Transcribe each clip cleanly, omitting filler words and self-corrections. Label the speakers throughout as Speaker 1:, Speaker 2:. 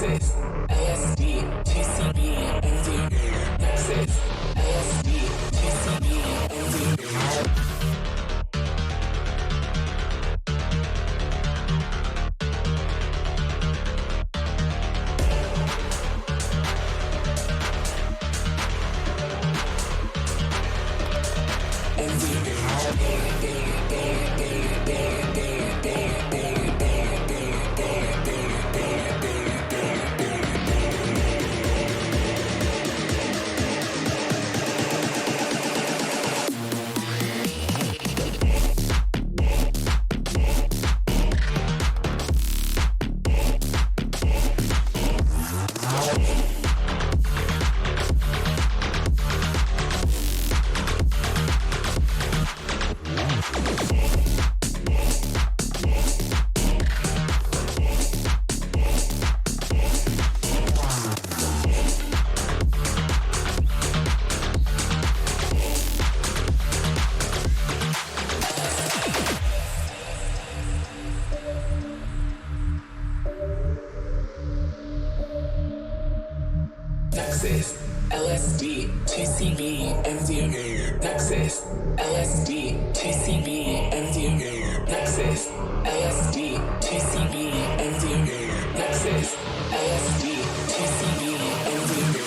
Speaker 1: Nexus, LSD, TCB, MD, Nexus, LSD, TCB, MD. Nexus, LSD, TCB, MD. Nexus, LSD, TCB, MD. Nexus, LSD, TCB, MD. Nexus, LSD, TCB, MD.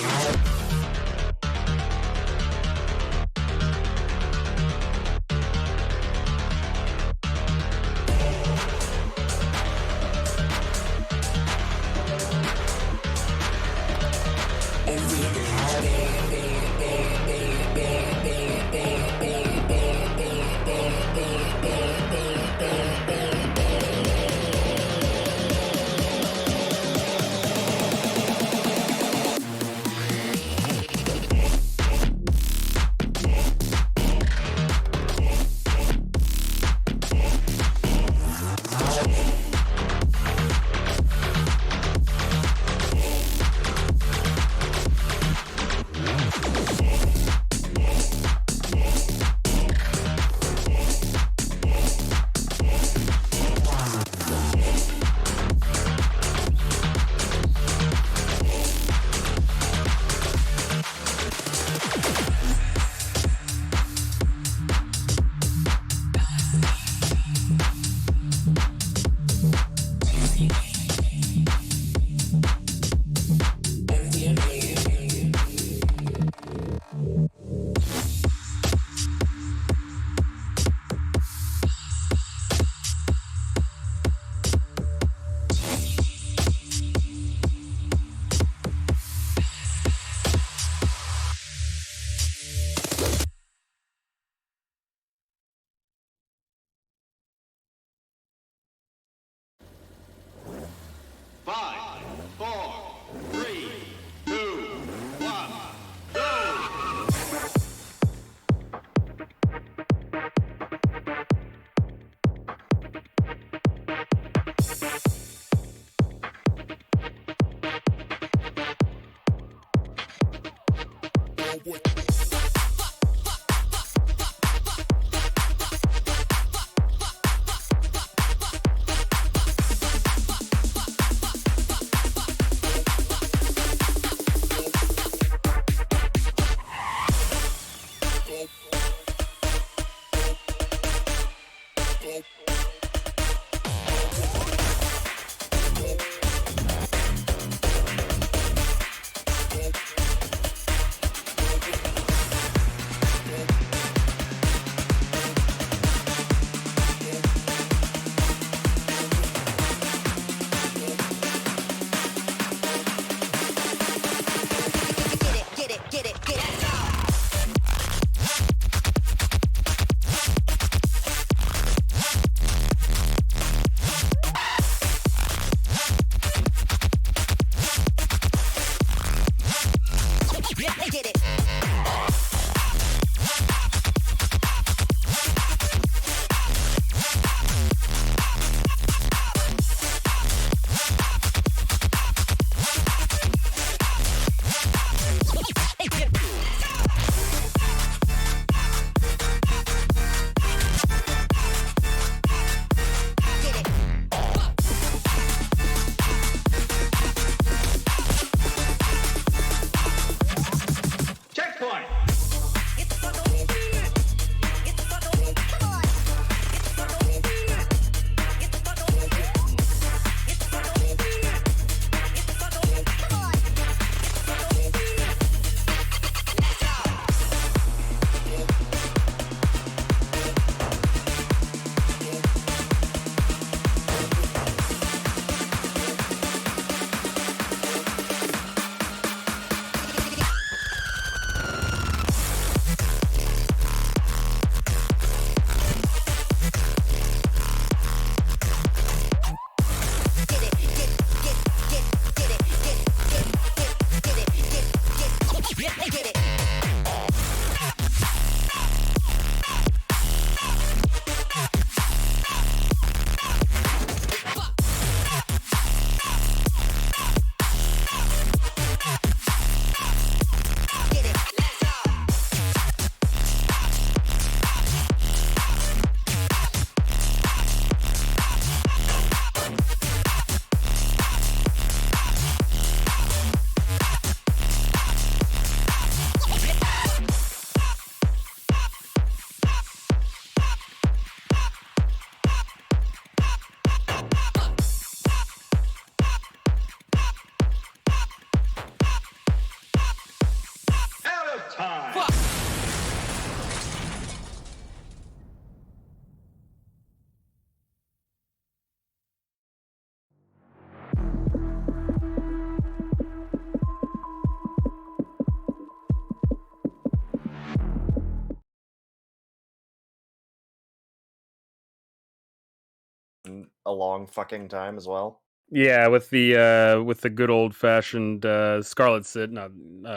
Speaker 2: a long fucking time as well.
Speaker 3: Yeah, with the good old fashioned Scarlet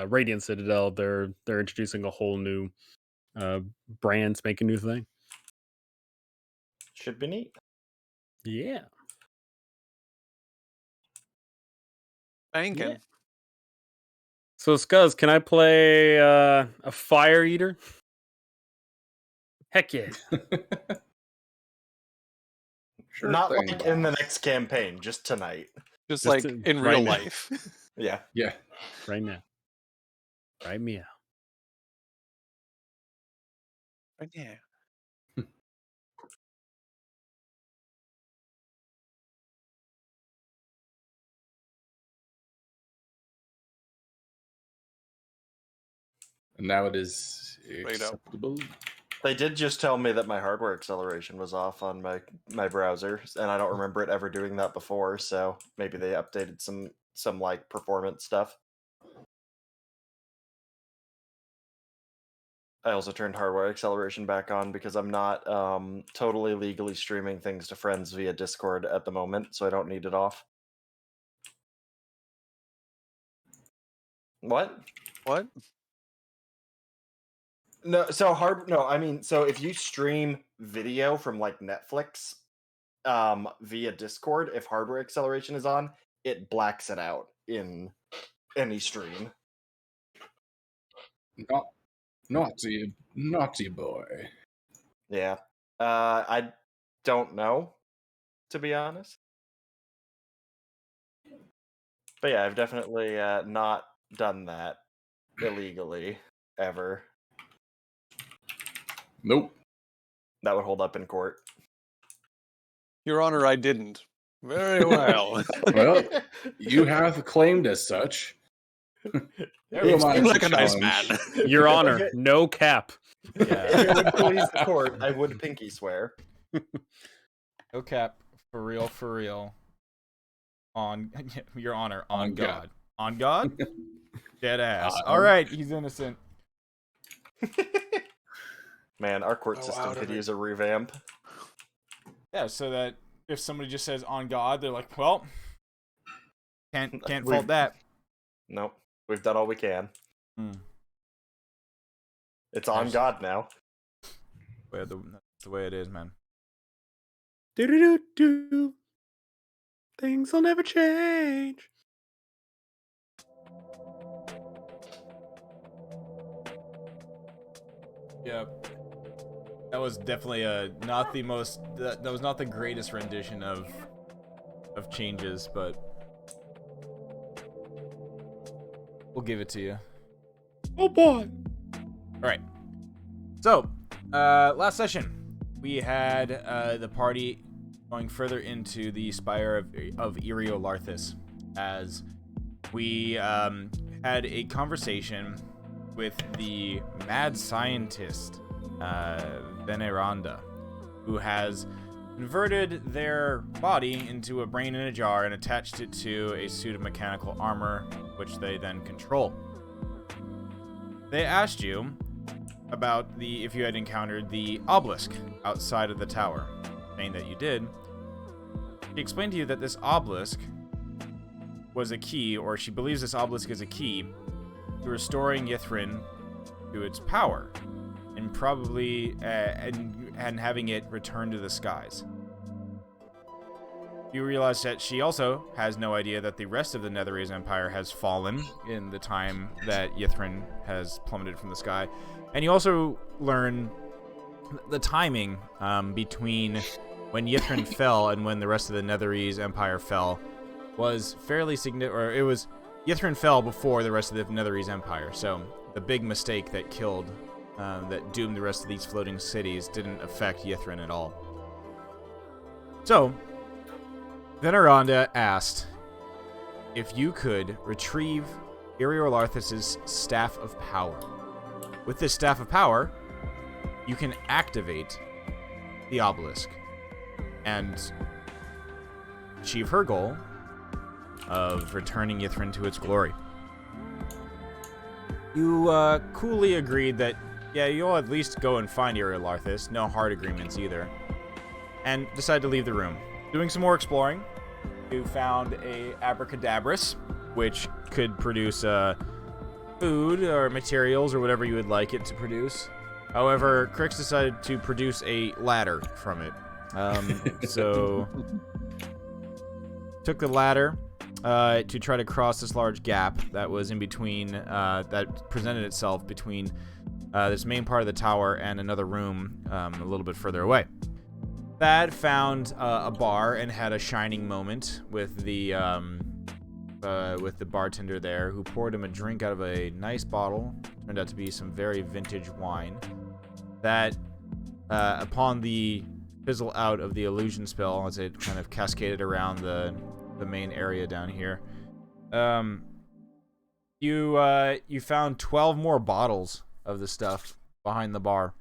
Speaker 3: Radiant Citadel, they're introducing a whole new brand, making new thing.
Speaker 2: Should be neat.
Speaker 3: Yeah.
Speaker 4: Banking.
Speaker 3: Yeah. So Scuzz, can I play a Fire Eater? Heck yeah.
Speaker 5: Sure
Speaker 2: Not
Speaker 5: thing,
Speaker 2: like in the
Speaker 5: boss.
Speaker 2: next campaign, just tonight.
Speaker 4: Just
Speaker 3: Just
Speaker 4: like in
Speaker 3: right
Speaker 4: real
Speaker 3: now.
Speaker 4: life.
Speaker 2: Yeah.
Speaker 5: Yeah.
Speaker 3: Right now. Right me out.
Speaker 4: Right there.
Speaker 5: And now it is
Speaker 4: Wait up.
Speaker 5: acceptable.
Speaker 2: They did just tell me that my hardware acceleration was off on my browser, and I don't remember it ever doing that before, so maybe they updated some like performance stuff. I also turned hardware acceleration back on because I'm not totally legally streaming things to friends via Discord at the moment, so I don't need it off. What?
Speaker 4: What?
Speaker 2: No, so if you stream video from like Netflix via Discord, if hardware acceleration is on, it blacks it out in any stream.
Speaker 5: Naughty boy.
Speaker 2: Yeah. I don't know, to be honest. But yeah, I've definitely not done that illegally ever.
Speaker 5: Nope.
Speaker 2: That would hold up in court.
Speaker 4: Your Honor, I didn't. Very well.
Speaker 5: Well, you have claimed as such. Who am I
Speaker 4: Seems
Speaker 5: to
Speaker 4: like a nice man.
Speaker 5: challenge?
Speaker 3: Your Honor, no cap.
Speaker 6: Yeah.
Speaker 2: If it would please the court, I would pinky swear.
Speaker 6: No cap. For real. On Your Honor, on
Speaker 5: On
Speaker 6: God. On God? Dead ass.
Speaker 5: God.
Speaker 6: All right, he's innocent.
Speaker 2: Man, our court
Speaker 4: Oh,
Speaker 2: system
Speaker 4: out of
Speaker 2: could
Speaker 4: it.
Speaker 2: use a revamp.
Speaker 6: Yeah, so that if somebody just says on God, they're like, well, can't
Speaker 2: We've-
Speaker 6: fault that.
Speaker 2: Nope. We've done all we can.
Speaker 6: Mm.
Speaker 2: It's on
Speaker 6: Nice.
Speaker 2: God now.
Speaker 6: That's the way it is, man.
Speaker 3: Do. Things will never change.
Speaker 6: Yeah. That was definitely not the most that was not the greatest rendition of changes, but we'll give it to you.
Speaker 3: Oh boy.
Speaker 6: All right. So, last session we had the party going further into the spire of Eriolarthus as we had a conversation with the mad scientist Veneranda, who has converted their body into a brain in a jar and attached it to a suit of mechanical armor, which they then control. They asked you about if you had encountered the obelisk outside of the tower, saying that you did. She explained to you that this obelisk was a key, or she believes this obelisk is a key to restoring Yithrin to its power, and probably and having it return to the skies. You realize that she also has no idea that the rest of the Netherese Empire has fallen in the time that Yithrin has plummeted from the sky. And you also learn the timing between when Yithrin fell and when the rest of the Netherese Empire fell was fairly significant, or it was Yithrin fell before the rest of the Netherese Empire. So the big mistake that killed, that doomed the rest of these floating cities didn't affect Yithrin at all. So Veneranda asked if you could retrieve Eriolarthus' Staff of Power. With this Staff of Power, you can activate the obelisk and achieve her goal of returning Yithrin to its glory. You coolly agreed that, yeah, you'll at least go and find Eriolarthus, no hard agreements either, and decide to leave the room. Doing some more exploring, you found a abracadabras, which could produce food or materials or whatever you would like it to produce. However, Crix decided to produce a ladder from it. So took the ladder to try to cross this large gap that was in between, that presented itself between this main part of the tower and another room a little bit further away. Thad found a bar and had a shining moment with the bartender there, who poured him a drink out of a nice bottle. Turned out to be some very vintage wine. That, upon the fizzle out of the illusion spell, as it kind of cascaded around the main area down here, you found 12 more bottles of the stuff behind the bar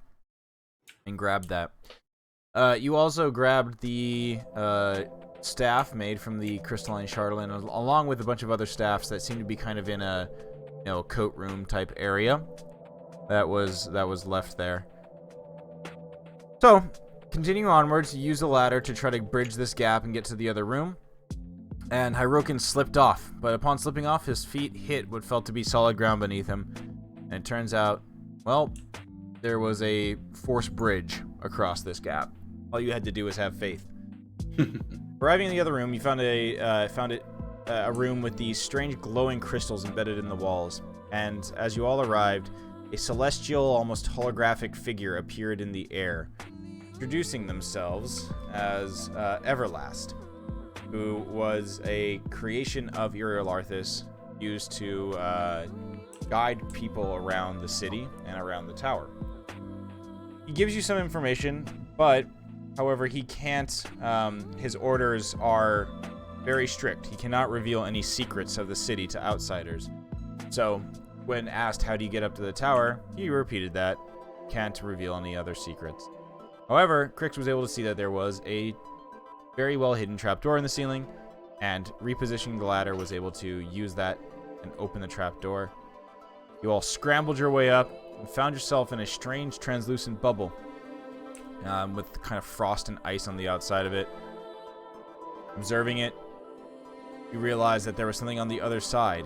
Speaker 6: and grabbed that. You also grabbed the staff made from the crystalline chatelaine, along with a bunch of other staffs that seemed to be kind of in a coat room type area that was left there. So, continuing onwards, you use the ladder to try to bridge this gap and get to the other room. And Hirokin slipped off, but upon slipping off, his feet hit what felt to be solid ground beneath him. And it turns out, well, there was a forced bridge across this gap. All you had to do was have faith. Arriving in the other room, you found a room with these strange glowing crystals embedded in the walls. And as you all arrived, a celestial, almost holographic figure appeared in the air, introducing themselves as Everlast, who was a creation of Iriolarthus used to guide people around the city and around the tower. He gives you some information, but however, he can't, his orders are very strict. He cannot reveal any secrets of the city to outsiders. So, when asked how do you get up to the tower, he repeated that. Can't reveal any other secrets. However, Crix was able to see that there was a very well hidden trapdoor in the ceiling, and repositioning the ladder was able to use that and open the trapdoor. You all scrambled your way up and found yourself in a strange translucent bubble. With kind of frost and ice on the outside of it. Observing it, you realized that there was something on the other side.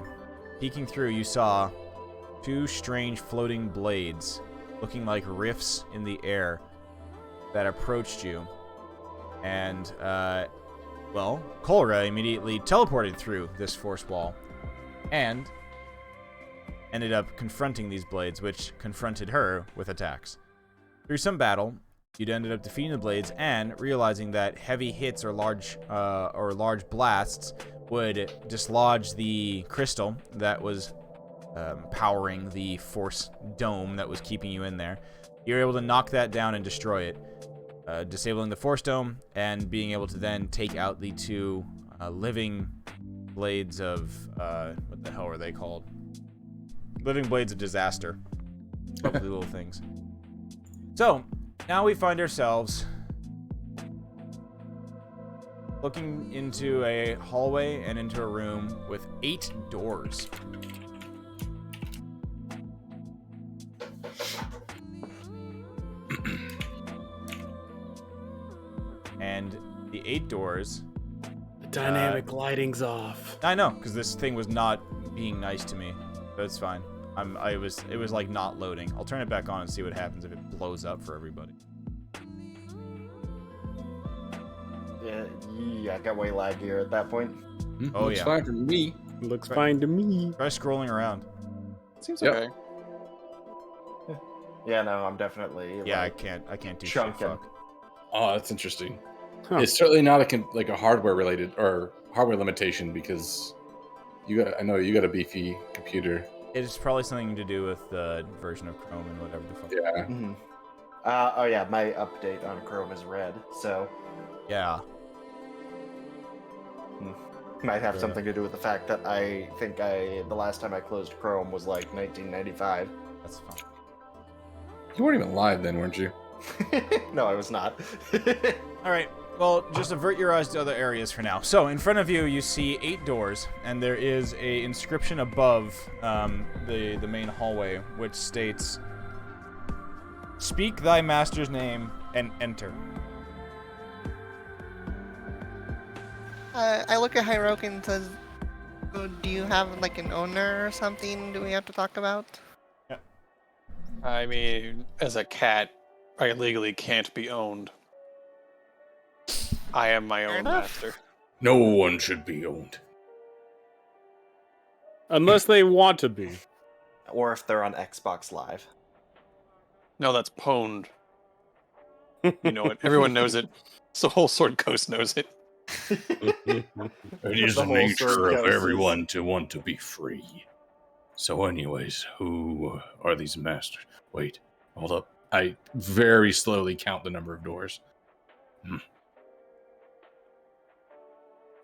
Speaker 6: Peeking through, you saw two strange floating blades, looking like rifts in the air, that approached you. And, well, Kolra immediately teleported through this force wall, and ended up confronting these blades, which confronted her with attacks. Through some battle, you'd ended up defeating the blades and realizing that heavy hits or large blasts would dislodge the crystal that was powering the force dome that was keeping you in there. You were able to knock that down and destroy it, disabling the force dome and being able to then take out the two living blades of what the hell are they called? Living blades of disaster. Lovely little things. So now we find ourselves looking into a hallway and into a room with 8 doors. And the 8 doors...
Speaker 3: The dynamic lighting's off.
Speaker 6: I know, because this thing was not being nice to me. But it's fine. It was like not loading. I'll turn it back on and see what happens if it blows up for everybody.
Speaker 2: Yeah, I got way laggier at that point.
Speaker 6: Oh,
Speaker 5: looks
Speaker 6: yeah.
Speaker 5: fine for me.
Speaker 3: Looks fine to me.
Speaker 6: Try scrolling around.
Speaker 4: Seems
Speaker 5: Yep.
Speaker 4: okay.
Speaker 2: Yeah, no, I'm definitely
Speaker 6: Yeah,
Speaker 2: like,
Speaker 6: I can't do
Speaker 2: chunking.
Speaker 6: shit. Fuck.
Speaker 5: Oh, that's interesting.
Speaker 3: Huh.
Speaker 5: It's certainly not a hardware related or hardware limitation because I know you got a beefy computer.
Speaker 6: It's probably something to do with the version of Chrome and whatever the fuck.
Speaker 5: Yeah.
Speaker 2: Mhm. Oh yeah, my update on Chrome is red, so
Speaker 6: Yeah.
Speaker 2: might have something to do with the fact that I think the last time I closed Chrome was like 1995.
Speaker 6: That's fine.
Speaker 5: You weren't even live then, weren't you?
Speaker 2: No, I was not.
Speaker 6: All right. Well, just avert your eyes to other areas for now. So, in front of you, you see 8 doors, and there is a inscription above the main hallway, which states, "Speak thy master's name and enter."
Speaker 7: I look at Hyroke and says, "Oh, do you have like an owner or something? Do we have to talk about?"
Speaker 4: I mean, as a cat, I legally can't be owned. I am my
Speaker 7: Fair
Speaker 4: own
Speaker 7: enough.
Speaker 4: master.
Speaker 5: No one should be owned.
Speaker 3: Unless they want to be.
Speaker 2: Or if they're on Xbox Live.
Speaker 4: No, that's pwned. You know it. Everyone knows it. So whole Sword Coast knows it.
Speaker 5: It is
Speaker 2: The
Speaker 5: the
Speaker 2: whole
Speaker 5: nature
Speaker 2: sword
Speaker 5: of
Speaker 2: coast is-
Speaker 5: everyone to want to be free. So, anyways, who are these masters? Wait, hold up. I very slowly count the number of doors.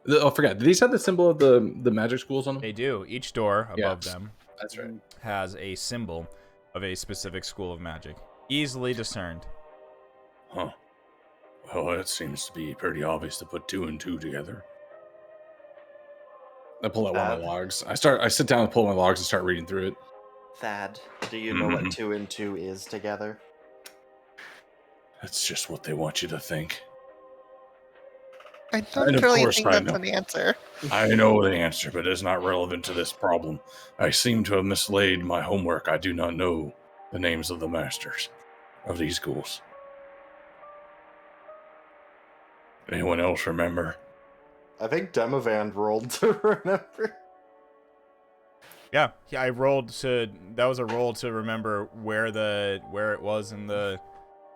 Speaker 5: Oh, I forgot. Did these have the symbol of the magic schools on them?
Speaker 6: They do. Each door above
Speaker 5: Yeah.
Speaker 6: them
Speaker 5: That's right.
Speaker 6: has a symbol of a specific school of magic. Easily discerned.
Speaker 5: Huh. Well, it seems to be pretty obvious to put 2 and 2 together. I pull out one of my logs. I sit down and pull my logs and start reading through it.
Speaker 2: Thad, do you know what 2 and 2 is together?
Speaker 5: That's just what they want you to think.
Speaker 7: I
Speaker 5: And
Speaker 7: don't
Speaker 5: of
Speaker 7: really
Speaker 5: course
Speaker 7: think
Speaker 5: I
Speaker 7: that's
Speaker 5: know.
Speaker 7: an answer.
Speaker 5: I know the answer, but it's not relevant to this problem. I seem to have mislaid my homework. I do not know the names of the masters of these schools. Anyone else remember?
Speaker 2: I think Demavand rolled to remember.
Speaker 6: Yeah, I rolled to. That was a roll to remember where it was in the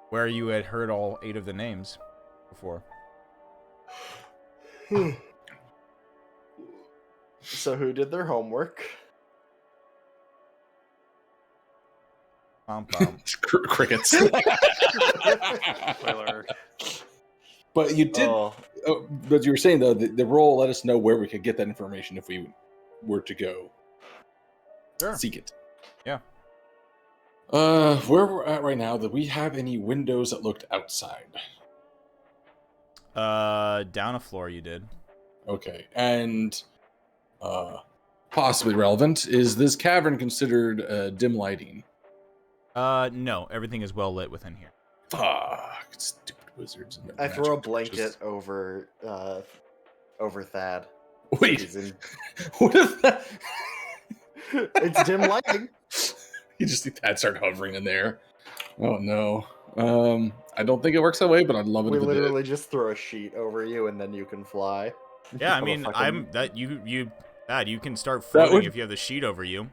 Speaker 6: where you had heard all 8 of the names before.
Speaker 2: So who did their homework?
Speaker 6: Bum, bum.
Speaker 5: Crickets.
Speaker 4: Spoiler.
Speaker 5: But you did.
Speaker 2: Oh,
Speaker 5: But you were saying though, the roll let us know where we could get that information if we were to go
Speaker 6: Sure.
Speaker 5: seek it.
Speaker 6: Yeah.
Speaker 5: Where we're at right now, do we have any windows that looked outside?
Speaker 6: Down a floor you did.
Speaker 5: Okay, and possibly relevant, is this cavern considered dim lighting?
Speaker 6: No, everything is well lit within here.
Speaker 5: Fuck, stupid wizards. And their
Speaker 2: I throw a
Speaker 5: magic
Speaker 2: blanket
Speaker 5: torches.
Speaker 2: over Thad.
Speaker 5: Wait,
Speaker 2: He's in-
Speaker 5: what if that?
Speaker 2: It's dim lighting.
Speaker 5: You just see that start hovering in there. Oh no. I don't think it works that way, but I'd love it
Speaker 2: We
Speaker 5: if it did.
Speaker 2: literally just throw a sheet over you and then you can fly.
Speaker 6: Yeah, I
Speaker 2: I'm a
Speaker 6: mean,
Speaker 2: fucking-
Speaker 6: you can start
Speaker 5: That
Speaker 6: floating
Speaker 5: would-
Speaker 6: if you have the sheet over you.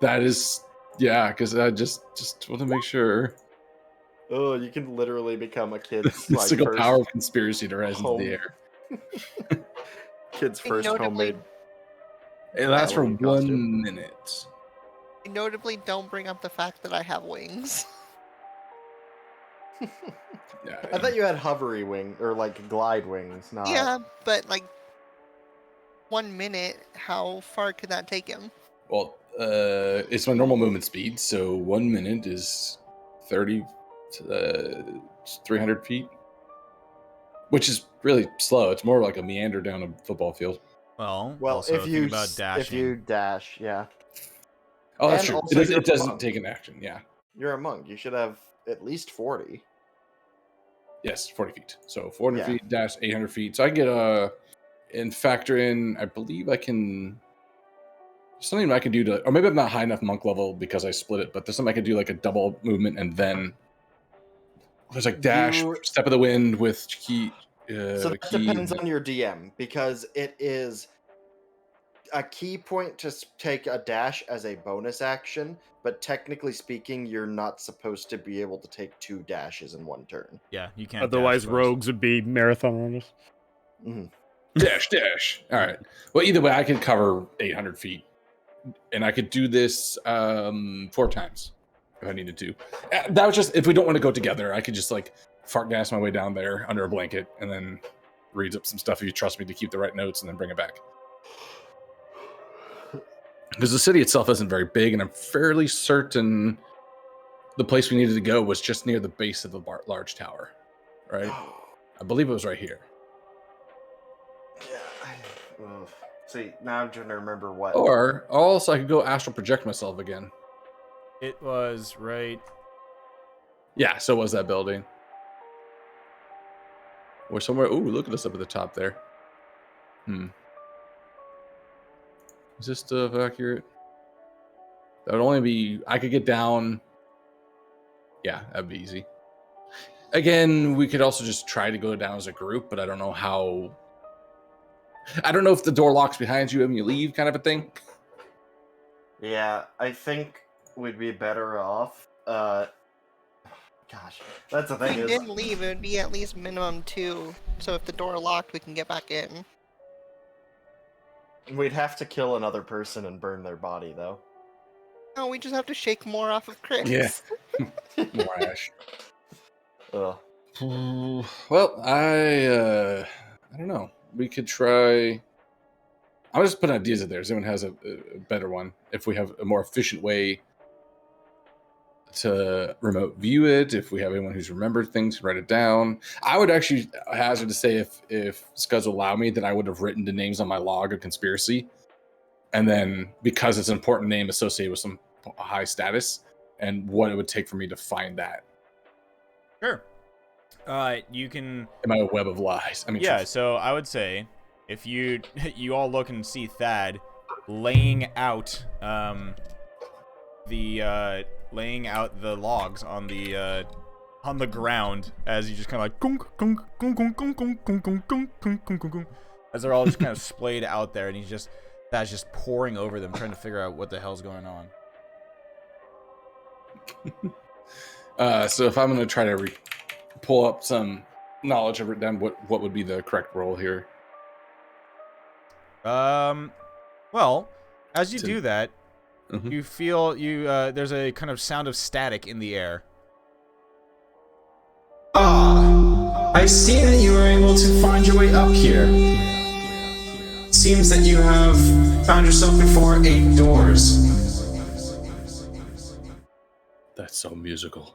Speaker 5: That is, yeah, because I just want to make sure.
Speaker 2: Oh, you can literally become a kid's
Speaker 5: The
Speaker 2: like,
Speaker 5: single
Speaker 2: first,
Speaker 5: power of conspiracy to rise into
Speaker 2: home-
Speaker 5: the air.
Speaker 2: kid's
Speaker 7: And
Speaker 2: first
Speaker 7: notably-
Speaker 2: homemade.
Speaker 5: It lasts for
Speaker 2: Halloween
Speaker 5: 1
Speaker 2: costume.
Speaker 5: minute.
Speaker 7: I notably don't bring up the fact that I have wings.
Speaker 5: Yeah,
Speaker 2: I thought you had hovery wing or like glide wings, not.
Speaker 7: Yeah, but like 1 minute, how far could that take him?
Speaker 5: Well, it's my normal movement speed, so 1 minute is 30, 300 feet, which is really slow. It's more like a meander down a football field.
Speaker 6: Well,
Speaker 2: Well,
Speaker 6: also
Speaker 2: if you
Speaker 6: think about dashing.
Speaker 2: if you dash, yeah,
Speaker 5: Oh, that's
Speaker 2: And
Speaker 5: true.
Speaker 2: also
Speaker 5: It
Speaker 2: you're
Speaker 5: doesn't
Speaker 2: monk.
Speaker 5: take an action. Yeah.
Speaker 2: you're a monk. You should have at least 40.
Speaker 5: Yes, 40 feet. So 400
Speaker 2: Yeah.
Speaker 5: feet dash 800 feet. So I get and factor in. I believe I can. Something I can do to, or maybe I'm not high enough monk level because I split it. But there's something I can do like a double movement and then there's like dash,
Speaker 2: You-
Speaker 5: step of the wind with key.
Speaker 2: So that
Speaker 5: key
Speaker 2: depends
Speaker 5: and-
Speaker 2: on your DM because it is a key point to take a dash as a bonus action, but technically speaking, you're not supposed to be able to take 2 dashes in one turn.
Speaker 6: Yeah, you can't.
Speaker 3: Otherwise,
Speaker 6: dash twice.
Speaker 3: rogues would be marathon runners.
Speaker 5: dash. All right. Well, either way, I could cover 800 feet, and I could do this 4 times if I needed to. That was just if we don't want to go together. I could just like fart gas my way down there under a blanket, and then read up some stuff if you trust me to keep the right notes, and then bring it back. Because the city itself isn't very big, and I'm fairly certain the place we needed to go was just near the base of the large tower, right? I believe it was right here.
Speaker 2: Yeah. See, now I'm trying to remember what.
Speaker 5: Or also, I could go astral project myself again.
Speaker 6: It was right.
Speaker 5: Yeah, so was that building. Or somewhere. Ooh, look at us up at the top there. Is this stuff accurate? That would only be... I could get down... Yeah, that'd be easy. Again, we could also just try to go down as a group, but I don't know how... I don't know if the door locks behind you and you leave, kind of a thing.
Speaker 2: Yeah, I think we'd be better off. Gosh, that's the
Speaker 7: If
Speaker 2: thing
Speaker 7: we
Speaker 2: is.
Speaker 7: didn't leave, it would be at least minimum 2. So if the door locked, we can get back in.
Speaker 2: We'd have to kill another person and burn their body, though.
Speaker 7: No, we just have to shake more off of Chris.
Speaker 5: Yeah. More ash.
Speaker 2: Ugh.
Speaker 5: Well, I don't know. We could try... I'm just putting ideas out there. If anyone has a better one, if we have a more efficient way to remote view it, if we have anyone who's remembered things, write it down. I would actually hazard to say if Scuzz will allow me, then I would have written the names on my log of conspiracy. And then, because it's an important name associated with some high status, and what it would take for me to find that.
Speaker 6: Sure. You can...
Speaker 5: Am I a web of lies? I mean,
Speaker 6: Yeah,
Speaker 5: truth.
Speaker 6: so I would say if you all look and see Thad laying out the logs on the ground as you just kind of like gunk, gunk, gunk, gunk, gunk, gunk, gunk, gunk, gunk, gunk, gunk, gunk, gunk, as they're all just kind of splayed out there, and Thad's just pouring over them, trying to figure out what the hell's going on.
Speaker 5: So if I'm going to try to pull up some knowledge, I've written down what would be the correct role here.
Speaker 6: Well, as you do that,
Speaker 5: Mhm.
Speaker 6: you feel there's a kind of sound of static in the air.
Speaker 8: Ah, I see that you were able to find your way up here. Seems that you have found yourself before 8 doors.
Speaker 5: That's so musical.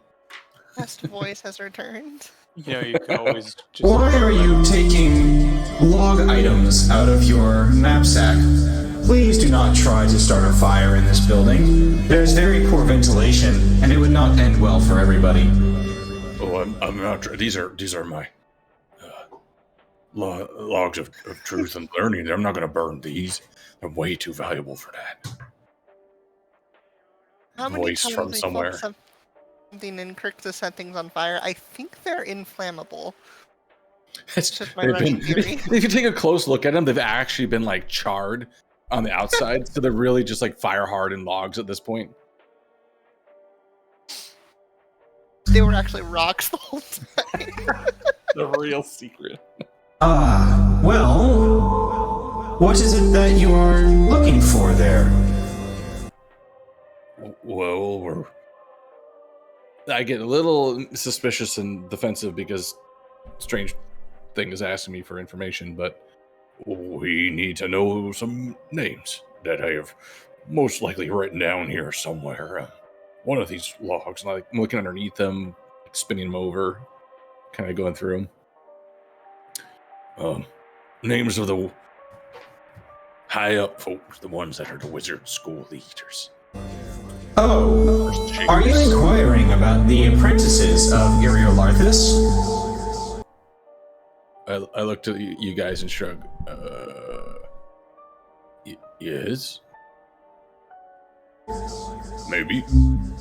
Speaker 7: Best voice has returned.
Speaker 4: You know, you can always just.
Speaker 8: Why are you taking log items out of your knapsack? Please do not try to start a fire in this building. There's very poor ventilation, and it would not end well for everybody.
Speaker 5: Oh, I'm not. These are my logs of truth and learning. I'm not going to burn these. They're way too valuable for that.
Speaker 7: How many
Speaker 5: Voice
Speaker 7: times
Speaker 5: from
Speaker 7: we
Speaker 5: somewhere.
Speaker 7: felt something and Crick to set things on fire? I think they're inflammable.
Speaker 5: It's
Speaker 7: just my running theory.
Speaker 5: If you take a close look at them, they've actually been like charred on the outside, so they're really just like fire hardened logs at this point.
Speaker 7: They were actually rocks the whole time.
Speaker 5: The real secret.
Speaker 8: Ah, well, what is it that you are looking for there?
Speaker 5: Well, I get a little suspicious and defensive because Strange Thing is asking me for information, but we need to know some names that I have most likely written down here somewhere. One of these logs, like I'm looking underneath them, spinning them over, kind of going through them. Names of the high up folks, the ones that are the wizard school leaders.
Speaker 8: Oh, are you inquiring about the apprentices of Iriolarthus?
Speaker 5: I looked at you guys and shrugged. Yes? Maybe.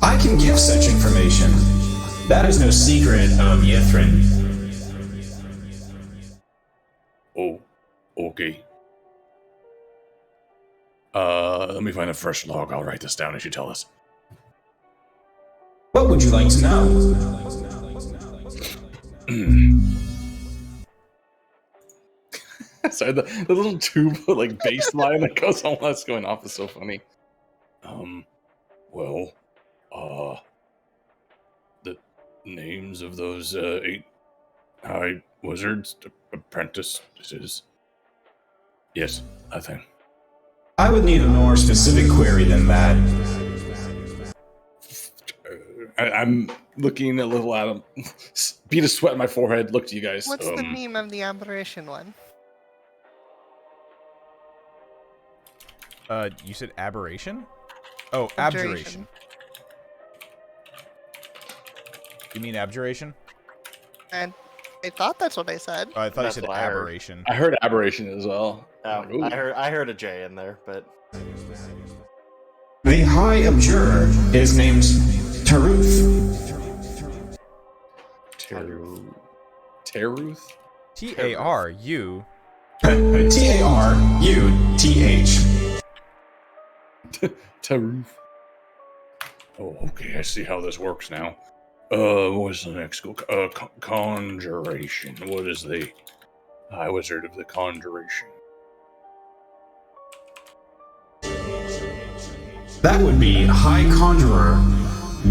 Speaker 8: I can give such information. That is no secret of Yithrin.
Speaker 5: Oh, okay. Let me find a fresh log. I'll write this down as you tell us.
Speaker 8: What would you like to know?
Speaker 5: Sorry, the little tube like bass line that goes on while it's going off is so funny. Well, the names of those 8 high wizards, apprentices. Yes, I think.
Speaker 8: I would need a more specific query than that.
Speaker 5: I'm looking a little at him. Beat a sweat on my forehead. Look to you guys.
Speaker 7: What's the name of the aberration one?
Speaker 6: You said aberration? Oh, abjuration. You mean abjuration?
Speaker 7: And I thought that's what I said.
Speaker 6: Oh, I thought
Speaker 2: That's
Speaker 6: you said
Speaker 2: what I heard.
Speaker 6: aberration.
Speaker 5: I heard aberration as well.
Speaker 2: Oh,
Speaker 5: Ooh.
Speaker 2: I heard a J in there, but
Speaker 8: The High Abjurer is named Taruth.
Speaker 5: Taruth?
Speaker 6: T-A-R-U.
Speaker 8: Taruth.
Speaker 5: Taruth. Oh, okay. I see how this works now. What's the next school? Conjuration. What is the High Wizard of the Conjuration?
Speaker 8: That would be High Conjurer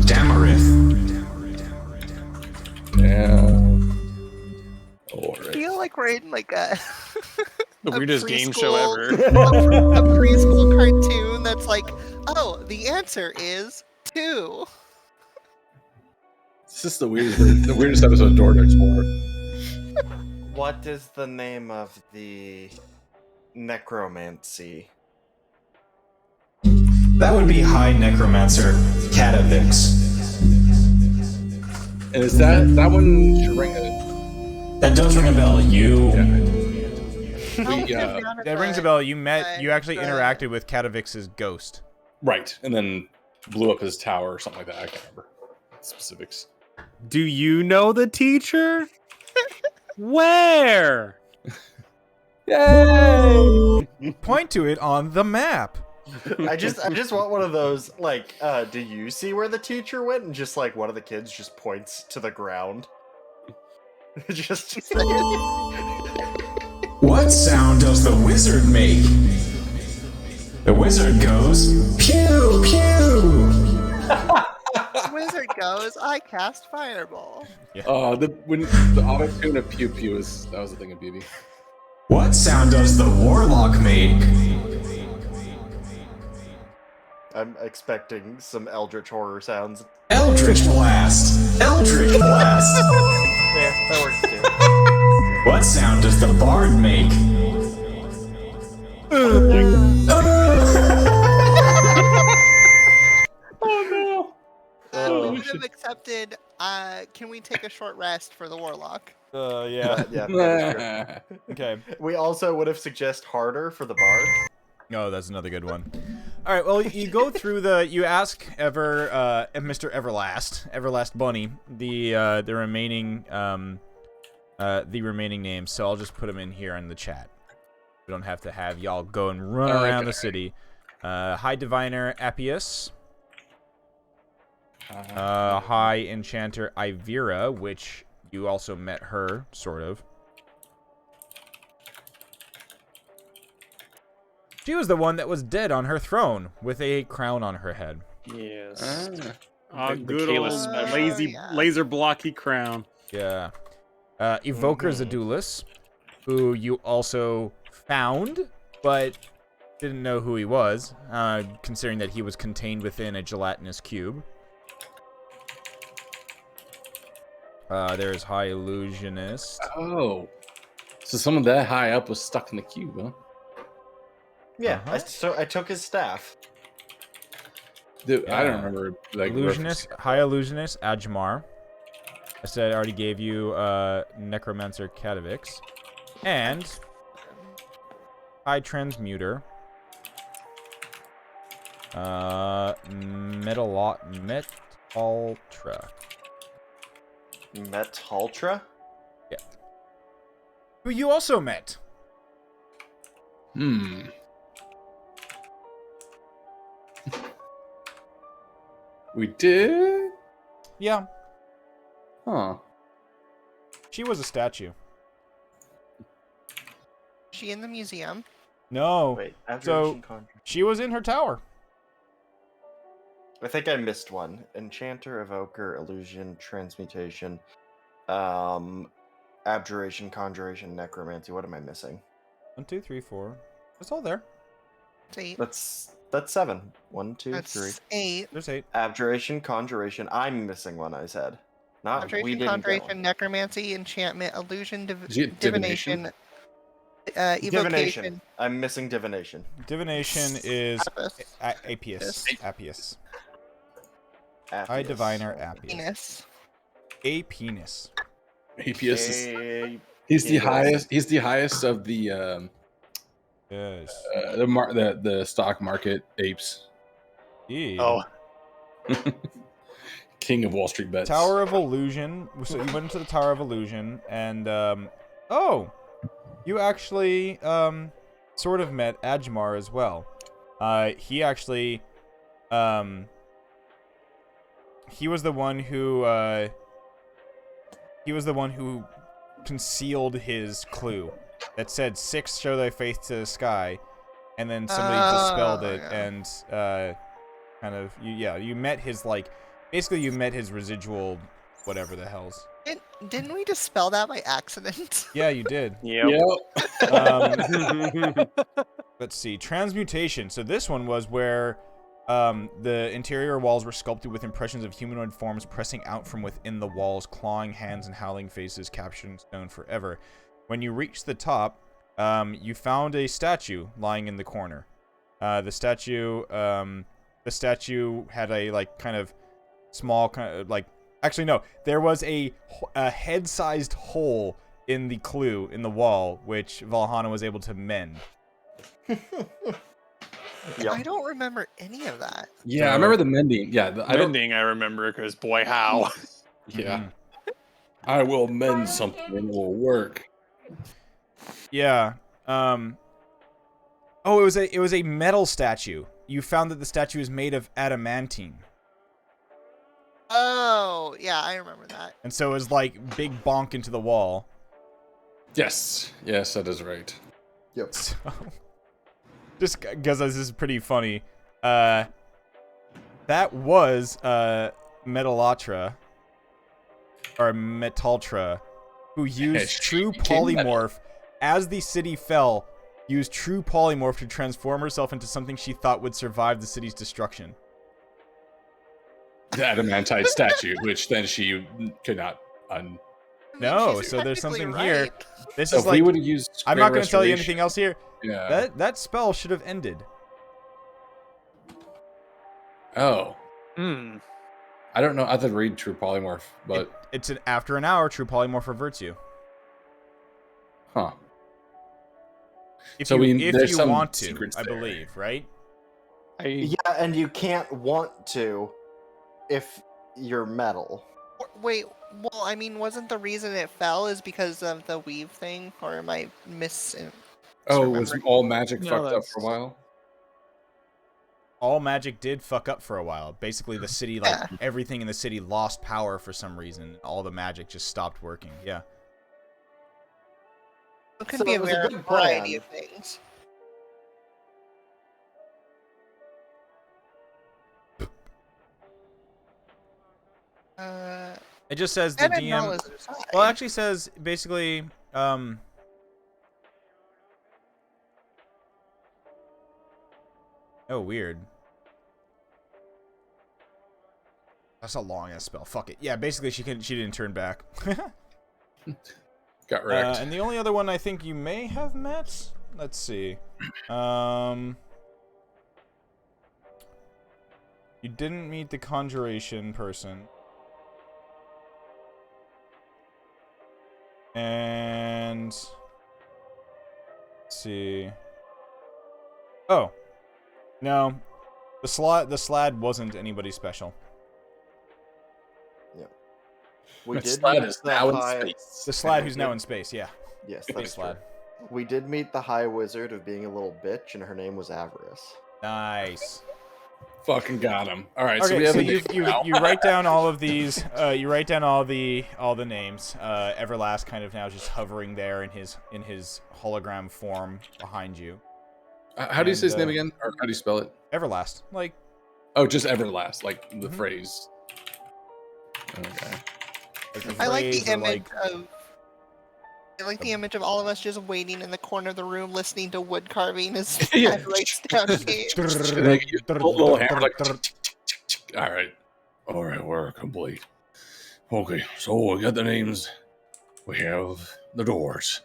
Speaker 8: Damarith.
Speaker 5: Yeah.
Speaker 7: I
Speaker 5: Alright.
Speaker 7: feel like we're in like a
Speaker 4: The
Speaker 7: a
Speaker 4: weirdest game show
Speaker 7: preschool-
Speaker 4: ever.
Speaker 7: a preschool cartoon that's like, oh, the answer is 2.
Speaker 5: It's just the weirdest episode of Door to Explore.
Speaker 2: what is the name of the necromancy?
Speaker 8: That would be High Necromancer Catavix.
Speaker 5: And is that one should ring a
Speaker 8: That does ring a bell.
Speaker 6: That rings a bell. You actually interacted with Katavix's ghost.
Speaker 5: right, and then blew up his tower or something like that. I can't remember specifics.
Speaker 3: Do you know the teacher? Where?
Speaker 5: Yay!
Speaker 6: Point to it on the map.
Speaker 2: I just want one of those, like, do you see where the teacher went? And just like one of the kids just points to the ground. just
Speaker 8: What sound does the wizard make? The wizard goes, pew, pew.
Speaker 7: Wizard goes, I cast Fireball.
Speaker 5: When the auto tune of pew pew was a thing of beauty.
Speaker 8: What sound does the warlock make?
Speaker 2: I'm expecting some eldritch horror sounds.
Speaker 8: Eldritch blast. Eldritch blast.
Speaker 2: Yeah, that works too.
Speaker 8: What sound does the bard make?
Speaker 7: I would have accepted, can we take a short rest for the Warlock?
Speaker 6: Yeah.
Speaker 2: Yeah, that is
Speaker 6: Okay.
Speaker 2: true. We also would have suggested harder for the bard.
Speaker 6: Oh, that's another good one. All right. Well, you go through you ask Mr. Everlast Bunny, the remaining names. So I'll just put them in here in the chat. We don't have to have y'all go and run around the city. High Diviner Appius. High Enchanter Ivira, which you also met her, sort of. She was the one that was dead on her throne with a crown on her head.
Speaker 4: Yes.
Speaker 3: Ah,
Speaker 4: The
Speaker 3: good
Speaker 4: Kayla
Speaker 3: old
Speaker 4: special.
Speaker 3: lazy
Speaker 7: Yeah.
Speaker 3: laser blocky crown.
Speaker 6: Yeah. Evoker Zadulus, who you also found, but didn't know who he was, considering that he was contained within a gelatinous cube. There's High Illusionist.
Speaker 5: Oh, so someone that high up was stuck in the cube, huh?
Speaker 2: Yeah,
Speaker 6: Uh-huh.
Speaker 2: I took his staff.
Speaker 5: Dude, I don't
Speaker 6: Yeah.
Speaker 5: remember like
Speaker 6: Illusionist, High Illusionist, Ajmar. I said I already gave you Necromancer Catavix. And High Transmuter. Metaltra.
Speaker 2: Metaltra?
Speaker 6: Yeah. Who you also met.
Speaker 5: We did?
Speaker 6: Yeah.
Speaker 5: Huh.
Speaker 6: She was a statue.
Speaker 7: She in the museum?
Speaker 6: No.
Speaker 2: Wait,
Speaker 6: So
Speaker 2: Abjuration Conjuration.
Speaker 6: she was in her tower.
Speaker 2: I think I missed one. Enchanter, Evoker, Illusion, Transmutation, Abjuration, Conjuration, Necromancy. What am I missing?
Speaker 6: 1, 2, 3, 4. It's all there.
Speaker 7: It's 8.
Speaker 2: That's 7. 1, 2, 3.
Speaker 7: That's 8.
Speaker 6: There's 8.
Speaker 2: Abjuration, Conjuration. I'm missing one. I said. Not we
Speaker 7: Abjuration,
Speaker 2: didn't get
Speaker 7: Conjuration,
Speaker 2: one.
Speaker 7: Necromancy, Enchantment, Illusion,
Speaker 5: Did you get
Speaker 7: Divination,
Speaker 2: Divination.
Speaker 7: Evocation,
Speaker 2: I'm missing Divination.
Speaker 6: Divination is
Speaker 7: Apis,
Speaker 6: Appius. Appius. High
Speaker 2: Appius.
Speaker 6: Diviner Appius.
Speaker 7: Penis.
Speaker 6: A penis.
Speaker 5: Apius is
Speaker 2: Hey,
Speaker 5: he's the
Speaker 2: he goes-
Speaker 5: highest. He's the highest of the
Speaker 6: Yes.
Speaker 5: the stock market apes.
Speaker 6: Indeed.
Speaker 4: Oh,
Speaker 5: King of Wall Street bets.
Speaker 6: Tower of Illusion. So you went into the Tower of Illusion, and oh, you actually sort of met Ajmar as well. He actually he was the one who concealed his clue that said 6 show thy faith to the sky, and then somebody dispelled it,
Speaker 7: yeah.
Speaker 6: and kind of you met his basically you met his residual whatever the hell's.
Speaker 7: Didn't we dispel that by accident?
Speaker 6: Yeah, you did.
Speaker 4: yep.
Speaker 6: Let's see, transmutation. So this one was where the interior walls were sculpted with impressions of humanoid forms pressing out from within the walls, clawing hands and howling faces captured in stone forever. When you reached the top, you found a statue lying in the corner. The statue had a kind of small actually no, there was a head-sized hole in the clue in the wall, which Valhalla was able to mend.
Speaker 2: Yep.
Speaker 7: I don't remember any of that.
Speaker 5: Yeah, I remember the mending. Yeah, I don't.
Speaker 4: Mending, I remember, because boy, how.
Speaker 5: Yeah, I will mend something and it will work.
Speaker 6: Yeah. Oh, it was a metal statue. You found that the statue is made of adamantine.
Speaker 7: Oh, yeah, I remember that.
Speaker 6: And so it was like big bonk into the wall.
Speaker 5: Yes, that is right.
Speaker 2: Yep.
Speaker 6: So, just because this is pretty funny. That was Metalatra or Metaltra, who used true polymorph as the city fell. Used true polymorph to transform herself into something she thought would survive the city's destruction.
Speaker 5: The adamantite statue, which then she could not
Speaker 6: No,
Speaker 7: she's
Speaker 6: so there's
Speaker 7: technically
Speaker 6: something here.
Speaker 7: right.
Speaker 6: This
Speaker 5: So
Speaker 6: is
Speaker 5: if we
Speaker 6: like
Speaker 5: would have used.
Speaker 6: I'm
Speaker 5: Great
Speaker 6: not going to tell you
Speaker 5: Restoration-
Speaker 6: anything else here.
Speaker 5: Yeah.
Speaker 6: That spell should have ended.
Speaker 5: Oh,
Speaker 4: Hmm.
Speaker 5: I don't know. I could read True Polymorph, but
Speaker 6: It's after an hour, true polymorph reverts you.
Speaker 5: huh?
Speaker 6: If
Speaker 5: So
Speaker 6: you
Speaker 5: there's
Speaker 6: if you
Speaker 5: some
Speaker 6: want to,
Speaker 5: secrets
Speaker 6: I
Speaker 5: there.
Speaker 6: believe, right?
Speaker 2: Yeah, and you can't want to if you're metal.
Speaker 7: Wait, well, I mean, wasn't the reason it fell is because of the weave thing? Or am I missing?
Speaker 5: Oh, was
Speaker 7: Remember.
Speaker 5: all magic
Speaker 4: No,
Speaker 5: fucked up
Speaker 4: that's-
Speaker 5: for a while?
Speaker 6: All magic did fuck up for a while. Basically, the city,
Speaker 7: Yeah.
Speaker 6: everything in the city lost power for some reason. All the magic just stopped working. Yeah.
Speaker 7: It could
Speaker 2: So
Speaker 7: be
Speaker 2: it
Speaker 7: a
Speaker 2: was a good
Speaker 7: variety
Speaker 2: plan.
Speaker 7: of things.
Speaker 6: It just says the
Speaker 7: I didn't know
Speaker 6: DM.
Speaker 7: it was inside.
Speaker 6: Well, it actually says basically. Oh, weird. That's a long ass spell. Fuck it. Yeah, basically she didn't turn back.
Speaker 5: Got wrecked.
Speaker 6: And the only other one I think you may have met. Let's see. You didn't meet the conjuration person. And let's see. Oh. No. The slad wasn't anybody special.
Speaker 2: We
Speaker 5: My
Speaker 2: did
Speaker 5: slide
Speaker 2: meet
Speaker 5: is
Speaker 2: the
Speaker 5: now in
Speaker 2: high-
Speaker 5: space.
Speaker 6: The slad who's now in space, yeah.
Speaker 2: Yes,
Speaker 6: Space
Speaker 2: that's
Speaker 6: slad.
Speaker 2: true. We did meet the high wizard of being a little bitch, and her name was Avarice.
Speaker 6: Nice.
Speaker 5: Fucking got him. All right, so we
Speaker 6: Okay,
Speaker 5: have
Speaker 6: so
Speaker 5: a
Speaker 6: you write down all of these. You write down all the names. Everlast kind of now just hovering there in his hologram form behind you.
Speaker 5: How do you say his
Speaker 6: and,
Speaker 5: name again? Or how do you spell it?
Speaker 6: Everlast, like
Speaker 5: Oh, just Everlast, like the
Speaker 6: Mhm.
Speaker 5: phrase. Okay.
Speaker 6: the
Speaker 7: I like
Speaker 6: phrase
Speaker 7: the
Speaker 6: or,
Speaker 7: image of. I like the image of all of us just waiting in the corner of the room, listening to wood carving as
Speaker 5: Yeah.
Speaker 7: Ed writes down names.
Speaker 5: Like, little hammer, like, all right, we're complete. Okay, so we got the names. We have the doors.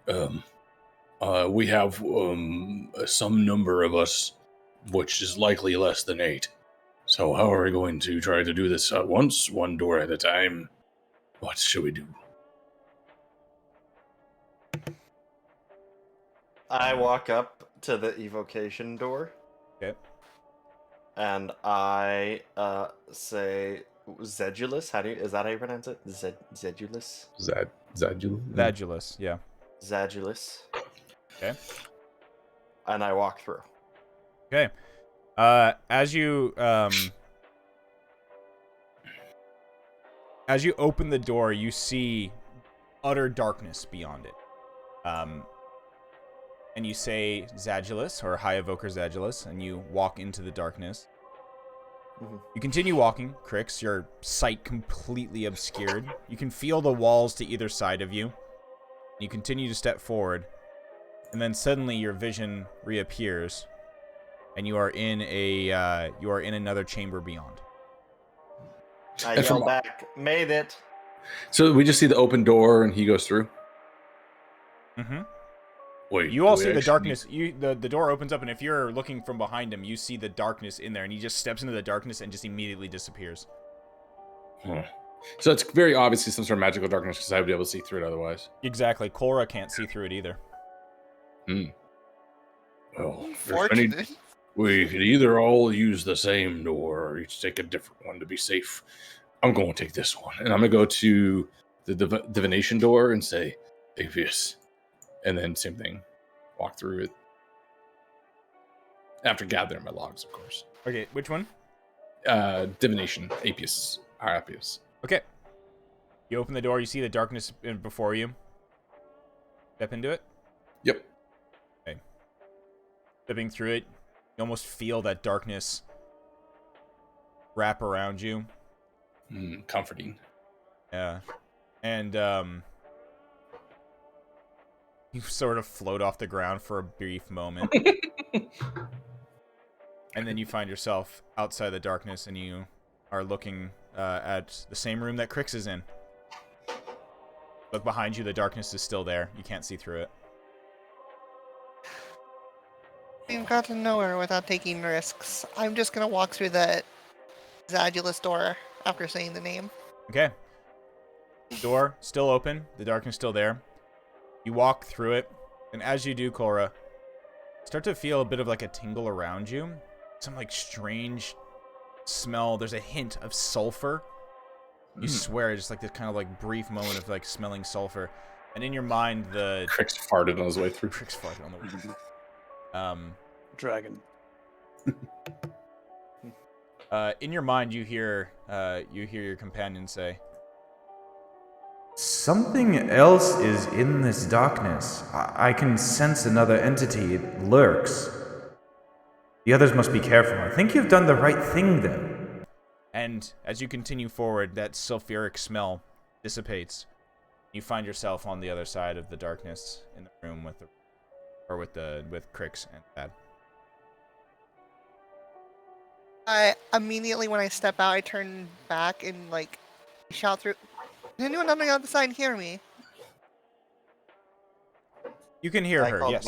Speaker 5: We have some number of us, which is likely less than 8. So how are we going to try to do this at once, one door at a time? What should we do?
Speaker 2: I walk up to the evocation door.
Speaker 6: Okay.
Speaker 2: And I say Zedulus. Is that how you pronounce it? Zedulus?
Speaker 5: Zadul?
Speaker 6: Vadulus, yeah.
Speaker 2: Zadulus.
Speaker 6: Okay.
Speaker 2: And I walk through.
Speaker 6: Okay. As you open the door, you see utter darkness beyond it. And you say Zadulus, or High Evoker Zadulus, and you walk into the darkness.
Speaker 2: Mm-hmm.
Speaker 6: You continue walking, Crix, your sight completely obscured. You can feel the walls to either side of you. You continue to step forward, and then suddenly your vision reappears, and you are in another chamber beyond.
Speaker 2: I
Speaker 5: And
Speaker 2: yell
Speaker 5: from-
Speaker 2: back, made it.
Speaker 5: So we just see the open door and he goes through.
Speaker 6: Mm-hmm.
Speaker 5: Wait,
Speaker 6: You all
Speaker 5: do we
Speaker 6: see the
Speaker 5: actually-
Speaker 6: darkness. The door opens up, and if you're looking from behind him, you see the darkness in there, and he just steps into the darkness and just immediately disappears.
Speaker 5: Huh. So it's very obviously some sort of magical darkness because I would be able to see through it otherwise.
Speaker 6: Exactly. Cora can't see through it either.
Speaker 5: Well,
Speaker 7: Fortunate.
Speaker 5: we could either all use the same door or each take a different one to be safe. I'm going to take this one. And I'm going to go to the divination door and say, Apius. And then same thing. Walk through it. After gathering my logs, of course.
Speaker 6: Okay, which one?
Speaker 5: Divination. Apius. Apius.
Speaker 6: Okay. You open the door, you see the darkness before you. Step into it.
Speaker 5: Yep.
Speaker 6: Okay. Stepping through it, you almost feel that darkness wrap around you.
Speaker 5: Comforting.
Speaker 6: Yeah. And, you sort of float off the ground for a brief moment. And then you find yourself outside the darkness, and you are looking at the same room that Crix is in. But behind you, the darkness is still there. You can't see through it.
Speaker 7: We've gotten nowhere without taking risks. I'm just gonna walk through the Zadulus door after saying the name.
Speaker 6: Okay. Door still open. The darkness still there. You walk through it, and as you do, Cora, start to feel a bit of like a tingle around you. Some like strange smell. There's a hint of sulfur. You swear, just like this kind of like brief moment of like smelling sulfur, and in your mind, the
Speaker 5: Crix farted on his way through.
Speaker 6: Crix farted on the way.
Speaker 4: Dragon.
Speaker 6: In your mind, you hear your companion say, "Something else is in this darkness. I can sense another entity. It lurks. The others must be careful. I think you've done the right thing, then." And as you continue forward, that sulfuric smell dissipates. You find yourself on the other side of the darkness in the room with Crix and Thad.
Speaker 7: I immediately, when I step out, I turn back and like shout through. Did anyone on the other side hear me?
Speaker 6: You can hear
Speaker 2: I
Speaker 6: her,
Speaker 2: called
Speaker 6: yes.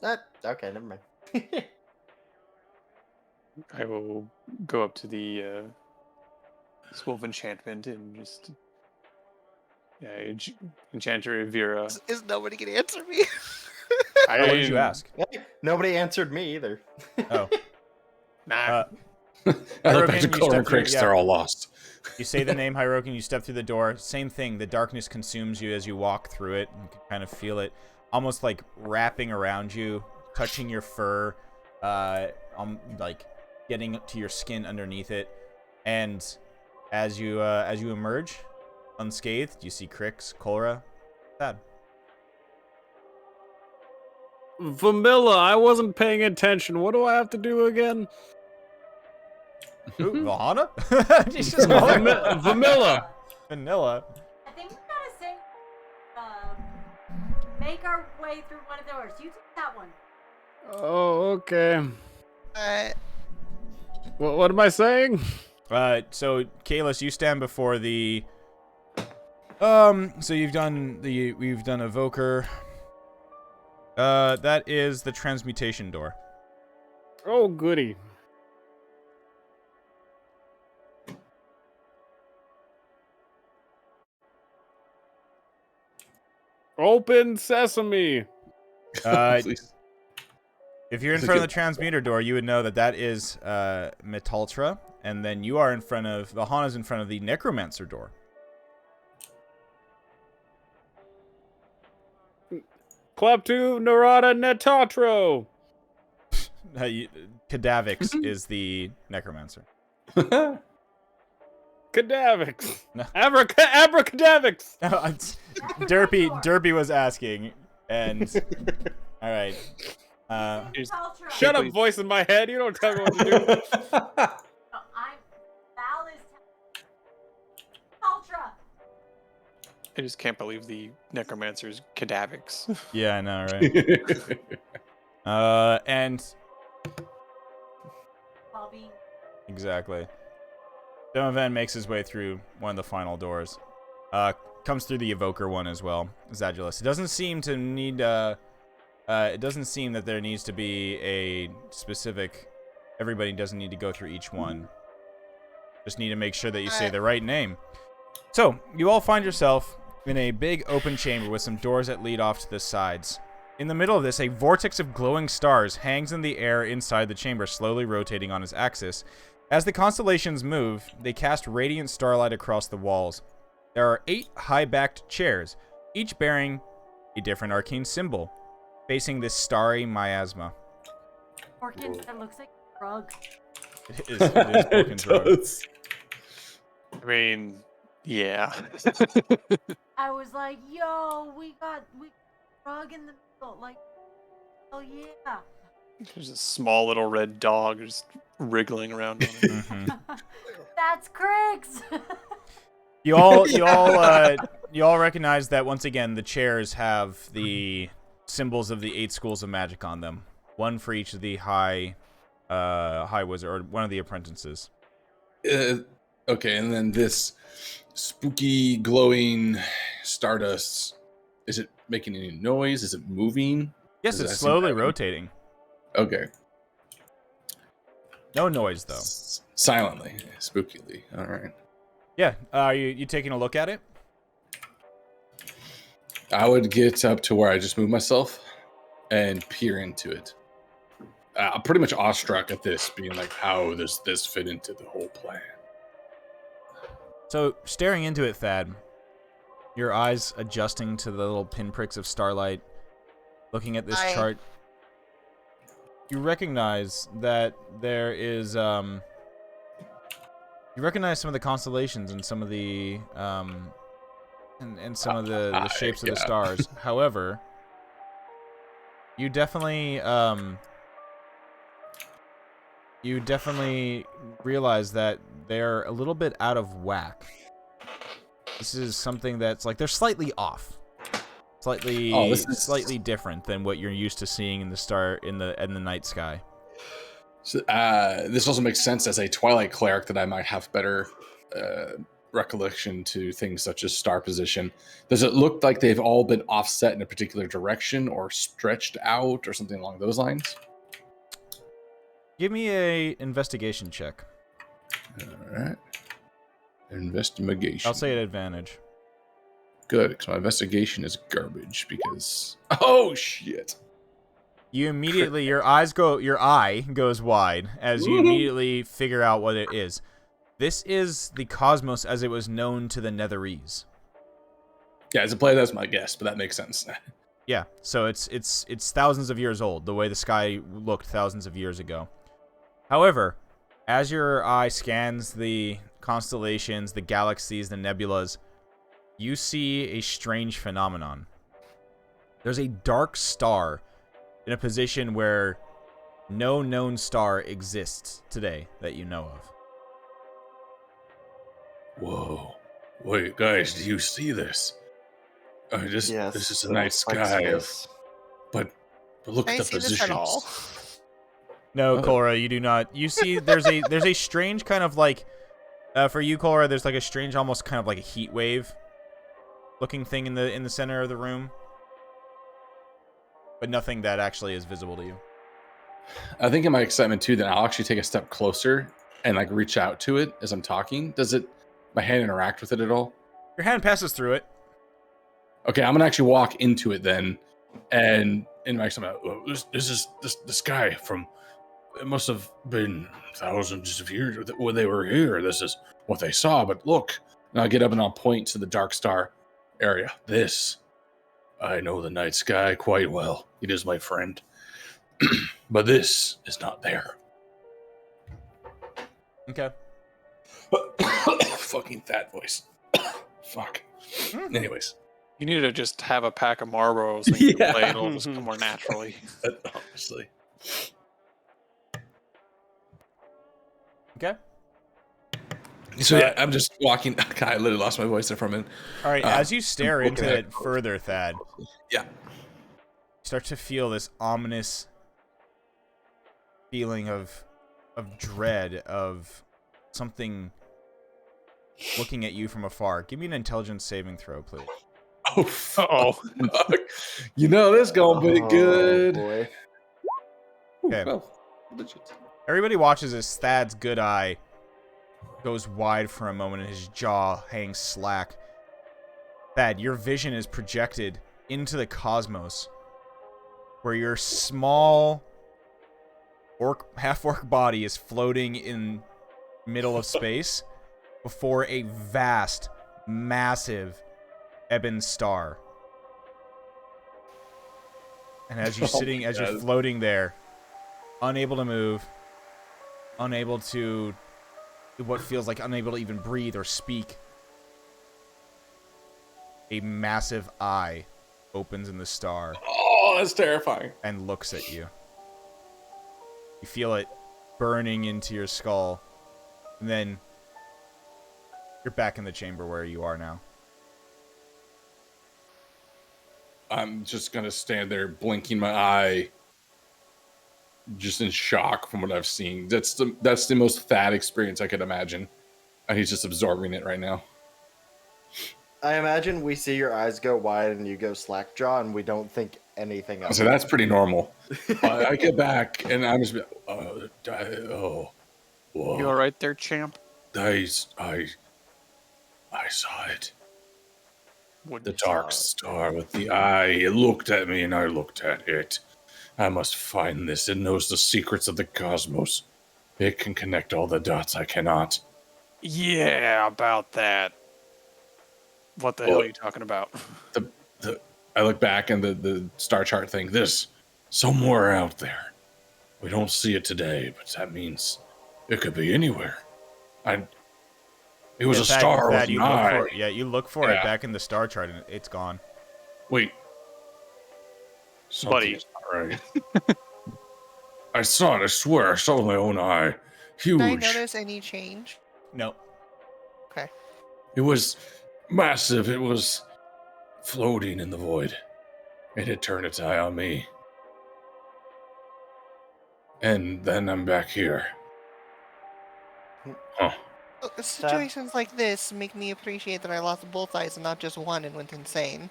Speaker 2: back. Okay, never mind.
Speaker 4: I will go up to the School of Enchantment and just Enchanter Vera.
Speaker 7: Is nobody gonna answer me?
Speaker 6: What did you ask?
Speaker 2: Hey, nobody answered me either.
Speaker 6: Oh.
Speaker 4: Nah.
Speaker 5: I look back
Speaker 6: Hirokin,
Speaker 5: to
Speaker 6: you
Speaker 5: Cora
Speaker 6: step
Speaker 5: and
Speaker 6: through-
Speaker 5: Crix,
Speaker 6: yeah.
Speaker 5: they're all lost.
Speaker 6: You say the name Hirokin, you step through the door. Same thing, the darkness consumes you as you walk through it. You can kind of feel it almost like wrapping around you, touching your fur, like getting to your skin underneath it. And as you emerge unscathed, you see Crix, Cora, Thad.
Speaker 3: Vanilla, I wasn't paying attention. What do I have to do again?
Speaker 6: Ooh, Vahana? You just call her
Speaker 3: Vanilla.
Speaker 6: Vanilla.
Speaker 9: I think we gotta say, make our way through one of doors. You take that one.
Speaker 3: Oh, okay.
Speaker 7: Uh,
Speaker 3: What am I saying?
Speaker 6: So Kalis, you stand before the. So we've done Evoker. That is the transmutation door.
Speaker 3: Oh, goody. Open sesame.
Speaker 5: Please.
Speaker 6: If you're in front of the transmuter door, you would know that is Metaltra, and then you are in front of Valhana's in front of the necromancer door.
Speaker 3: Claptu Narada Netatro.
Speaker 6: Kadavix is the necromancer.
Speaker 3: Kadavix. Abracadavix.
Speaker 6: Derpy was asking, and all right.
Speaker 3: Shut up, voice in my head. You don't tell me what to do.
Speaker 9: Val is Ultra.
Speaker 4: I just can't believe the necromancer's Kadavix.
Speaker 6: Yeah, I know, right? And
Speaker 9: Bobby.
Speaker 6: exactly. Donovan makes his way through one of the final doors. Comes through the evoker one as well. Zadulus. It doesn't seem to need. It doesn't seem that there needs to be a specific. Everybody doesn't need to go through each one. Just need to make sure that you say the right name. So you all find yourself in a big open chamber with some doors that lead off to the sides. In the middle of this, a vortex of glowing stars hangs in the air inside the chamber, slowly rotating on its axis. As the constellations move, they cast radiant starlight across the walls. There are 8 high-backed chairs, each bearing a different arcane symbol, facing this starry miasma.
Speaker 9: Orkin, that looks like a rug.
Speaker 6: It is Orkin's rug.
Speaker 4: I mean, yeah.
Speaker 9: I was like, yo, we got rug in the middle. Like, oh yeah.
Speaker 4: There's a small little red dog just wriggling around on it.
Speaker 6: Mm-hmm.
Speaker 9: That's Craig's.
Speaker 6: You all recognize that once again the chairs have the symbols of the 8 schools of magic on them. One for each of the high wizard or one of the apprentices.
Speaker 5: Okay, and then this spooky glowing stardust, is it making any noise? Is it moving?
Speaker 6: Yes, it's slowly rotating.
Speaker 5: Okay.
Speaker 6: No noise though.
Speaker 5: Silently, spookily. All right.
Speaker 6: Yeah, are you taking a look at it?
Speaker 5: I would get up to where I just moved myself and peer into it. I'm pretty much awestruck at this, being like, how does this fit into the whole plan?
Speaker 6: So, staring into it, Thad, your eyes adjusting to the little pinpricks of starlight, looking at this chart, you recognize that there is, you recognize some of the constellations and some of the, and some of the shapes of the stars. However, you definitely realize that they're a little bit out of whack. This is something that's like they're slightly off, slightly different than what you're used to seeing in the night sky.
Speaker 5: So, this also makes sense as a Twilight cleric that I might have better recollection to things such as star position. Does it look like they've all been offset in a particular direction or stretched out or something along those lines?
Speaker 6: Give me a investigation check.
Speaker 5: All right. Investigation.
Speaker 6: I'll say at advantage.
Speaker 5: Good, because my investigation is garbage because... Oh, shit.
Speaker 6: You immediately, your eye goes wide as you immediately figure out what it is. This is the cosmos as it was known to the Netherese.
Speaker 5: Yeah, as a player, that's my guess, but that makes sense.
Speaker 6: Yeah, so it's thousands of years old, the way the sky looked thousands of years ago. However, as your eye scans the constellations, the galaxies, the nebulas, you see a strange phenomenon. There's a dark star in a position where no known star exists today that you know of.
Speaker 5: Whoa. Wait, guys, do you see this? This is a night sky, but look at the positions.
Speaker 6: No, Cora, you do not. You see, there's a strange kind of like, for you, Cora, there's like a strange, almost kind of like a heat wave looking thing in the center of the room, but nothing that actually is visible to you.
Speaker 5: I think in my excitement too, that I'll actually take a step closer and like reach out to it as I'm talking. Does my hand interact with it at all?
Speaker 6: Your hand passes through it.
Speaker 5: Okay, I'm gonna actually walk into it then, and in my stomach. This is this guy from. It must have been thousands of years when they were here. This is what they saw. But look, and I'll get up and I'll point to the Dark Star area. I know the night sky quite well. It is my friend. But this is not there.
Speaker 6: Okay.
Speaker 5: Fucking fat voice. Fuck. Anyways.
Speaker 4: You need to just have a pack of Marlboros and you can play. It'll just come more naturally.
Speaker 5: Honestly.
Speaker 6: Okay.
Speaker 5: So yeah, I'm just walking. God, I literally lost my voice there for a minute.
Speaker 6: All right. As you stare
Speaker 5: I'm
Speaker 6: into
Speaker 5: looking
Speaker 6: it
Speaker 5: at-
Speaker 6: further, Thad,
Speaker 5: Yeah.
Speaker 6: you start to feel this ominous feeling of dread, of something looking at you from afar. Give me an intelligence saving throw, please.
Speaker 5: Oh, fuck. You know this gonna be good.
Speaker 2: Boy.
Speaker 6: Okay.
Speaker 5: Well, legit.
Speaker 6: Everybody watches as Thad's good eye goes wide for a moment and his jaw hangs slack. Thad, your vision is projected into the cosmos, where your small half-orc body is floating in middle of space before a vast, massive ebon star. And as you're you're floating there, unable to move, unable to, what feels like unable to even breathe or speak, a massive eye opens in the star.
Speaker 5: Oh, that's terrifying.
Speaker 6: And looks at you. You feel it burning into your skull. And then you're back in the chamber where you are now.
Speaker 5: I'm just gonna stand there blinking my eye, just in shock from what I've seen. That's the most Thad experience I could imagine. And he's just absorbing it right now.
Speaker 2: I imagine we see your eyes go wide and you go slack jaw, and we don't think anything of
Speaker 5: So
Speaker 2: it.
Speaker 5: that's pretty normal. I get back and I'm just whoa.
Speaker 4: You all right there, champ?
Speaker 5: I saw it. The dark star with the eye. It looked at me and I looked at it. I must find this. It knows the secrets of the cosmos. It can connect all the dots. I cannot.
Speaker 4: Yeah, about that. What the hell are you talking about?
Speaker 5: I look back and the star chart thing. This somewhere out there. We don't see it today, but that means it could be anywhere. It was a star with an eye.
Speaker 6: You look for it back in the star chart and it's gone.
Speaker 5: Wait.
Speaker 4: Buddy.
Speaker 5: Something's not right. I saw it, I swear. I saw it with my own eye. Huge.
Speaker 7: Did I notice any change?
Speaker 6: No.
Speaker 7: Okay.
Speaker 5: It was massive. It was floating in the void. It had turned its eye on me. And then I'm back here. Huh.
Speaker 7: Situations like this make me appreciate that I lost both eyes and not just one and went insane.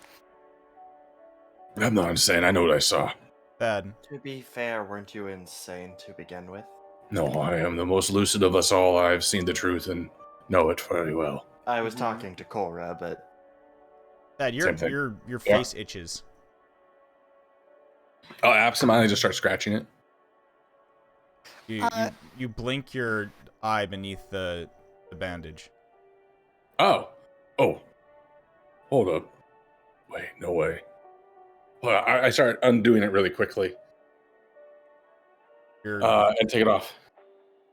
Speaker 5: I'm not insane. I know what I saw.
Speaker 6: Thad.
Speaker 2: To be fair, weren't you insane to begin with?
Speaker 5: No, I am the most lucid of us all. I've seen the truth and know it very well.
Speaker 2: I was talking to Cora, but
Speaker 6: Thad, your face itches.
Speaker 5: I'll absentmindedly just start scratching it.
Speaker 6: You blink your eye beneath the bandage.
Speaker 5: Oh. Hold up. Wait, no way. Well, I start undoing it really quickly. And take it off.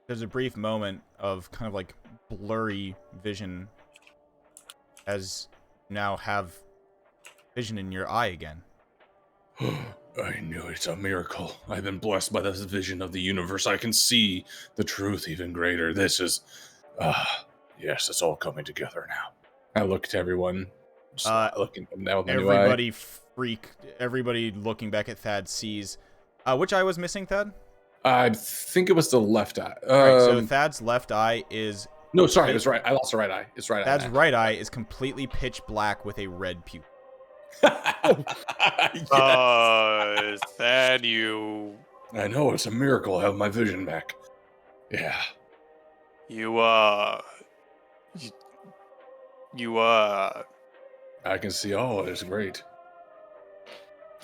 Speaker 6: There's a brief moment of kind of like blurry vision as you now have vision in your eye again.
Speaker 5: I knew it's a miracle. I've been blessed by this vision of the universe. I can see the truth even greater. This is... yes, it's all coming together now. I look to everyone. Looking now with my new eye.
Speaker 6: Everybody looking back at Thad sees... which eye was missing, Thad?
Speaker 5: I think it was the left eye.
Speaker 6: Right, so Thad's left eye is...
Speaker 5: No, sorry, it was right. I lost the right eye. It's right eye.
Speaker 6: Thad's right eye is completely pitch black with a red pupil.
Speaker 5: Yes.
Speaker 4: Thad, you...
Speaker 5: I know, it's a miracle. I have my vision back. Yeah.
Speaker 4: You,
Speaker 5: I can see all. It's great.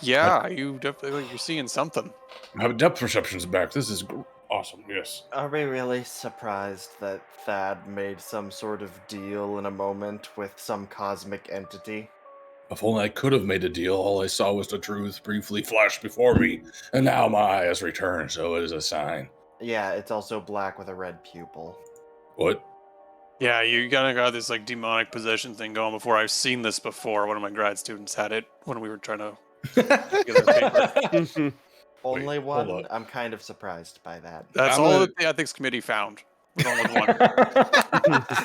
Speaker 4: Yeah, you definitely you're seeing something.
Speaker 5: My depth perception's back. This is awesome. Yes.
Speaker 2: Are we really surprised that Thad made some sort of deal in a moment with some cosmic entity?
Speaker 5: If only I could have made a deal. All I saw was the truth briefly flash before me, and now my eye has returned. So it is a sign.
Speaker 2: Yeah, it's also black with a red pupil.
Speaker 5: What?
Speaker 4: Yeah, you kind of got this like demonic possession thing going before. I've seen this before. One of my grad students had it when we were trying to get their paper.
Speaker 2: Only
Speaker 5: Wait, hold
Speaker 2: one?
Speaker 5: up.
Speaker 2: I'm kind of surprised by that.
Speaker 4: That's
Speaker 5: I'm
Speaker 4: all
Speaker 5: gonna-
Speaker 4: that the ethics committee found. Was only one.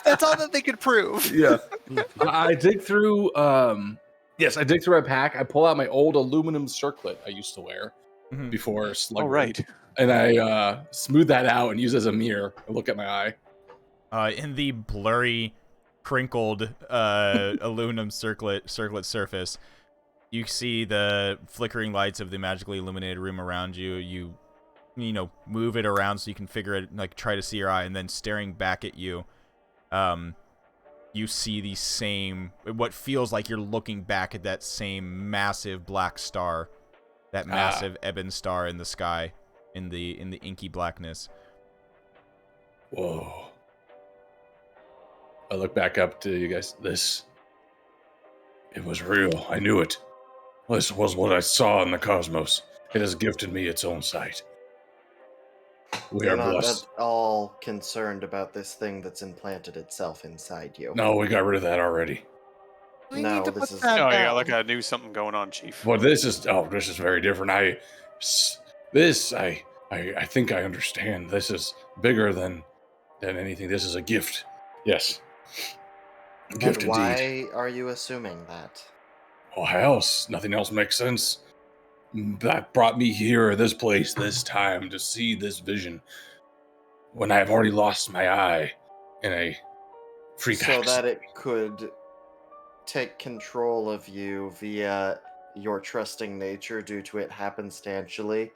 Speaker 7: That's all that they could prove.
Speaker 5: Yeah. I dig through. Yes, I dig through my pack. I pull out my old aluminum circlet I used to wear
Speaker 6: Mhm.
Speaker 5: before Slug.
Speaker 4: Oh right.
Speaker 5: And I smooth that out and use it as a mirror. I look at my eye.
Speaker 6: In the blurry, crinkled aluminum circlet surface, you see the flickering lights of the magically illuminated room around you. You know, move it around so you can figure it, like try to see your eye, and then staring back at you, you see the same, what feels like you're looking back at that same massive black star, that massive ebon star in the sky, in the inky blackness.
Speaker 5: Whoa. I look back up to you guys. It was real. I knew it. This was what I saw in the cosmos. It has gifted me its own sight. We
Speaker 2: You're
Speaker 5: are
Speaker 2: not
Speaker 5: blessed.
Speaker 2: at all concerned about this thing that's implanted itself inside you.
Speaker 5: No, we got rid of that already.
Speaker 7: We
Speaker 2: No,
Speaker 7: need to
Speaker 2: this
Speaker 7: put
Speaker 2: is-
Speaker 7: that
Speaker 4: Oh
Speaker 7: down.
Speaker 4: yeah, like I knew something going on, Chief.
Speaker 5: But this is very different. I think I understand. This is bigger than anything. This is a gift. Yes. A gift
Speaker 2: And
Speaker 5: indeed.
Speaker 2: why are you assuming that?
Speaker 5: Why else? Nothing else makes sense. That brought me here, this place, this time, to see this vision. When I have already lost my eye in a freak
Speaker 2: So
Speaker 5: accident.
Speaker 2: that it could take control of you via your trusting nature due to it happenstantially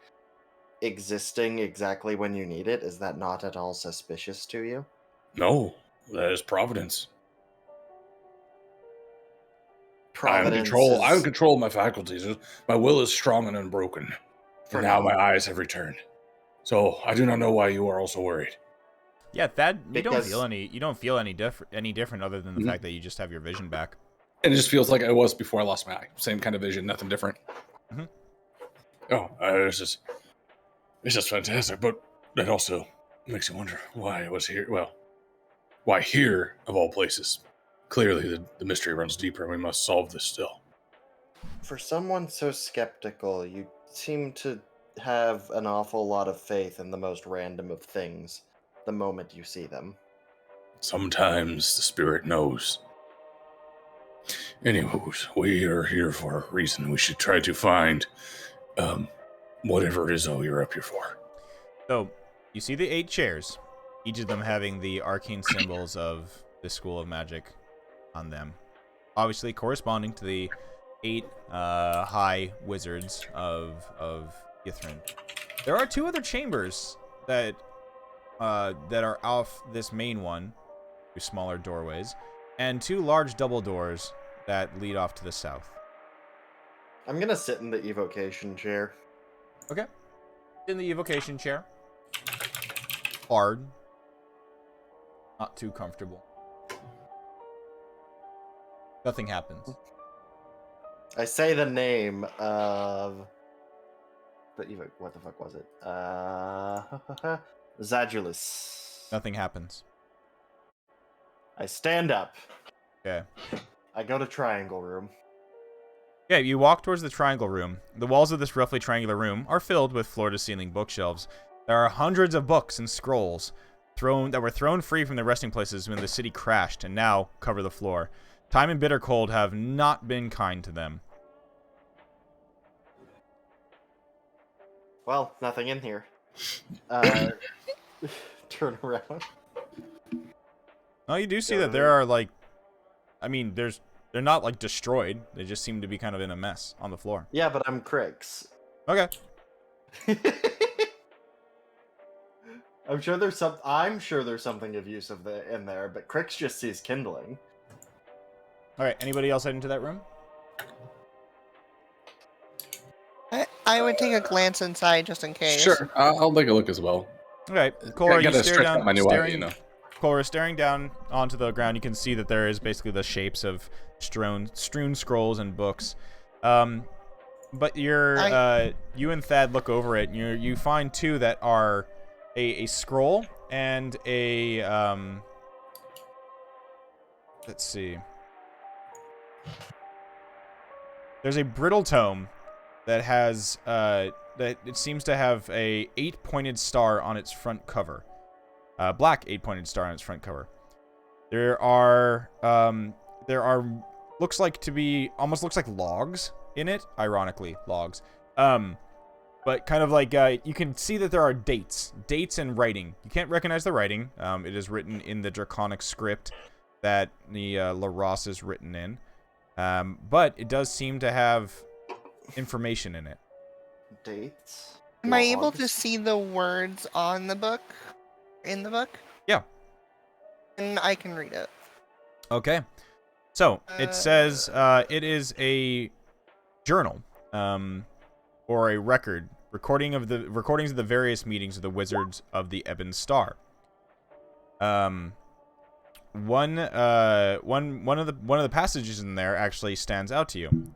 Speaker 2: existing exactly when you need it. Is that not at all suspicious to you?
Speaker 5: No, that is providence. I'm in
Speaker 2: Providence
Speaker 5: control. I'm in
Speaker 2: is-
Speaker 5: control of my faculties. My will is strong and unbroken.
Speaker 2: For
Speaker 5: And now
Speaker 2: now.
Speaker 5: my eyes have returned. So I do not know why you are also worried.
Speaker 6: Yeah, that you don't
Speaker 2: Because-
Speaker 6: feel any different other than the
Speaker 5: Mhm.
Speaker 6: fact that you just have your vision back.
Speaker 5: And it just feels like I was before I lost my eye. Same kind of vision, nothing different.
Speaker 6: Mhm.
Speaker 5: Oh, it's just fantastic. But that also makes you wonder why I was here. Well, why here of all places? Clearly, the mystery runs deeper, and we must solve this still.
Speaker 2: For someone so skeptical, you seem to have an awful lot of faith in the most random of things the moment you see them.
Speaker 5: Sometimes the spirit knows. Anywho, we are here for a reason. We should try to find whatever it is you're up here for.
Speaker 6: So, you see the 8 chairs, each of them having the arcane symbols of the School of Magic on them. Obviously corresponding to the 8 high wizards of Yithrin. There are 2 other chambers that are off this main one, through smaller doorways, and 2 large double doors that lead off to the south.
Speaker 2: I'm gonna sit in the evocation chair.
Speaker 6: Okay. In the evocation chair. Hard. Not too comfortable. Nothing happens.
Speaker 2: I say the name of the what the fuck was it? Zadulus.
Speaker 6: Nothing happens.
Speaker 2: I stand up.
Speaker 6: Okay.
Speaker 2: I go to triangle room.
Speaker 6: Yeah, you walk towards the triangle room. The walls of this roughly triangular room are filled with floor-to-ceiling bookshelves. There are hundreds of books and scrolls that were thrown free from their resting places when the city crashed and now cover the floor. Time and bitter cold have not been kind to them.
Speaker 2: Well, nothing in here. Turn around.
Speaker 6: Oh, you do see that there are like, I mean, they're not like destroyed. They just seem to be kind of in a mess on the floor.
Speaker 2: Yeah, but I'm Crix.
Speaker 6: Okay.
Speaker 2: I'm sure there's something of use in there, but Crix just sees kindling.
Speaker 6: All right. Anybody else head into that room?
Speaker 7: I would take a glance inside just in case.
Speaker 5: Sure, I'll take a look as well.
Speaker 6: Okay, Kohler, you
Speaker 5: Gotta
Speaker 6: stare
Speaker 5: stretch out
Speaker 6: down,
Speaker 5: my new eye, you know.
Speaker 6: Kohler, staring down onto the ground, you can see that there is basically the shapes of strewn scrolls and books. But you and Thad look over it, and you find two that are a scroll and a let's see. There's a brittle tome that has that it seems to have a 8-pointed star on its front cover. Black 8-pointed star on its front cover. There are almost looks like logs in it, ironically, logs. But kind of like you can see that there are dates and writing. You can't recognize the writing. It is written in the draconic script that the Laros is written in. But it does seem to have information in it.
Speaker 2: Dates.
Speaker 7: Am I able to
Speaker 2: logs.
Speaker 7: see the words on the book? In the book?
Speaker 6: Yeah.
Speaker 7: And I can read it.
Speaker 6: Okay. So it says it is a journal, or a recordings of the various meetings of the Wizards of the Ebon Star. One of the passages in there actually stands out to you.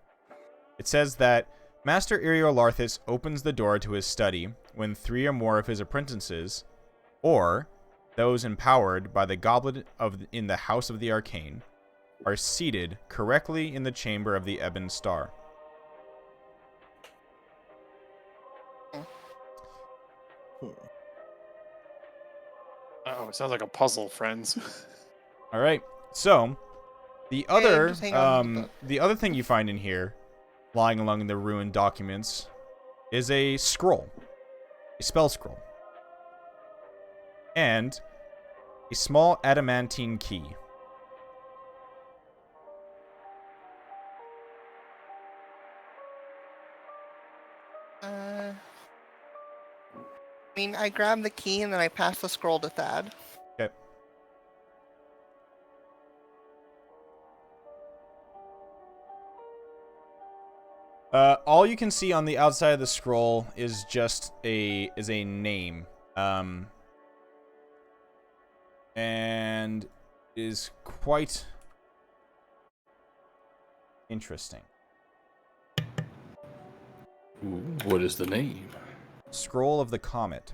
Speaker 6: It says that Master Iriolarthus opens the door to his study when 3 or more of his apprentices, or those empowered by the goblet in the House of the Arcane, are seated correctly in the chamber of the Ebon Star.
Speaker 4: Oh, it sounds like a puzzle, friends.
Speaker 6: All right. So, the
Speaker 7: Okay,
Speaker 6: other
Speaker 7: just hang on to the book.
Speaker 6: the other thing you find in here, lying along the ruined documents, is a scroll, a spell scroll, and a small adamantine key.
Speaker 7: I mean, I grab the key and then I pass the scroll to Thad.
Speaker 6: Okay. All you can see on the outside of the scroll is just a name, and is quite interesting.
Speaker 5: Ooh, what is the name?
Speaker 6: Scroll of the Comet.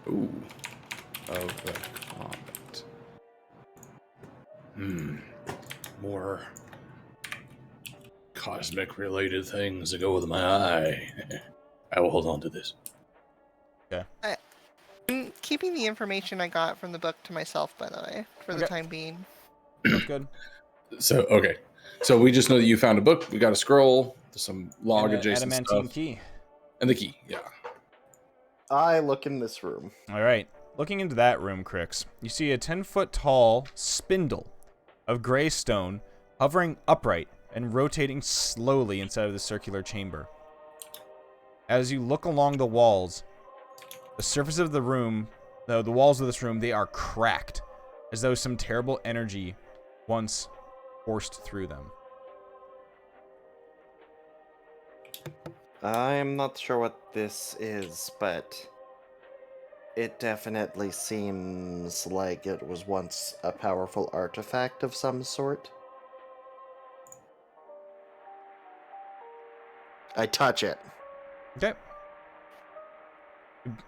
Speaker 5: Ooh, of the comet. More cosmic-related things that go with my eye. I will hold on to this.
Speaker 6: Okay.
Speaker 7: I'm keeping the information I got from the book to myself, by the way, for the
Speaker 6: Okay.
Speaker 7: time being.
Speaker 6: That's good.
Speaker 5: So, okay. So we just know that you found a book. We got a scroll. There's some log
Speaker 6: And an
Speaker 5: adjacent
Speaker 6: adamantine
Speaker 5: stuff.
Speaker 6: key.
Speaker 5: And the key, yeah.
Speaker 2: I look in this room.
Speaker 6: All right. Looking into that room, Crix, you see a 10-foot tall spindle of gray stone hovering upright and rotating slowly inside of the circular chamber. As you look along the walls, the surface of the room, the walls of this room, they are cracked, as though some terrible energy once forced through them.
Speaker 2: I'm not sure what this is, but it definitely seems like it was once a powerful artifact of some sort. I touch it.
Speaker 6: Okay.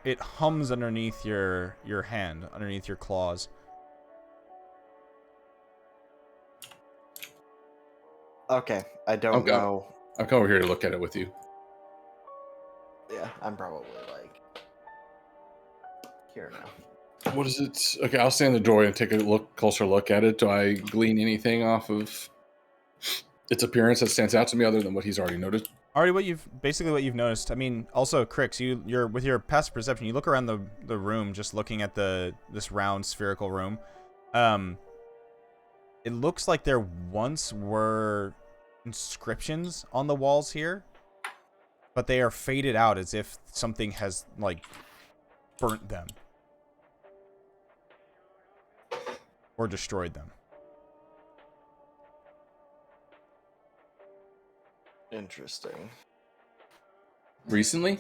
Speaker 6: It hums underneath your hand, underneath your claws.
Speaker 2: Okay, I don't
Speaker 5: Okay.
Speaker 2: know.
Speaker 5: I'll come over here to look at it with you.
Speaker 2: Yeah, I'm probably like here now.
Speaker 5: What is it? Okay, I'll stand in the doorway and take a closer look at it. Do I glean anything off of its appearance that stands out to me other than what he's already noticed?
Speaker 6: Already what you've noticed. I mean, also Crix, you're with your passive perception, you look around the room, just looking at this round spherical room. It looks like there once were inscriptions on the walls here, but they are faded out as if something has like burnt them or destroyed them.
Speaker 2: Interesting.
Speaker 5: recently?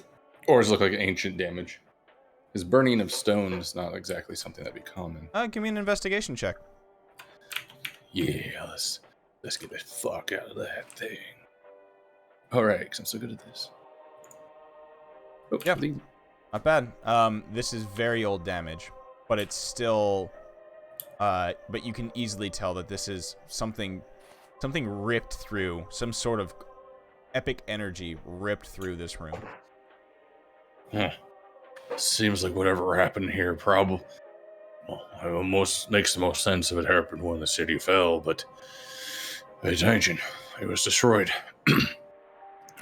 Speaker 5: Or does it look like ancient damage? Because burning of stone is not exactly something that'd be common.
Speaker 6: Give me an investigation check.
Speaker 5: Yeah, let's get the fuck out of that thing. Alright, because I'm so good at this. Oh,
Speaker 6: Yeah.
Speaker 5: leave.
Speaker 6: Not bad. This is very old damage, but it's still, but you can easily tell that this is something ripped through, some sort of epic energy ripped through this room.
Speaker 5: Huh. Seems like whatever happened here probably... Well, it almost makes the most sense if it happened when the city fell, but... It's ancient. It was destroyed.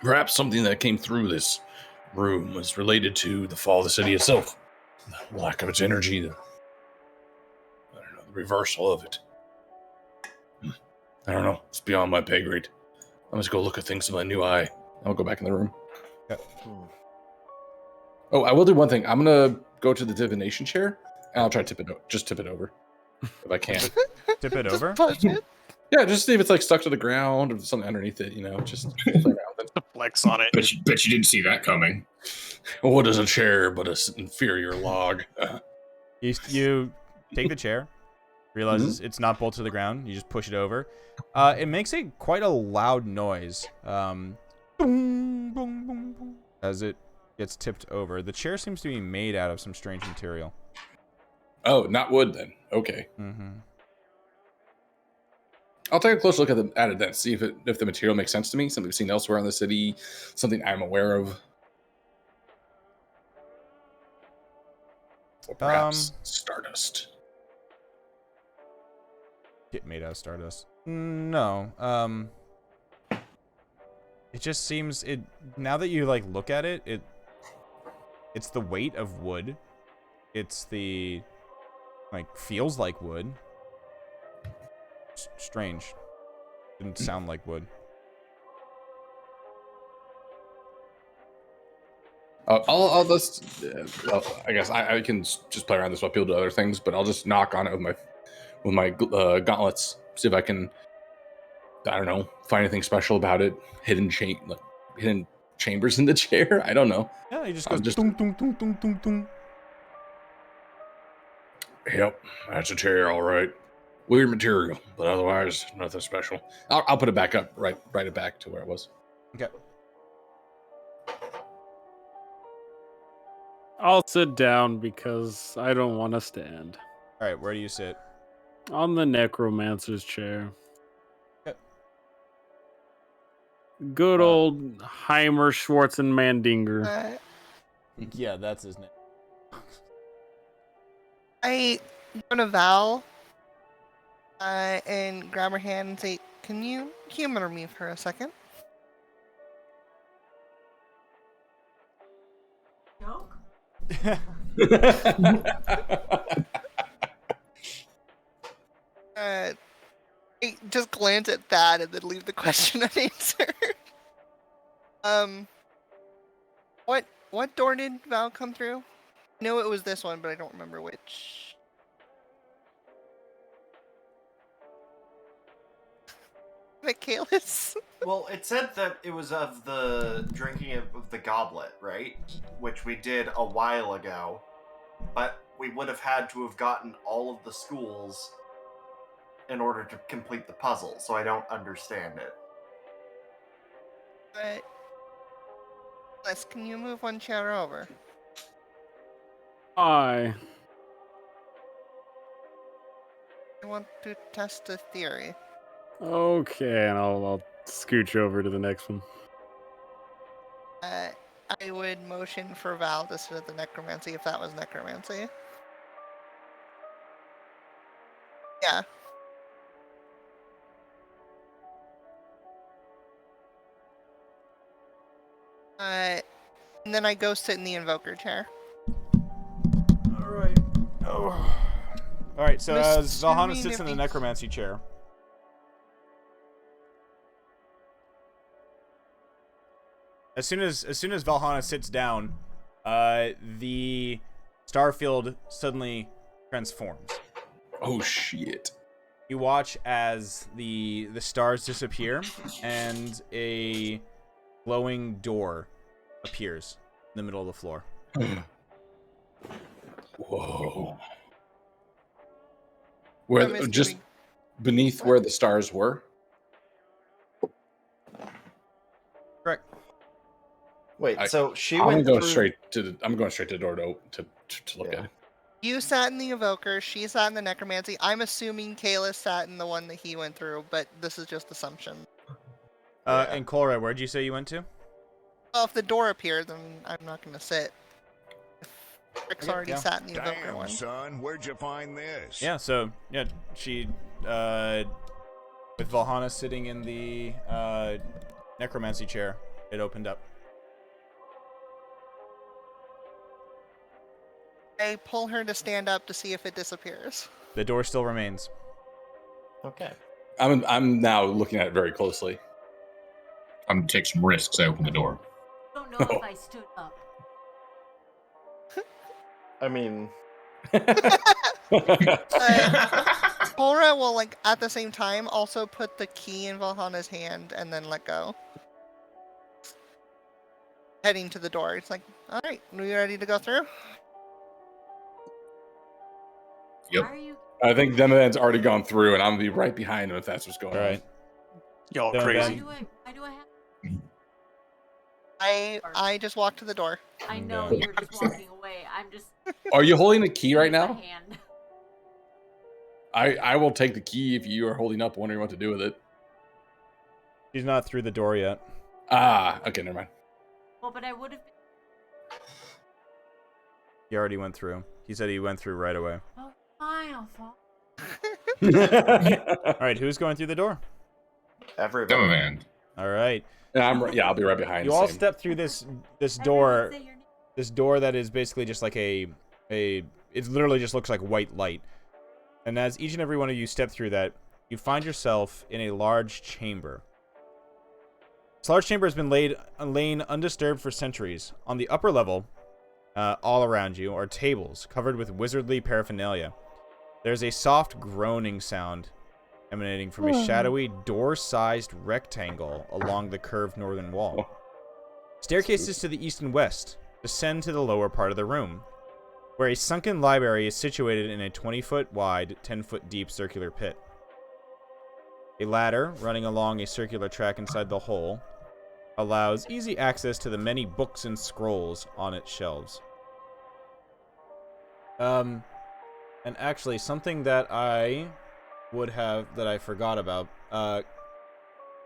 Speaker 5: Perhaps something that came through this room was related to the fall of the city itself. The lack of its energy, the reversal of it. I don't know. It's beyond my pay grade. I'm just go look at things with my new eye. I'll go back in the room.
Speaker 6: Yep.
Speaker 5: Oh, I will do one thing. I'm gonna go to the divination chair, and I'll try to just tip it over, if I can.
Speaker 6: Tip it over?
Speaker 7: Push it.
Speaker 5: Yeah, just see if it's like stuck to the ground or something underneath it. Just play around with it.
Speaker 4: Flex on it.
Speaker 8: Bet you didn't see that coming.
Speaker 5: What is a chair but an inferior log?
Speaker 6: You take the chair, realizes it's not bolted to the ground. You just push it over. It makes quite a loud noise boom, boom, boom, boom, as it gets tipped over. The chair seems to be made out of some strange material.
Speaker 5: Oh, not wood then. Okay.
Speaker 6: Mm-hmm.
Speaker 5: I'll take a close look at it then, see if the material makes sense to me, something we've seen elsewhere in the city, something I'm aware of. Or perhaps stardust.
Speaker 6: Get made out of stardust. No. It just seems now that you look at it, it's the weight of wood. It's the feels like wood. Strange. Didn't sound like wood.
Speaker 5: I'll just. I guess I can just play around this while people do other things, but I'll just knock on it with my gauntlets. See if I can. I don't know. Find anything special about it. Hidden chambers in the chair. I don't know.
Speaker 6: Yeah, he just goes tung tung tung tung tung tung.
Speaker 5: Yep, that's a chair, all right. Weird material, but otherwise nothing special. I'll put it back up. Write it back to where it was.
Speaker 6: Okay.
Speaker 3: I'll sit down because I don't want to stand.
Speaker 6: All right, where do you sit?
Speaker 3: On the necromancer's chair.
Speaker 6: Okay.
Speaker 3: Good old Heimer Schwarzenmandinger.
Speaker 6: Yeah, that's his name.
Speaker 7: I go to Val and grab her hand and say, "Can you humor me for a second?"
Speaker 9: Joke?
Speaker 7: I just glance at that and then leave the question unanswered. What door did Val come through? I know it was this one, but I don't remember which. Michaelis?
Speaker 2: Well, it said that it was of the drinking of the goblet, right? Which we did a while ago. But we would have had to have gotten all of the schools in order to complete the puzzle, so I don't understand it.
Speaker 7: But Les, can you move one chair over?
Speaker 3: I
Speaker 7: want to test a theory.
Speaker 3: Okay, and I'll scooch over to the next one.
Speaker 7: I would motion for Val to sit at the necromancy if that was necromancy. Yeah. And then I go sit in the invoker chair.
Speaker 6: Alright. Oh. Alright, so as Valhalla
Speaker 7: Assuming
Speaker 6: sits
Speaker 7: if
Speaker 6: in the
Speaker 7: he-
Speaker 6: necromancy chair. As soon as Valhalla sits down, the starfield suddenly transforms.
Speaker 5: Oh shit.
Speaker 6: You watch as the stars disappear and a glowing door appears in the middle of the floor.
Speaker 5: Whoa.
Speaker 7: I'm
Speaker 5: Where
Speaker 7: assuming-
Speaker 5: just beneath where the stars were?
Speaker 6: Correct.
Speaker 2: Wait, so she
Speaker 5: I'm
Speaker 2: went
Speaker 5: going
Speaker 2: through.
Speaker 5: straight to the door to look
Speaker 2: Yeah.
Speaker 5: at it.
Speaker 7: You sat in the evoker, she sat in the necromancy. I'm assuming Kayla sat in the one that he went through, but this is just assumption.
Speaker 2: Yeah.
Speaker 6: And Cora, where'd you say you went to?
Speaker 7: Well, if the door appeared, then I'm not going to sit. Rick's
Speaker 6: Okay,
Speaker 7: already
Speaker 6: yeah.
Speaker 7: sat in the evoker
Speaker 10: Damn,
Speaker 7: one.
Speaker 10: son, where'd you find this?
Speaker 6: Yeah, so yeah, she with Valhalla sitting in the necromancy chair, it opened up.
Speaker 7: I pull her to stand up to see if it disappears.
Speaker 6: The door still remains.
Speaker 2: Okay.
Speaker 5: I'm now looking at it very closely.
Speaker 11: I'm gonna take some risks. I open the door.
Speaker 9: Don't know if I stood up.
Speaker 2: I mean,
Speaker 7: Cora will, like, at the same time, also put the key in Valhana's hand and then let go. Heading to the door. It's like, alright, we ready to go through?
Speaker 11: Yep.
Speaker 9: Why are you?
Speaker 5: I think Demon's already gone through, and I'm gonna be right behind him if that's what's going
Speaker 6: All
Speaker 5: on.
Speaker 6: right.
Speaker 4: Y'all
Speaker 6: Then
Speaker 4: crazy.
Speaker 9: Why do I have?
Speaker 7: I just walked to the door.
Speaker 9: I know
Speaker 6: Yeah.
Speaker 9: you're just walking away. I'm just.
Speaker 5: Are you holding the key right
Speaker 9: in my
Speaker 5: now?
Speaker 9: hand.
Speaker 5: I will take the key if you are holding up, wondering what to do with it.
Speaker 6: She's not through the door yet.
Speaker 5: Ah, okay, never mind.
Speaker 9: Well, but I would have.
Speaker 6: He already went through. He said he went through right away.
Speaker 9: Oh, fine, I'll fall.
Speaker 6: All right, who's going through the door?
Speaker 2: everybody.
Speaker 11: Demoman.
Speaker 6: All right.
Speaker 5: I'll be right behind.
Speaker 6: You all step through this door.
Speaker 9: Everyone say your name.
Speaker 6: This door that is basically just like it literally just looks like white light. And as each and every one of you step through that, you find yourself in a large chamber. This large chamber has been lain undisturbed for centuries. On the upper level, all around you, are tables covered with wizardly paraphernalia. There's a soft groaning sound emanating from a shadowy, door-sized rectangle along the curved northern wall. Staircases to the east and west descend to the lower part of the room, where a sunken library is situated in a 20-foot wide, 10-foot deep circular pit. A ladder running along a circular track inside the hole allows easy access to the many books and scrolls on its shelves. And actually, something that I forgot about,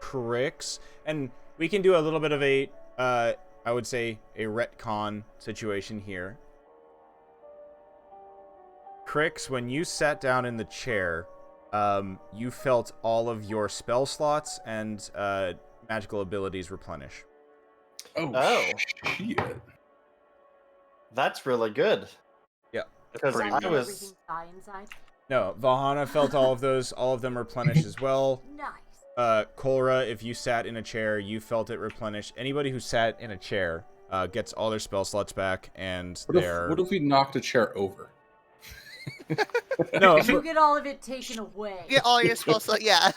Speaker 6: Crix, and we can do a little bit of a, I would say, a retcon situation here. Crix, when you sat down in the chair, you felt all of your spell slots and magical abilities replenish.
Speaker 2: Oh.
Speaker 5: Shit.
Speaker 2: That's really good.
Speaker 6: Yeah.
Speaker 2: Because
Speaker 4: pretty
Speaker 2: I
Speaker 4: good.
Speaker 2: was.
Speaker 9: Everything die inside.
Speaker 6: No, Valhalla felt all of them replenish as well.
Speaker 9: Nice.
Speaker 6: Cora, if you sat in a chair, you felt it replenish. Anybody who sat in a chair gets all their spell slots back, and
Speaker 5: What if we knocked a chair over?
Speaker 6: No,
Speaker 9: You get all of it taken away.
Speaker 7: Get all your spells. Yeah.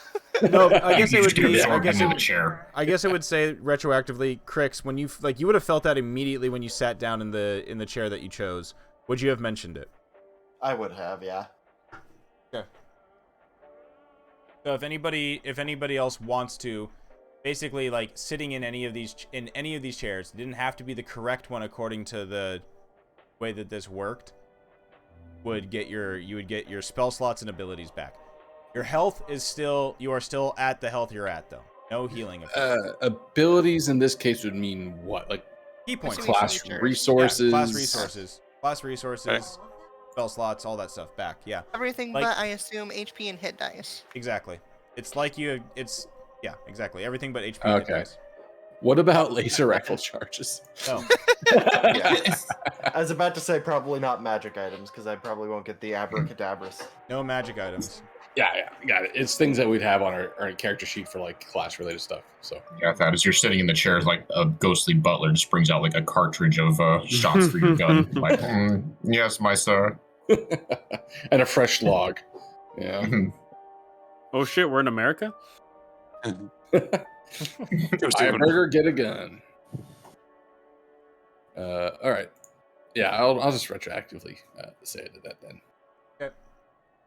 Speaker 6: no. I guess it
Speaker 11: You
Speaker 6: would
Speaker 11: just get
Speaker 6: be. I
Speaker 11: absorbed
Speaker 6: guess
Speaker 11: into
Speaker 6: it
Speaker 11: the
Speaker 6: would,
Speaker 11: chair.
Speaker 6: I guess it would say retroactively, Crix, when you would have felt that immediately when you sat down in the chair that you chose. Would you have mentioned it?
Speaker 2: I would have, yeah.
Speaker 6: Okay. So if anybody else wants to, basically like sitting in any of these chairs, it didn't have to be the correct one according to the way that this worked. You would get your spell slots and abilities back. Your health you are still at the health you're at though. No healing effect.
Speaker 5: Abilities in this case would mean what? Like
Speaker 6: Key points.
Speaker 5: class
Speaker 7: features.
Speaker 5: resources.
Speaker 6: Yeah, class resources, spell slots, all that stuff back. Yeah,
Speaker 7: Everything
Speaker 6: Like-
Speaker 7: but, I assume, HP and hit dice.
Speaker 6: exactly. It's like yeah, exactly. Everything but HP. and hit
Speaker 5: Okay.
Speaker 6: dice.
Speaker 5: What about laser rifle charges?
Speaker 6: No.
Speaker 2: Yeah. I was about to say probably not magic items because I probably won't get the abracadabras.
Speaker 6: No magic items.
Speaker 5: Yeah, got it. It's things that we'd have on our character sheet for like class related stuff. So
Speaker 11: Yeah, that is you're sitting in the chairs like a ghostly butler just brings out like a cartridge of shots for your gun. Like, yes, my sir.
Speaker 5: and a fresh log. Yeah.
Speaker 3: Oh shit, we're in America?
Speaker 4: Go,
Speaker 5: I
Speaker 4: Steven.
Speaker 5: burger, get a gun. All right. Yeah, I'll just retroactively say I did that then.
Speaker 6: Okay.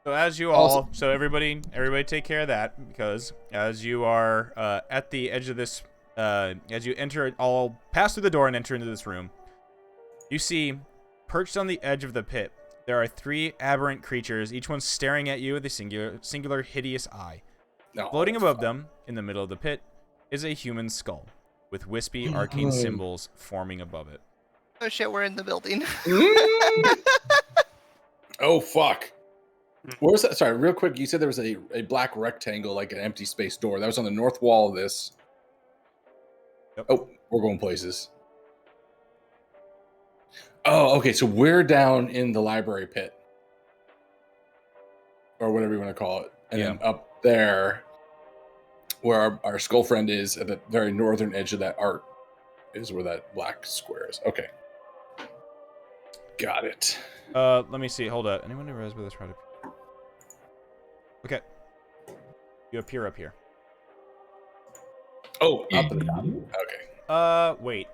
Speaker 6: So as you all, so everybody take care of that, because as you are at the edge of this, as you enter, all pass through the door and enter into this room, you see, perched on the edge of the pit, there are 3 aberrant creatures, each one staring at you with a singular hideous eye. Floating above them, in the middle of the pit, is a human skull, with wispy arcane symbols forming above it.
Speaker 7: Oh shit, we're in the building.
Speaker 5: Oh, fuck. What was that? Sorry, real quick. You said there was a black rectangle, like an empty space door. That was on the north wall of this.
Speaker 6: Yep.
Speaker 5: Oh, we're going places. Oh, okay. So we're down in the library pit. Or whatever you want to call it. And then up there, where our skull friend is, at the very northern edge of that art, is where that black square is. Okay. Got it.
Speaker 6: Let me see. Hold up. Anyone who realized where this right up? Okay. You appear up here.
Speaker 5: Oh, up at the top. Okay.
Speaker 6: Wait.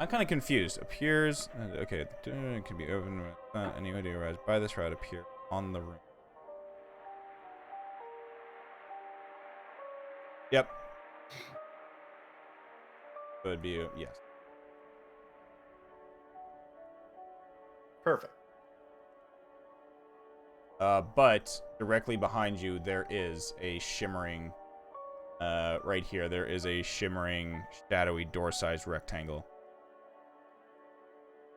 Speaker 6: I'm kind of confused. Appears. Okay. It can be open. Anyone who arrives by this route appear on the room. Yep. Would be yes.
Speaker 2: Perfect.
Speaker 6: But directly behind you, there is a shimmering. Right here, there is a shimmering, shadowy, door-sized rectangle.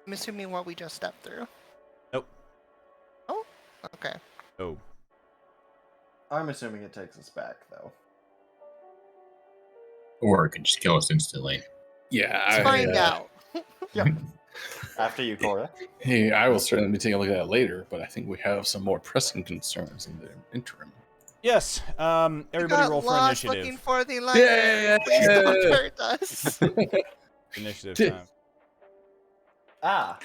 Speaker 7: I'm assuming what we just stepped through.
Speaker 6: Nope.
Speaker 7: Oh? Okay.
Speaker 6: Oh.
Speaker 2: I'm assuming it takes us back, though.
Speaker 11: Or it could just kill us instantly.
Speaker 5: Yeah.
Speaker 7: Let's find out.
Speaker 2: Yep. After you, Cora.
Speaker 5: Hey, I will certainly be taking a look at that later, but I think we have some more pressing concerns in the interim.
Speaker 6: Yes. Everybody roll for initiative.
Speaker 7: Looking for the library. Please don't hurt us.
Speaker 6: Initiative time.
Speaker 2: Ah.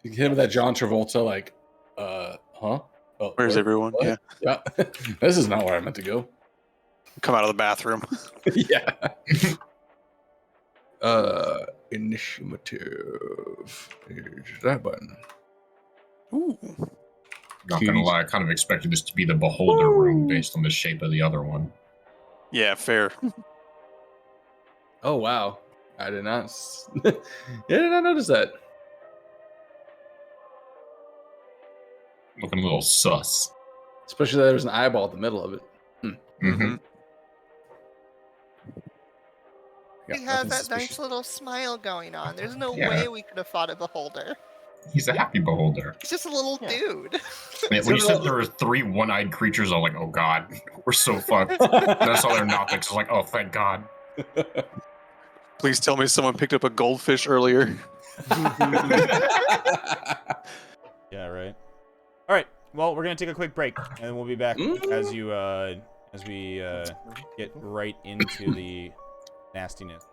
Speaker 5: You hit him with that John Travolta, like, huh? Oh,
Speaker 4: Where's everyone?
Speaker 5: what? Yeah. This is not where I meant to go.
Speaker 4: Come out of the bathroom.
Speaker 5: Yeah. Initiative. Is that button?
Speaker 4: Ooh.
Speaker 11: Not gonna lie, I kind of expected this to be the beholder room based on the shape of the other one.
Speaker 4: Yeah, fair.
Speaker 5: Oh wow. I did not I did not notice that.
Speaker 11: Looking a little sus.
Speaker 5: Especially that there was an eyeball at the middle of it.
Speaker 11: Mm-hmm.
Speaker 7: He has that nice little smile going on. There's no way we could have fought a beholder.
Speaker 11: He's a happy beholder.
Speaker 7: He's just a little dude.
Speaker 11: Man, when you said there were 3 one-eyed creatures, I'm like, oh god, we're so fucked. Then I saw they're not. I was like, oh, thank god.
Speaker 4: Please tell me someone picked up a goldfish earlier.
Speaker 6: Yeah, right. All right. Well, we're gonna take a quick break, and then we'll be back as we get right into the nastiness.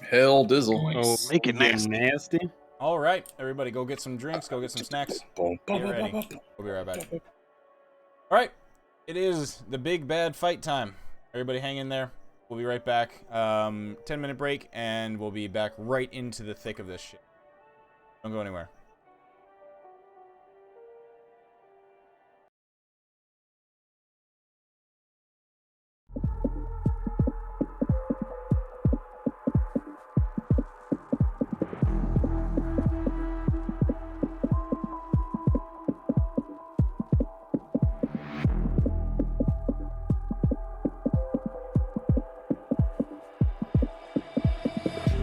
Speaker 5: Hell dizzle.
Speaker 3: Oh,
Speaker 4: make it
Speaker 3: nasty.
Speaker 6: All right, everybody, go get some drinks, go get some snacks. Get ready. We'll be right back. All right, it is the big bad fight time. Everybody, hang in there. We'll be right back. 10-minute break, and we'll be back right into the thick of this shit. Don't go anywhere.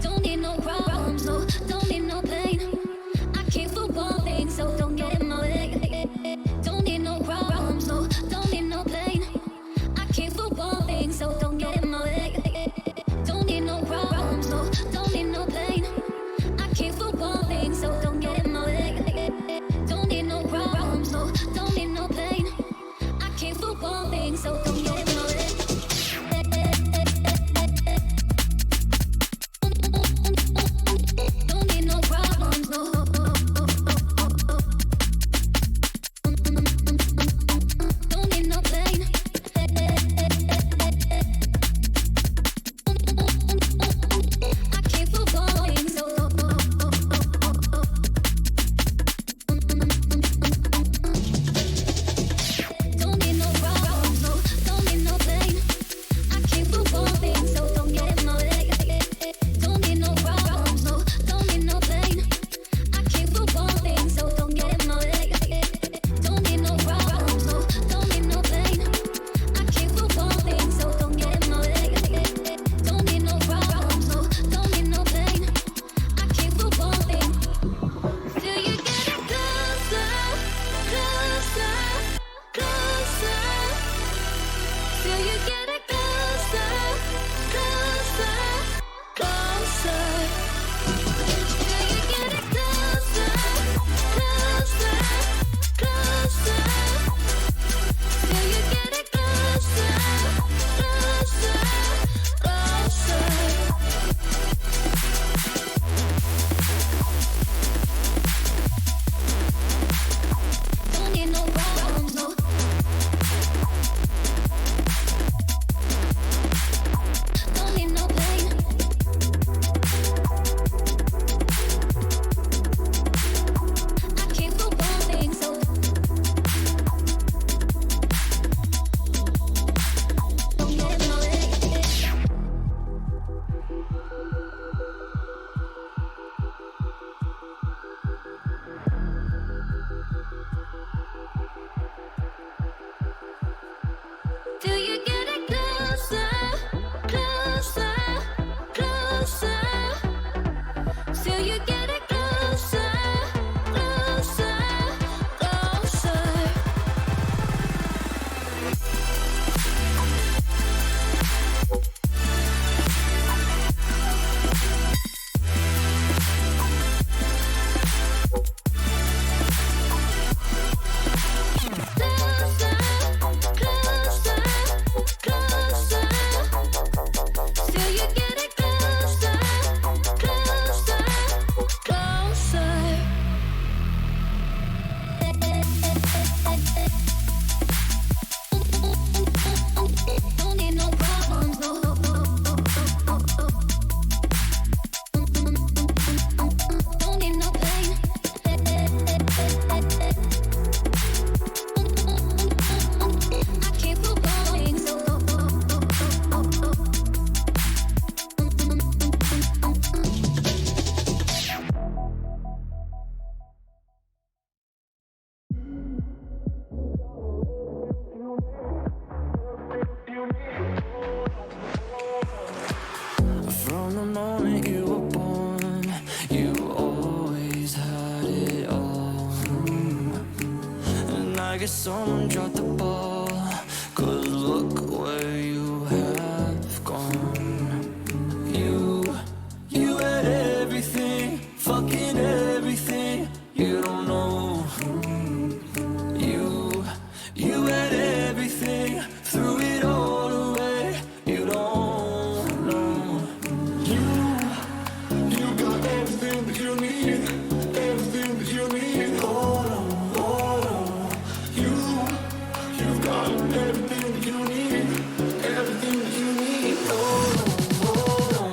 Speaker 12: Don't need no problems, no, don't need no pain. I I guess someone dropped the ball. 'Cause look where you have gone. You had everything, fucking everything. You don't know. You had everything, threw it all away. You don't know. You got everything that you need, everything that you need. Hold on. You've got everything that you need, everything that you need. Hold on.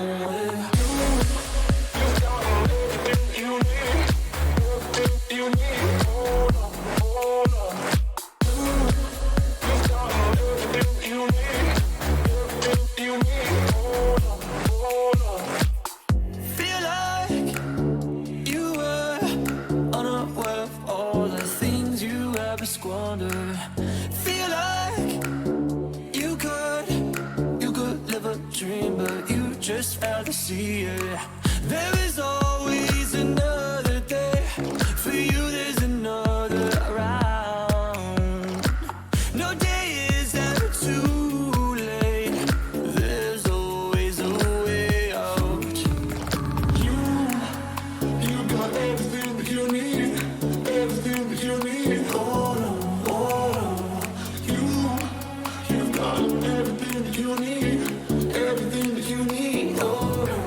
Speaker 12: You've got everything that you need, everything you need. Hold on. You've got everything that you need, everything you need. Hold on. Feel like you were unaware of all the things you ever squandered. Feel like you could live a dream, but you just failed to see it. There is always another day. For you, there's another round. No day is ever too late. There's always a way out. You got everything that you need, everything that you need. Hold on. You've got everything that you need, everything that you need. Hold on.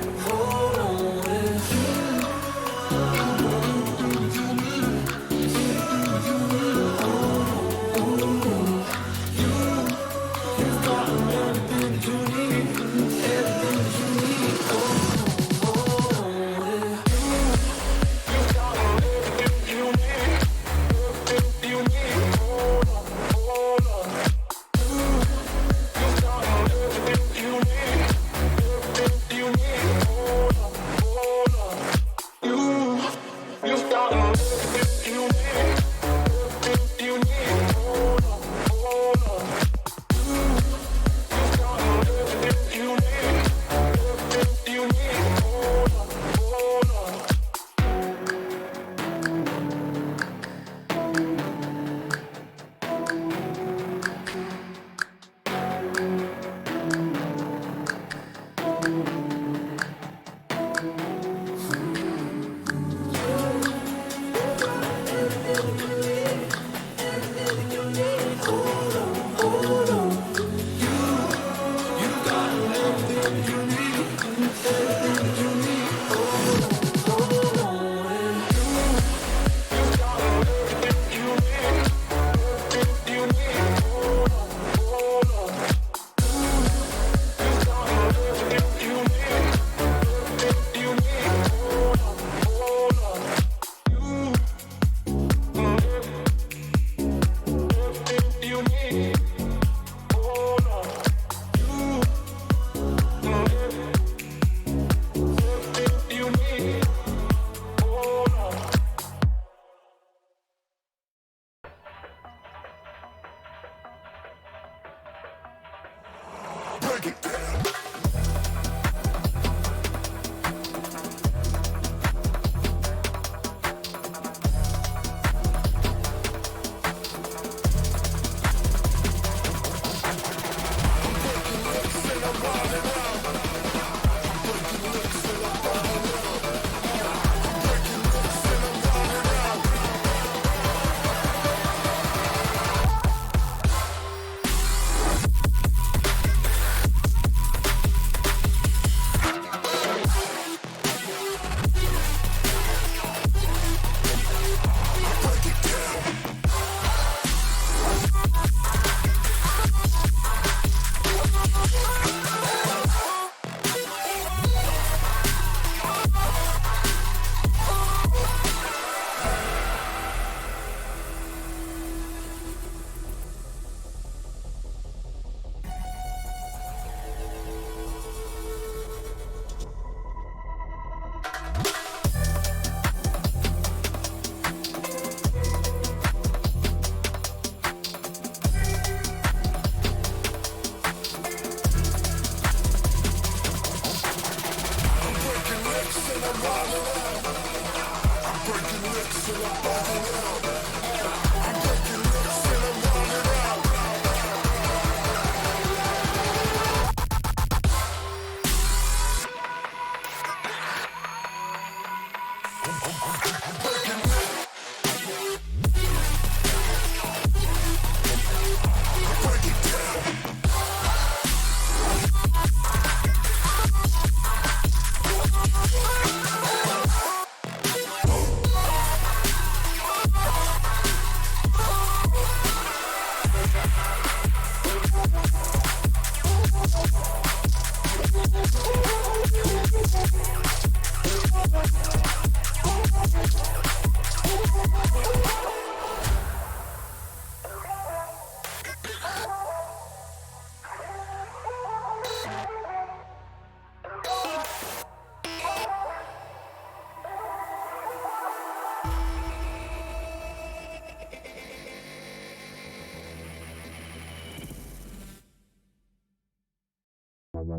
Speaker 12: I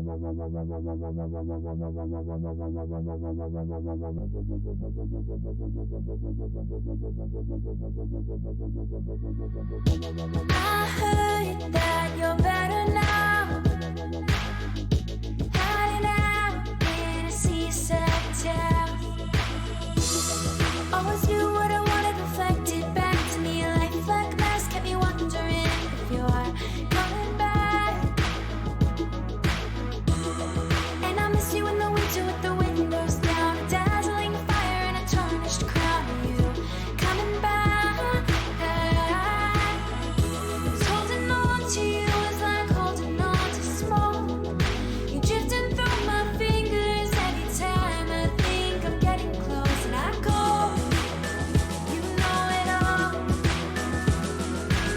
Speaker 12: heard that you're better now, hiding out in a seaside town. Always knew what I wanted reflected back to me. Life like a mask kept me wondering if you are coming back. And I miss you in the winter with the windows down, a dazzling fire and a tarnished crown. You coming back? Holding on to you is like holding on to smoke. You're drifting through my fingers every time I think I'm getting close, and I go. You know it all.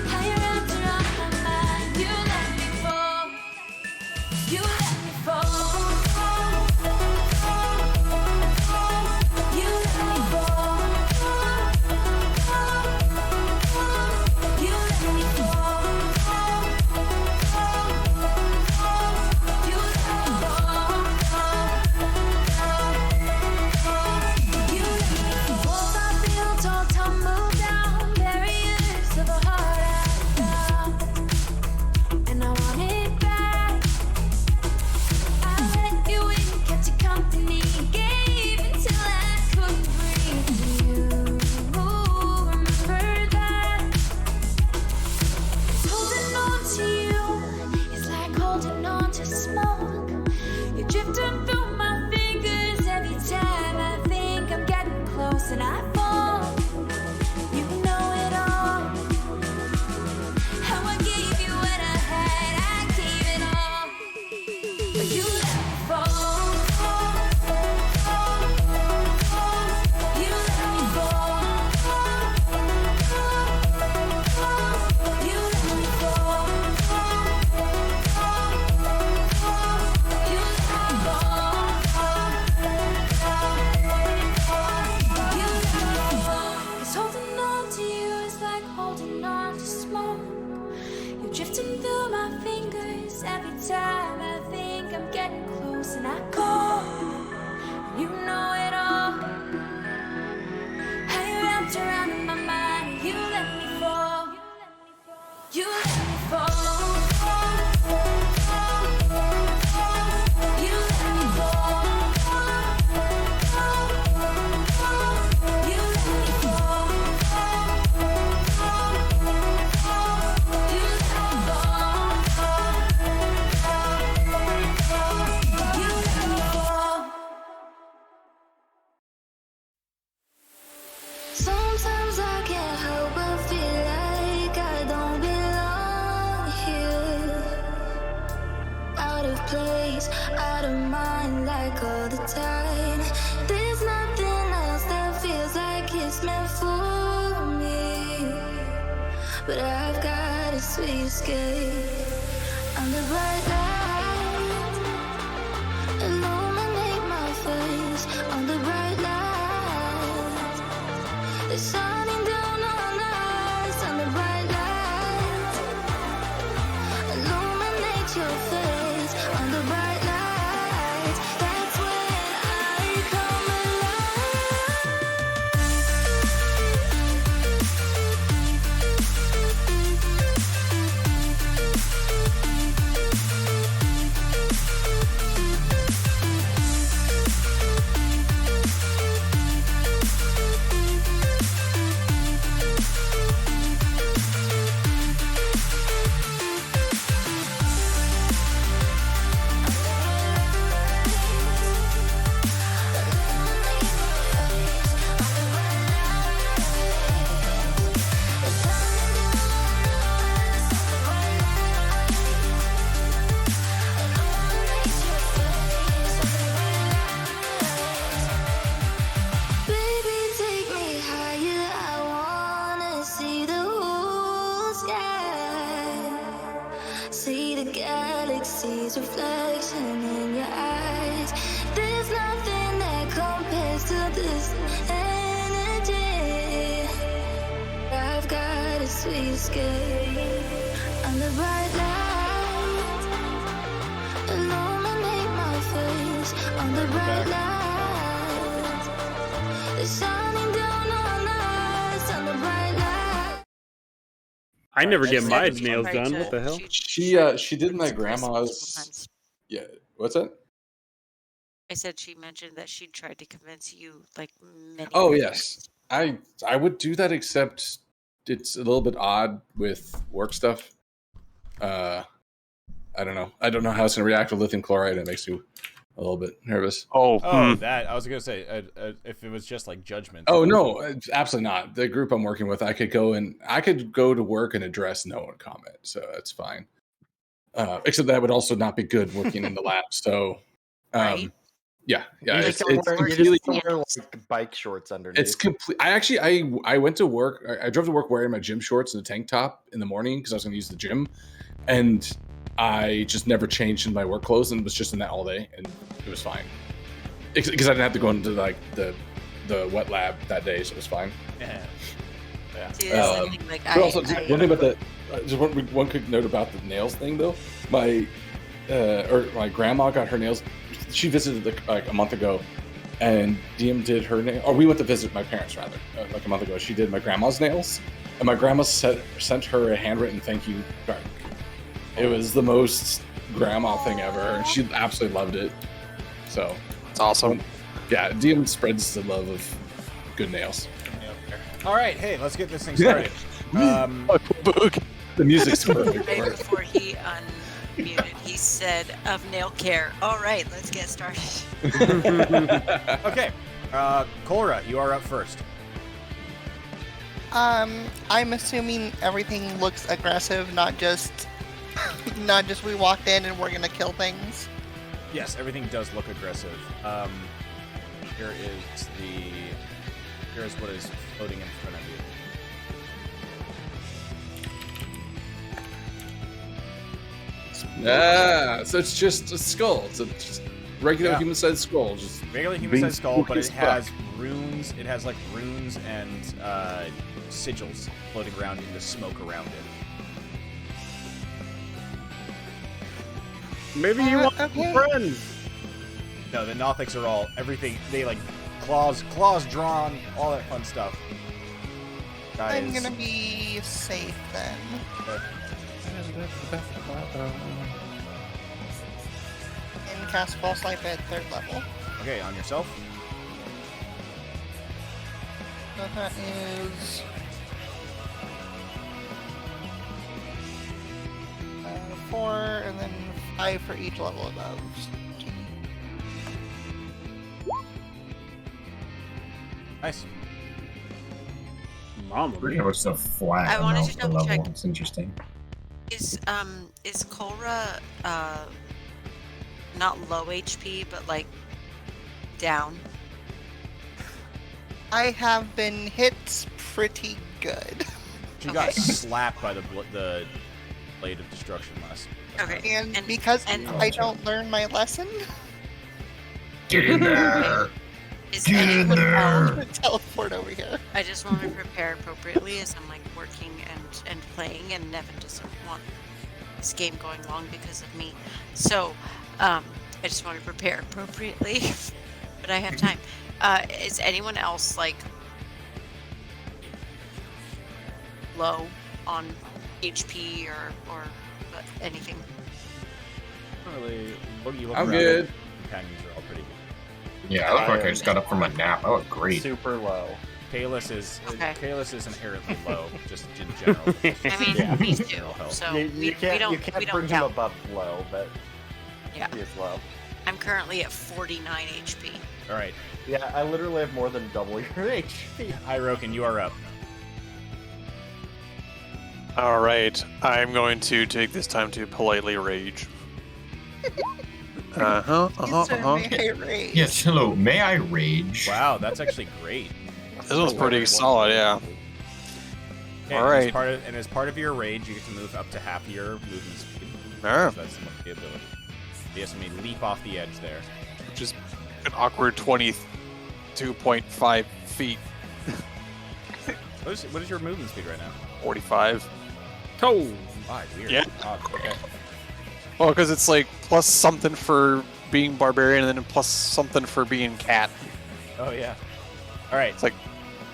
Speaker 12: How you wrapped around my mind. You let me fall. You let me fall. You let me fall. You let me fall. You let me fall. You let me fall. Walls I built all tumble down, barriers of a heart I found, and I want it back. I let you in, kept you company, gave until I couldn't breathe. Do you remember that? Holding on to you is like holding on to smoke. You're drifting through my fingers every time I think I'm getting close, and I fall. You know it all. How I gave you what I had, I gave it all. But you let me fall. You let me fall. You let me fall. You let me fall. You let me fall. 'Cause holding on to you is like holding on to smoke. You're drifting through my fingers every time I think I'm getting close, and I go. You know it all. How you wrapped around in my mind. You let me fall. You let me fall. You let me fall. You let me fall. You let me fall. You let me fall. Sometimes I can't help but feel like I don't belong here. Out of place, out of mind, like all the time. There's nothing else that feels like it's meant for me. But I've got a sweet escape. Under bright light, illuminate my face. Under bright light, it's shining down on us. Under bright light, illuminate your face. Under bright light, that's when I come alive. galaxy's reflection in your eyes. There's nothing that compares to this energy. I've got a sweet escape under bright light, illuminating on the bright lights. It's shining down on us on the bright lights.
Speaker 3: I never get my
Speaker 13: She
Speaker 3: nails
Speaker 13: tried
Speaker 3: done.
Speaker 13: to-
Speaker 3: What the hell?
Speaker 5: She did my
Speaker 13: to convince multiple
Speaker 5: grandma's.
Speaker 13: times.
Speaker 5: Yeah, what's that?
Speaker 13: I said she mentioned that she tried to convince you like many.
Speaker 5: Oh
Speaker 13: many
Speaker 5: yes,
Speaker 13: times.
Speaker 5: I would do that, except it's a little bit odd with work stuff. I don't know. I don't know how it's going to react with lithium chloride. It makes you a little bit nervous.
Speaker 6: Oh, that I was gonna say if it was just like judgment.
Speaker 5: Oh no, it's absolutely not. The group I'm working with, I could go to work and address no one comment, so that's fine. Except that would also not be good working in the lab. So,
Speaker 13: Right.
Speaker 5: yeah,
Speaker 2: You
Speaker 5: it's
Speaker 2: just don't wear,
Speaker 5: really
Speaker 2: like bike shorts underneath.
Speaker 5: it's complete. I went to work. I drove to work wearing my gym shorts and a tank top in the morning because I was going to use the gym, and I just never changed in my work clothes and was just in that all day, and it was fine because I didn't have to go into like the wet lab that day, so it was fine.
Speaker 6: Yeah.
Speaker 13: See, that's the thing, like,
Speaker 5: But also, just one thing about the just one quick note about the nails thing though. My grandma got her nails. She visited like a month ago, and DM did her nail. Or we went to visit my parents rather, like a month ago. She did my grandma's nails, and my grandma sent her a handwritten thank you card. It was the most grandma thing ever, and she absolutely loved it. So
Speaker 4: it's awesome.
Speaker 5: Yeah, DM spreads the love of good nails.
Speaker 6: All right, hey, let's get this thing started.
Speaker 5: The music's perfect.
Speaker 13: Right before he unmuted, he said of nail care. All right, let's get started.
Speaker 6: Okay, Cora, you are up first.
Speaker 7: I'm assuming everything looks aggressive, not just we walked in and we're gonna kill things.
Speaker 6: Yes, everything does look aggressive. Here's what is floating in front of you.
Speaker 5: So it's just a skull. It's a just regular human-sized skull. Just
Speaker 6: Regular human-sized skull, but it has runes. It has like runes and sigils floating around in the smoke around it.
Speaker 3: Maybe you want friends.
Speaker 6: No, the Nothics are all everything. They like claws drawn, all that fun stuff. Guys,
Speaker 7: I'm gonna be safe then. And cast False Life at 3rd level.
Speaker 6: Okay, on yourself.
Speaker 7: So that is 4, and then 5 for each level above.
Speaker 6: Nice.
Speaker 3: Mama,
Speaker 11: It was so flat.
Speaker 13: I wanted to
Speaker 11: the
Speaker 13: double
Speaker 11: level.
Speaker 13: check.
Speaker 11: It's interesting.
Speaker 13: Is Cora not low HP, but like down?
Speaker 7: I have been hit pretty good.
Speaker 6: She got slapped by the blade of destruction last.
Speaker 13: Okay.
Speaker 7: And because I don't learn my lesson,
Speaker 11: Get in there.
Speaker 13: Is
Speaker 11: Get in
Speaker 13: anyone
Speaker 11: there.
Speaker 13: else-
Speaker 7: teleport over here.
Speaker 13: I just want to prepare appropriately as I'm like working and playing, and Nevin doesn't want this game going long because of me. So I just want to prepare appropriately, but I have time. Is anyone else like low on HP or anything?
Speaker 6: Not really. You look
Speaker 5: I'm
Speaker 6: around,
Speaker 5: good.
Speaker 6: Companions are all pretty good.
Speaker 11: Yeah, I look like I just got up from a nap. I look great.
Speaker 2: Super low.
Speaker 6: Kalis is
Speaker 13: Okay.
Speaker 6: Kalis is inherently low, just in general.
Speaker 13: I mean, me too. So
Speaker 2: You
Speaker 13: we
Speaker 2: can't
Speaker 13: don't
Speaker 2: bring him
Speaker 13: count.
Speaker 2: above low, but
Speaker 13: Yeah.
Speaker 2: he is low.
Speaker 13: I'm currently at 49 HP.
Speaker 6: All right,
Speaker 2: Yeah, I literally have more than double your HP.
Speaker 6: Hirokin, you are up.
Speaker 4: All right, I'm going to take this time to politely rage.
Speaker 11: Yes, hello. May I rage?
Speaker 6: Wow, that's actually great.
Speaker 4: This one's pretty solid, yeah.
Speaker 6: Okay,
Speaker 4: All
Speaker 6: and
Speaker 4: right.
Speaker 6: as part of your rage, you get to move up to half your movement speed.
Speaker 4: Ah.
Speaker 6: So that's the ability. Yes, I mean, leap off the edge there.
Speaker 4: Which is an awkward 22.5 feet.
Speaker 6: What is your movement speed right now?
Speaker 4: 45.
Speaker 6: Oh, weird.
Speaker 4: Yeah.
Speaker 6: Oh, okay.
Speaker 4: Well, because it's like plus something for being barbarian, and then plus something for being cat.
Speaker 6: Oh yeah. All right.
Speaker 4: It's like,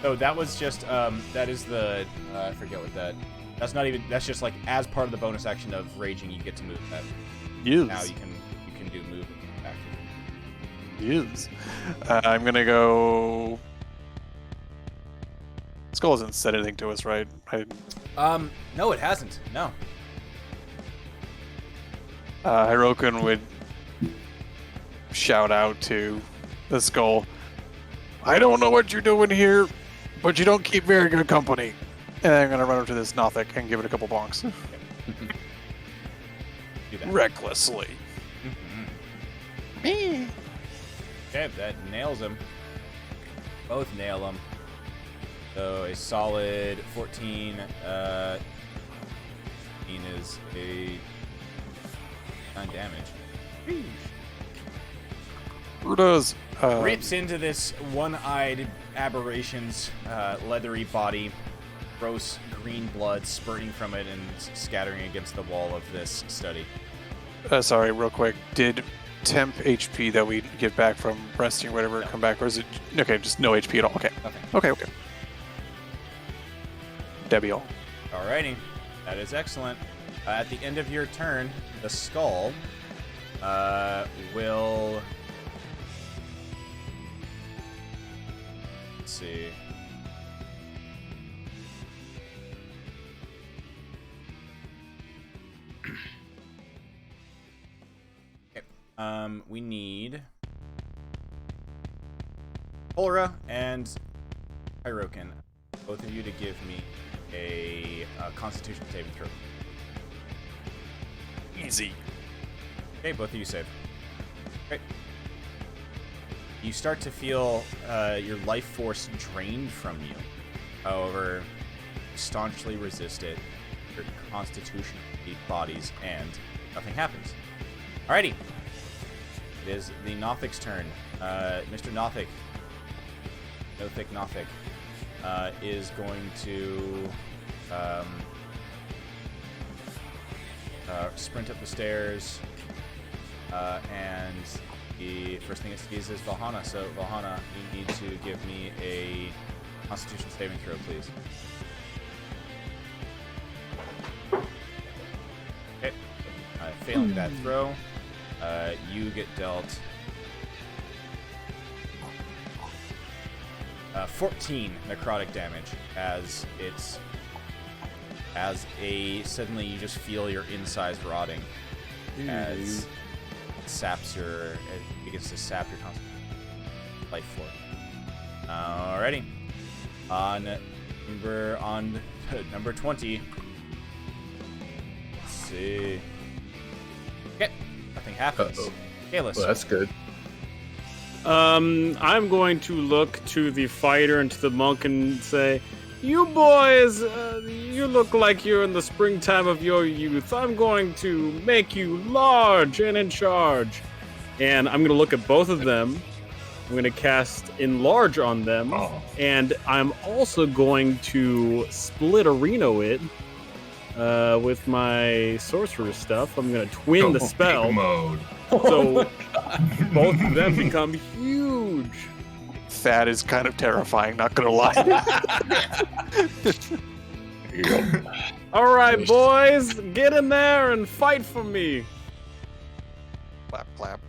Speaker 6: oh, that was just that is the I forget what that. That's not even. That's just like as part of the bonus action of raging, you get to move that.
Speaker 4: yes.
Speaker 6: Now you can do move action.
Speaker 4: Yes. I'm gonna go. Skull hasn't said anything to us, right?
Speaker 6: No, it hasn't. No.
Speaker 4: Hirokin would shout out to the skull. I don't know what you're doing here, but you don't keep very good company. And then I'm gonna run up to this Nothic and give it a couple bonks.
Speaker 6: Do that.
Speaker 4: Recklessly.
Speaker 6: Okay, that nails him. Both nail him. So a solid 14. 14 is a 9 damage.
Speaker 4: Who does?
Speaker 6: Rips into this one-eyed aberration's leathery body. Gross green blood spurting from it and scattering against the wall of this study.
Speaker 4: Sorry, real quick. Did temp HP that we get back from resting or whatever come back, or is it okay? Just no HP at all. Okay. Okay. Debbie all.
Speaker 6: Alrighty, that is excellent. At the end of your turn, the skull will. Let's see. We need Polra and Hirokin, both of you to give me a Constitution saving throw.
Speaker 4: Easy.
Speaker 6: Okay, both of you save. Great. You start to feel your life force drained from you. However, you staunchly resist it. Your Constitution beat bodies, and nothing happens. Alrighty. It is the Nothic's turn. Mr. Nothic, Nothic, is going to sprint up the stairs, and the first thing it sees is Valhana. So, Valhana, you need to give me a Constitution saving throw, please. Okay. Failing that throw, you get dealt 14 necrotic damage as suddenly you just feel your insides rotting as it begins to sap your life force. Alrighty. On number 20. Let's see. Okay. Nothing happens. Kalis.
Speaker 5: Well, that's good.
Speaker 3: I'm going to look to the fighter and to the monk and say, "You boys, you look like you're in the springtime of your youth. I'm going to make you large and in charge." And I'm going to look at both of them. I'm going to cast Enlarge on them. And I'm also going to split arena it with my sorcerer stuff. I'm going to twin the spell.
Speaker 11: Mode.
Speaker 3: So both of them become huge.
Speaker 4: That is kind of terrifying, not gonna lie.
Speaker 3: All right, boys, get in there and fight for me.
Speaker 4: Clap, clap.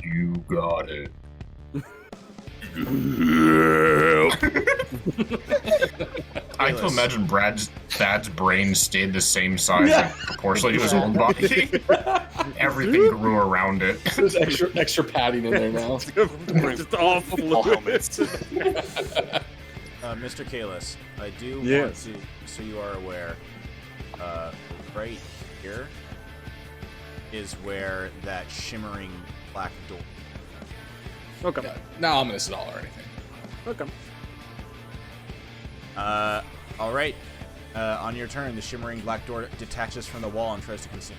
Speaker 11: You got it. I can imagine Thad's brain stayed the same size, like, proportionally to his own body. Everything grew around it.
Speaker 5: There's extra padding in there now.
Speaker 3: Just all fluids.
Speaker 6: Mr. Kalis, I do want
Speaker 3: Yes.
Speaker 6: to, so you are aware, right here is where that shimmering black door.
Speaker 3: Okay.
Speaker 5: Yeah, not ominous at all or anything.
Speaker 3: Okay.
Speaker 6: All right. On your turn, the shimmering black door detaches from the wall and tries to consume.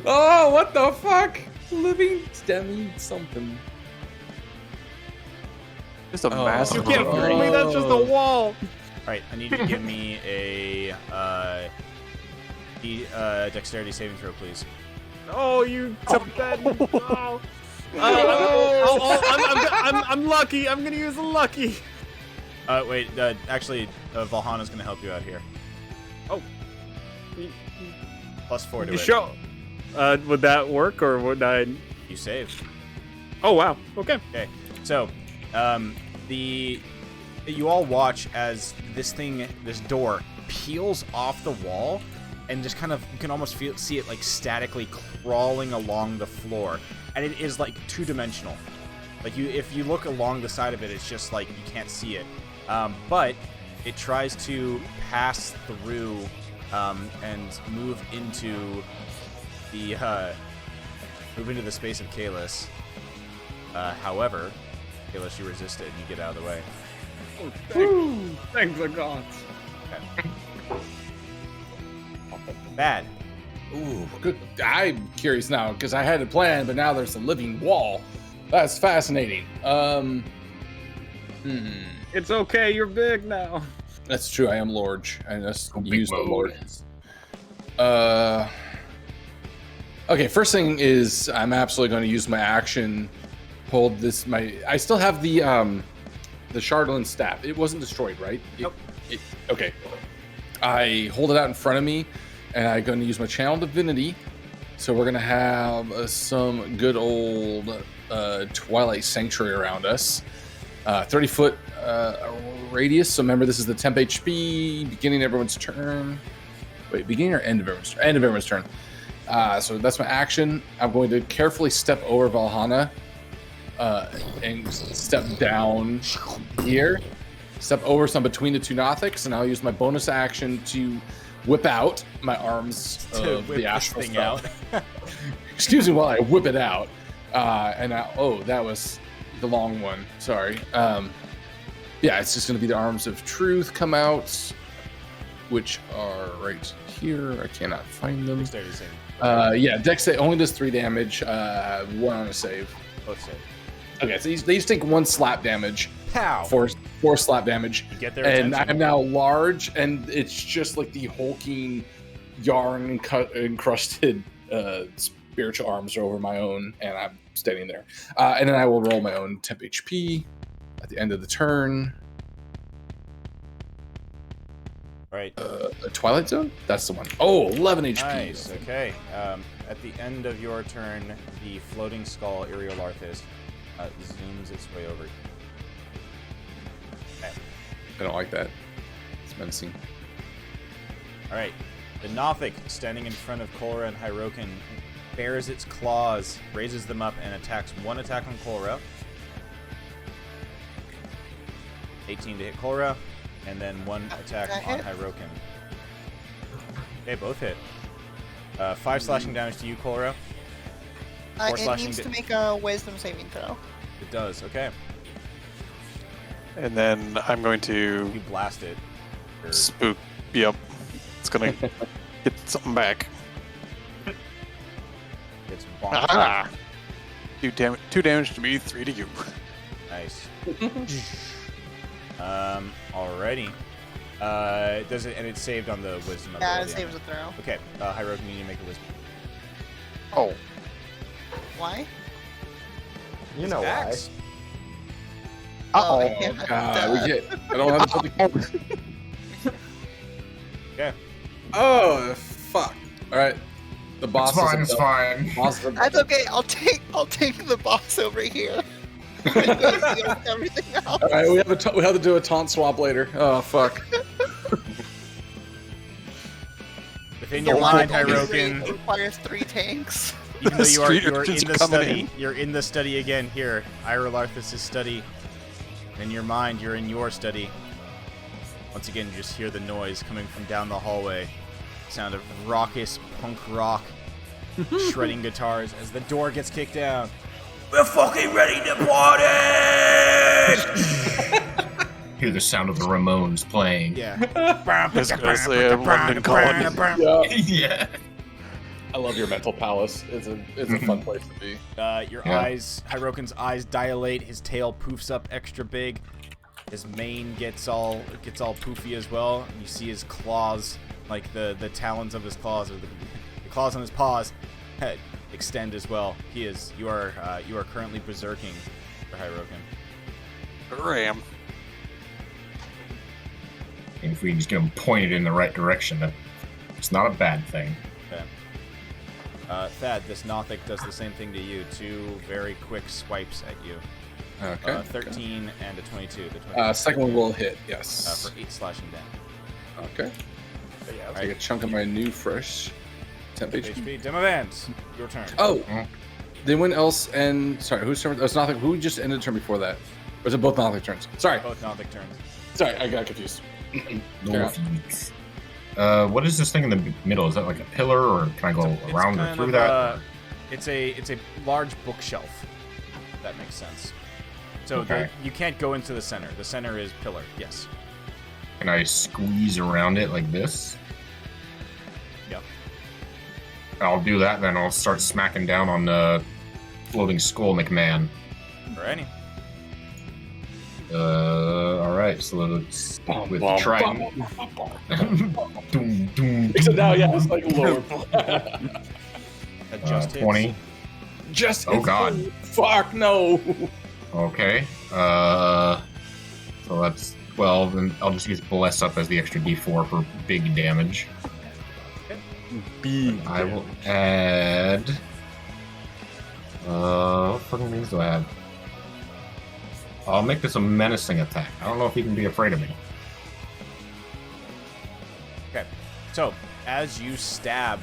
Speaker 5: Oh, what the fuck? Living stemming something.
Speaker 4: Just a massive.
Speaker 3: You can't fool me. That's just a wall.
Speaker 6: All right, I need you to give me a The dexterity saving throw, please.
Speaker 3: Oh, you took that. Oh. I'm lucky. I'm gonna use a lucky.
Speaker 6: Wait. Actually, Valhana's gonna help you out here.
Speaker 3: Oh.
Speaker 6: +4 to
Speaker 3: You
Speaker 6: it.
Speaker 3: show. Would that work, or would I?
Speaker 6: You saved.
Speaker 3: Oh wow. Okay.
Speaker 6: Okay. So, you all watch as this door peels off the wall, and just kind of, you can almost see it like statically crawling along the floor, and it is like 2-dimensional. Like if you look along the side of it, it's just like you can't see it. But it tries to pass through and move into the space of Kalis. However, Kalis, you resist it and you get out of the way.
Speaker 3: Oh, thank the gods.
Speaker 6: Okay. Bad.
Speaker 5: Ooh, good. I'm curious now because I had a plan, but now there's a living wall. That's fascinating.
Speaker 3: It's okay. You're big now.
Speaker 5: That's true. I am large. I just use the
Speaker 11: mode.
Speaker 5: large. Okay. First thing is I'm absolutely going to use my action. Hold this. I still have the Shardlin staff. It wasn't destroyed, right?
Speaker 6: Nope.
Speaker 5: Okay. I hold it out in front of me, and I'm going to use my Channel Divinity. So we're going to have some good old Twilight Sanctuary around us. 30-foot radius. So remember, this is the temp HP, beginning everyone's turn. Wait, beginning or end of everyone's turn? End of everyone's turn. So that's my action. I'm going to carefully step over Valhana and step down here. Step over some between the two Nothics, and I'll use my bonus action to whip out my arms of the astral
Speaker 6: thing
Speaker 5: spell.
Speaker 6: out.
Speaker 5: Excuse me while I whip it out. That was the long one. Sorry. Yeah, it's just going to be the arms of truth come out, which are right here. I cannot find them. Yeah, Dex save only does 3 damage. 1 on a save.
Speaker 6: Both save.
Speaker 5: Okay, so they each take 1 slap damage.
Speaker 6: Pow!
Speaker 5: 4 slap damage.
Speaker 6: You get their
Speaker 5: and
Speaker 6: attention.
Speaker 5: I'm now large, and it's just like the hulking, yarn encrusted spiritual arms are over my own, and I'm standing there. And then I will roll my own temp HP at the end of the turn.
Speaker 6: Right.
Speaker 5: A Twilight Zone? That's the one. Oh, 11 HP.
Speaker 6: Nice. Okay. At the end of your turn, the floating skull, Iriolarthus, zooms its way over. Okay.
Speaker 5: I don't like that. It's menacing.
Speaker 6: All right. The Nothic, standing in front of Kolra and Hyrokin, bares its claws, raises them up, and attacks. 1 attack on Kolra. 18 to hit Kolra, and then 1 attack on Hyrokin. Okay, both hit. 5 slashing damage to you, Kolra. 4
Speaker 7: It
Speaker 6: slashing
Speaker 7: needs to make a wisdom saving throw.
Speaker 6: It does, okay.
Speaker 4: And then I'm going to
Speaker 6: You blast it.
Speaker 4: spook. Yep. It's gonna get something back.
Speaker 6: It's bonked.
Speaker 4: Ah! 2 damage to me, 3 to you.
Speaker 6: Nice. Alrighty. Does it, and it's saved on the wisdom of
Speaker 7: Yeah,
Speaker 6: the
Speaker 7: it saves a throw.
Speaker 6: Okay, Hyrokin, you need to make a wisdom.
Speaker 4: Oh.
Speaker 7: Why?
Speaker 2: You know why.
Speaker 6: Axe.
Speaker 7: Oh,
Speaker 5: We get. I don't have to.
Speaker 6: Okay.
Speaker 5: Oh, fuck. All right. The boss.
Speaker 11: It's fine. It's fine.
Speaker 5: Boss
Speaker 7: That's okay. I'll take the boss over here. Everything else.
Speaker 5: All right, we have to do a taunt swap later. Oh fuck.
Speaker 6: Within your mind, Hyrokin,
Speaker 7: requires 3 tanks.
Speaker 6: even though you're
Speaker 4: Street
Speaker 6: in
Speaker 4: urchins
Speaker 6: the
Speaker 4: are coming
Speaker 6: study,
Speaker 4: in.
Speaker 6: you're in the study again here. Irolarthus' study. In your mind, you're in your study. Once again, you just hear the noise coming from down the hallway. Sound of raucous punk rock, shredding guitars as the door gets kicked down. We're fucking ready to party!
Speaker 11: Hear the sound of the Ramones playing.
Speaker 6: Yeah.
Speaker 4: Especially a London calling.
Speaker 11: Yeah.
Speaker 5: I love your mental palace. It's a fun place to be.
Speaker 6: Your
Speaker 11: Yeah.
Speaker 6: eyes, Hyrokin's eyes dilate. His tail poofs up extra big. His mane gets all poofy as well. And you see his claws Like the talons of his claws, or the claws on his paws, extend as well. You are currently berserking for Hirokin.
Speaker 4: Ram.
Speaker 11: And if we just get him pointed in the right direction, it's not a bad thing.
Speaker 6: Okay. Thad, this Nothic does the same thing to you. 2 very quick swipes at you.
Speaker 5: Okay.
Speaker 6: 13 and a 22. The 22
Speaker 5: second one will hit, yes.
Speaker 6: for 8 slashing damage.
Speaker 5: Okay.
Speaker 6: So yeah,
Speaker 5: I'll take a chunk of my new fresh temp HP.
Speaker 6: Demavant, your turn.
Speaker 5: Oh! Did anyone else end... Sorry, whose turn? It was Nothic. Who just ended the turn before that? Or was it both Nothic turns? Sorry.
Speaker 6: Both Nothic turns.
Speaker 5: Sorry, I got confused.
Speaker 11: What is this thing in the middle? Is that like a pillar, or can I go around or through that?
Speaker 6: It's a large bookshelf. If that makes sense. So
Speaker 11: Okay.
Speaker 6: you can't go into the center. The center is pillar. Yes.
Speaker 11: Can I squeeze around it like this?
Speaker 6: Yep.
Speaker 11: I'll do that, then I'll start smacking down on the floating skull McMahon.
Speaker 6: Alrighty.
Speaker 11: Alright, so let's with trident. Doom, doom,
Speaker 5: So now, yeah, it's like lower.
Speaker 6: That just hits.
Speaker 11: 20.
Speaker 5: Just
Speaker 11: Oh,
Speaker 5: hits.
Speaker 11: God.
Speaker 5: Fuck, no.
Speaker 11: Okay. So that's 12, and I'll just use Bless Up as the extra D4 for big damage.
Speaker 5: Big
Speaker 11: I will add... what fucking things do I have? I'll make this a menacing attack. I don't know if he can be afraid of me.
Speaker 6: Okay. So as you stab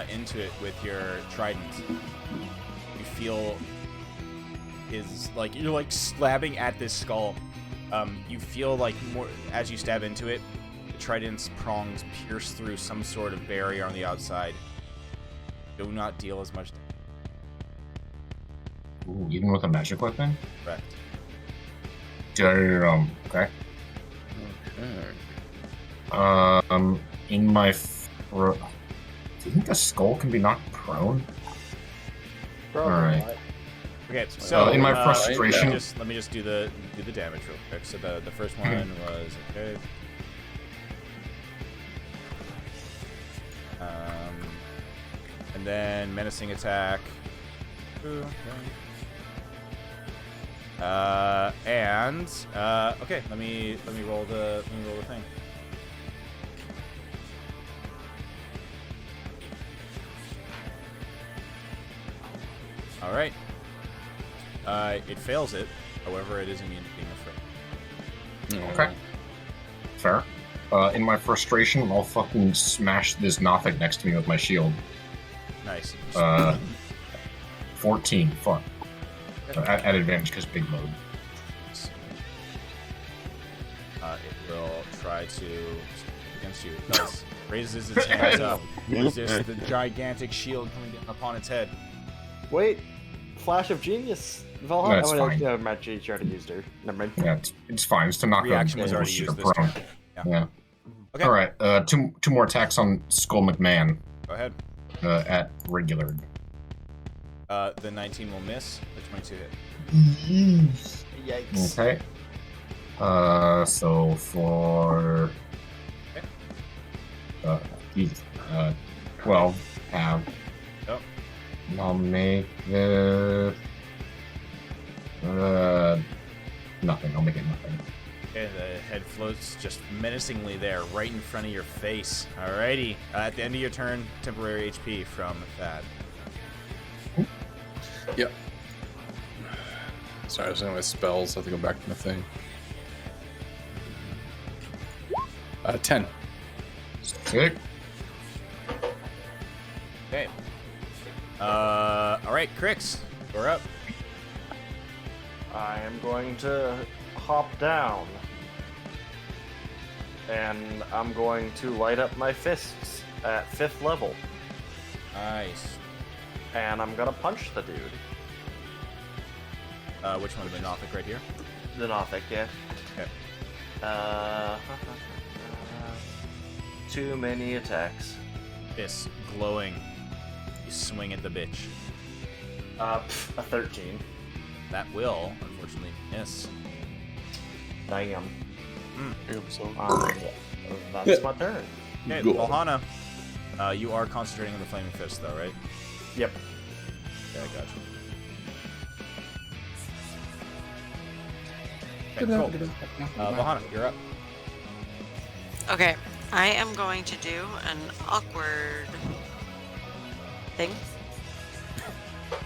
Speaker 6: into it with your trident, you feel you're like slapping at this skull. You feel like more as you stab into it, the trident's prongs pierce through some sort of barrier on the outside. Do not deal as much damage.
Speaker 11: Ooh, even with a magic weapon?
Speaker 6: Correct.
Speaker 11: Okay. In my... do you think the skull can be knocked prone? Alright.
Speaker 6: Okay, so
Speaker 11: in my frustration...
Speaker 6: let me just do the damage real quick. So the first one was okay. And then menacing attack. Okay, let me roll the thing. All right. It fails it. However, it is immune to being afraid.
Speaker 11: Okay. Fair. In my frustration, I'll fucking smash this Nothic next to me with my shield.
Speaker 6: Nice.
Speaker 11: 14. Fuck. At advantage because big mode.
Speaker 6: It will try to against you. It does. Raises its hands up. Resists the gigantic shield coming down upon its head.
Speaker 2: Wait, flash of genius. Valhalla.
Speaker 11: That's fine.
Speaker 2: No, Matt, she already used her. Never mind.
Speaker 11: Yeah, it's fine. It's to knock
Speaker 6: Reaction
Speaker 11: the
Speaker 6: was already
Speaker 11: shooter
Speaker 6: used this
Speaker 11: prone.
Speaker 6: turn.
Speaker 11: Yeah.
Speaker 6: Okay.
Speaker 11: All right. Two more attacks on Skull McMahon.
Speaker 6: Go ahead.
Speaker 11: At regular.
Speaker 6: The 19 will miss. The 22 hit.
Speaker 2: Yikes.
Speaker 11: Okay. So for 12 have.
Speaker 6: Yep.
Speaker 11: I'll make the nothing. I'll make it nothing.
Speaker 6: Okay, the head floats just menacingly there, right in front of your face. Alrighty. At the end of your turn, temporary HP from Thad.
Speaker 5: Yep. Sorry, I was doing my spells. I have to go back to my thing. 10.
Speaker 11: Sick.
Speaker 6: Okay. Alright, Crix, you're up.
Speaker 2: I am going to hop down. And I'm going to light up my fists at 5th level.
Speaker 6: Nice.
Speaker 2: And I'm gonna punch the dude.
Speaker 6: Which one? The Nothic right here?
Speaker 2: The Nothic, yeah.
Speaker 6: Okay.
Speaker 2: Too many attacks.
Speaker 6: This glowing. You swing at the bitch.
Speaker 2: A 13.
Speaker 6: That will, unfortunately, miss.
Speaker 2: Damn.
Speaker 4: So
Speaker 2: That's my turn.
Speaker 6: Okay,
Speaker 5: Go.
Speaker 6: Valhana. You are concentrating on the flaming fist, though, right?
Speaker 2: Yep.
Speaker 6: Okay, I gotcha. Okay, cool. Valhana, you're up.
Speaker 13: Okay, I am going to do an awkward thing.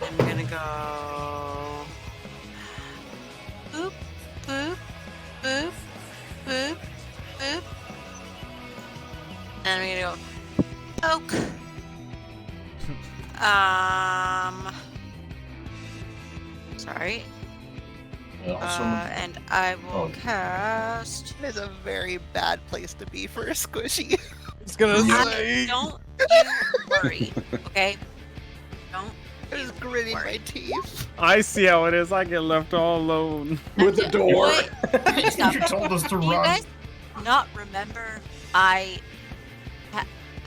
Speaker 13: I'm gonna go boop, boop, boop, boop, boop. And I'm gonna go poke. Sorry. And I will cast.
Speaker 7: It is a very bad place to be for a squishy.
Speaker 4: It's gonna say.
Speaker 13: Don't you worry, okay? Don't.
Speaker 7: I was gritting my teeth.
Speaker 3: I see how it is. I get left all alone.
Speaker 5: With the door.
Speaker 13: Wait, stop.
Speaker 11: You told us to
Speaker 13: Do you
Speaker 11: run.
Speaker 13: guys not remember?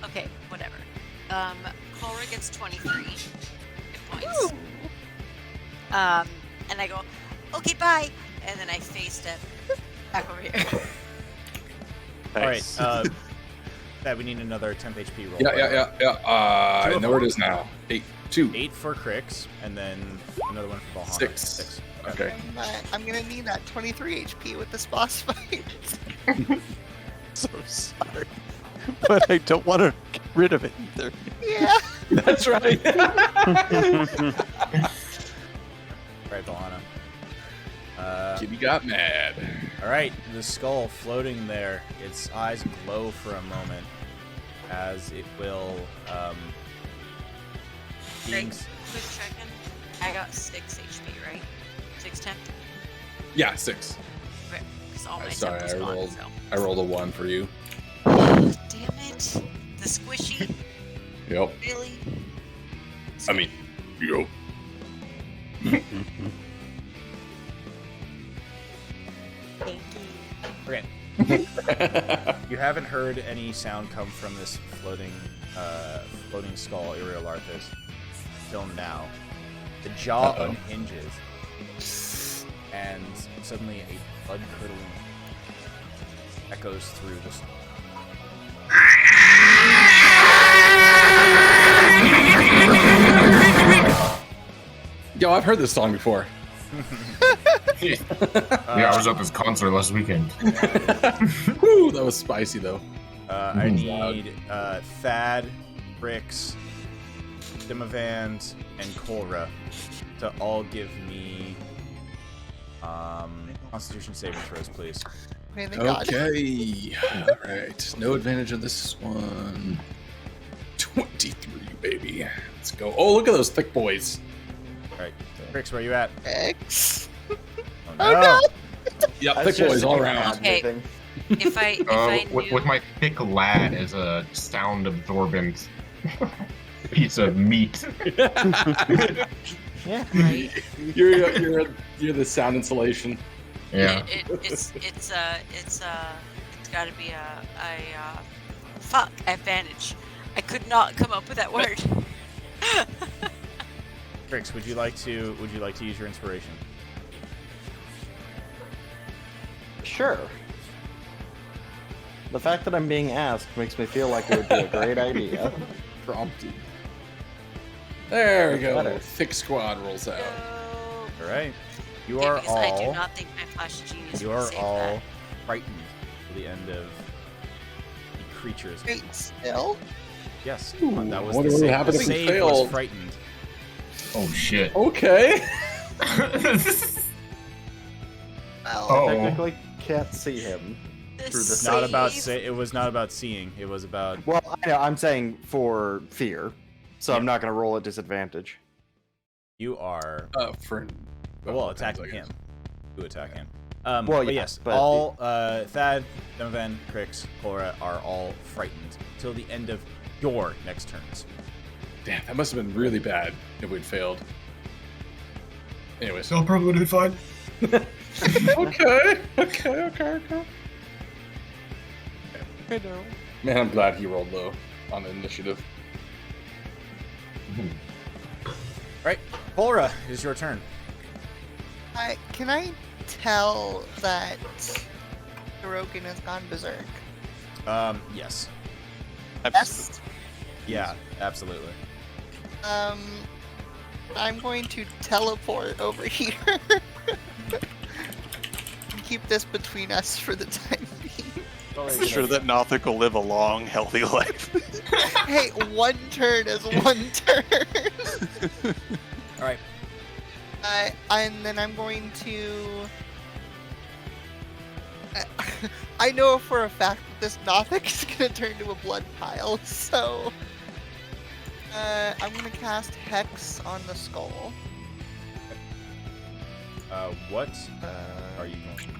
Speaker 13: Okay, whatever. Cora gets 23 hit points. And I go, okay, bye. And then I face step back over here.
Speaker 6: All right. That we need another temp HP roll.
Speaker 5: Yeah. I know where it is now. 2.
Speaker 6: 8 for Crix, and then another one for Valhana.
Speaker 5: 6. Okay.
Speaker 7: I'm gonna need that 23 HP with this boss fight.
Speaker 4: So sorry, but I don't want to get rid of it either.
Speaker 7: Yeah.
Speaker 5: That's right.
Speaker 6: Right, Valhana.
Speaker 5: Kitty got mad.
Speaker 6: All right, the skull floating there. Its eyes glow for a moment as it will.
Speaker 13: Quick check-in. I got 6 HP, right? 6 temp?
Speaker 5: Yeah, 6.
Speaker 13: Okay, because all my
Speaker 5: Sorry,
Speaker 13: temp was gone, so.
Speaker 5: I rolled a 1 for you.
Speaker 13: Damn it. The squishy.
Speaker 5: Yep.
Speaker 13: Really?
Speaker 5: I mean, yep.
Speaker 13: Thank you.
Speaker 6: Okay. You haven't heard any sound come from this floating skull, Iriel Arthas, till now. The jaw unhinges, and suddenly a blood-curdling echoes through the skull.
Speaker 5: Yo, I've heard this song before.
Speaker 11: Yeah, I was at this concert last weekend.
Speaker 5: Woo, that was spicy though.
Speaker 6: I need Thad, Brix, Dimavand, and Cora to all give me Constitution saving throws, please.
Speaker 5: Okay. Alright. No advantage on this one. 23, baby. Let's go. Oh, look at those thick boys.
Speaker 6: Alright. Brix, where you at?
Speaker 7: X.
Speaker 6: Oh
Speaker 7: no!
Speaker 5: Yep, thick boys all around.
Speaker 13: Okay. If I knew...
Speaker 11: with my thick lad as a sound absorbent piece of meat.
Speaker 7: Yeah.
Speaker 13: Right?
Speaker 5: You're the sound insulation.
Speaker 11: Yeah.
Speaker 13: It's got to be a fuck advantage. I could not come up with that word.
Speaker 6: Brix, would you like to use your inspiration?
Speaker 2: Sure. The fact that I'm being asked makes me feel like it would be a great idea.
Speaker 5: Prompted. There we go.
Speaker 2: Better.
Speaker 5: Thick squad rolls out.
Speaker 6: All right. You
Speaker 13: Yeah,
Speaker 6: are
Speaker 13: because
Speaker 6: all.
Speaker 13: I do not think my flash genius
Speaker 6: You
Speaker 13: would
Speaker 6: are
Speaker 13: save
Speaker 6: all
Speaker 13: that.
Speaker 6: frightened to the end of the creature's.
Speaker 7: Wait, still?
Speaker 6: Yes.
Speaker 5: Ooh,
Speaker 6: That was
Speaker 5: what
Speaker 6: the
Speaker 5: would
Speaker 6: save.
Speaker 5: happen
Speaker 6: The
Speaker 5: if we
Speaker 6: save
Speaker 5: failed?
Speaker 6: was frightened.
Speaker 11: Oh shit.
Speaker 5: Okay.
Speaker 7: Well,
Speaker 2: Technically, can't see him through the
Speaker 6: It's not about
Speaker 13: save.
Speaker 6: it was not about seeing. It was about.
Speaker 2: Well, I know, I'm saying for fear, so I'm not going to roll at disadvantage.
Speaker 6: You are.
Speaker 5: For.
Speaker 6: Well, attacking him. You attack him.
Speaker 2: Well,
Speaker 6: but
Speaker 2: yeah,
Speaker 6: yes,
Speaker 2: but
Speaker 6: all Thad, Donovan, Crix, Cora are all frightened till the end of your next turns.
Speaker 5: Damn, that must have been really bad if we'd failed. Anyways.
Speaker 11: I'll probably do fine.
Speaker 5: Okay.
Speaker 4: I know.
Speaker 5: Man, I'm glad he rolled low on the initiative.
Speaker 6: Right, Cora, it is your turn.
Speaker 7: Can I tell that Hirokin has gone berserk?
Speaker 6: Yes.
Speaker 7: Yes.
Speaker 6: Yeah, absolutely.
Speaker 7: I'm going to teleport over here. And keep this between us for the time being.
Speaker 4: I'm sure that Nothic will live a long, healthy life.
Speaker 7: Hey, one turn is one turn.
Speaker 6: All right.
Speaker 7: And then I'm going to. I know for a fact that this Nothic is going to turn to a blood pile, so. I'm going to cast Hex on the skull.
Speaker 6: What are you going to do?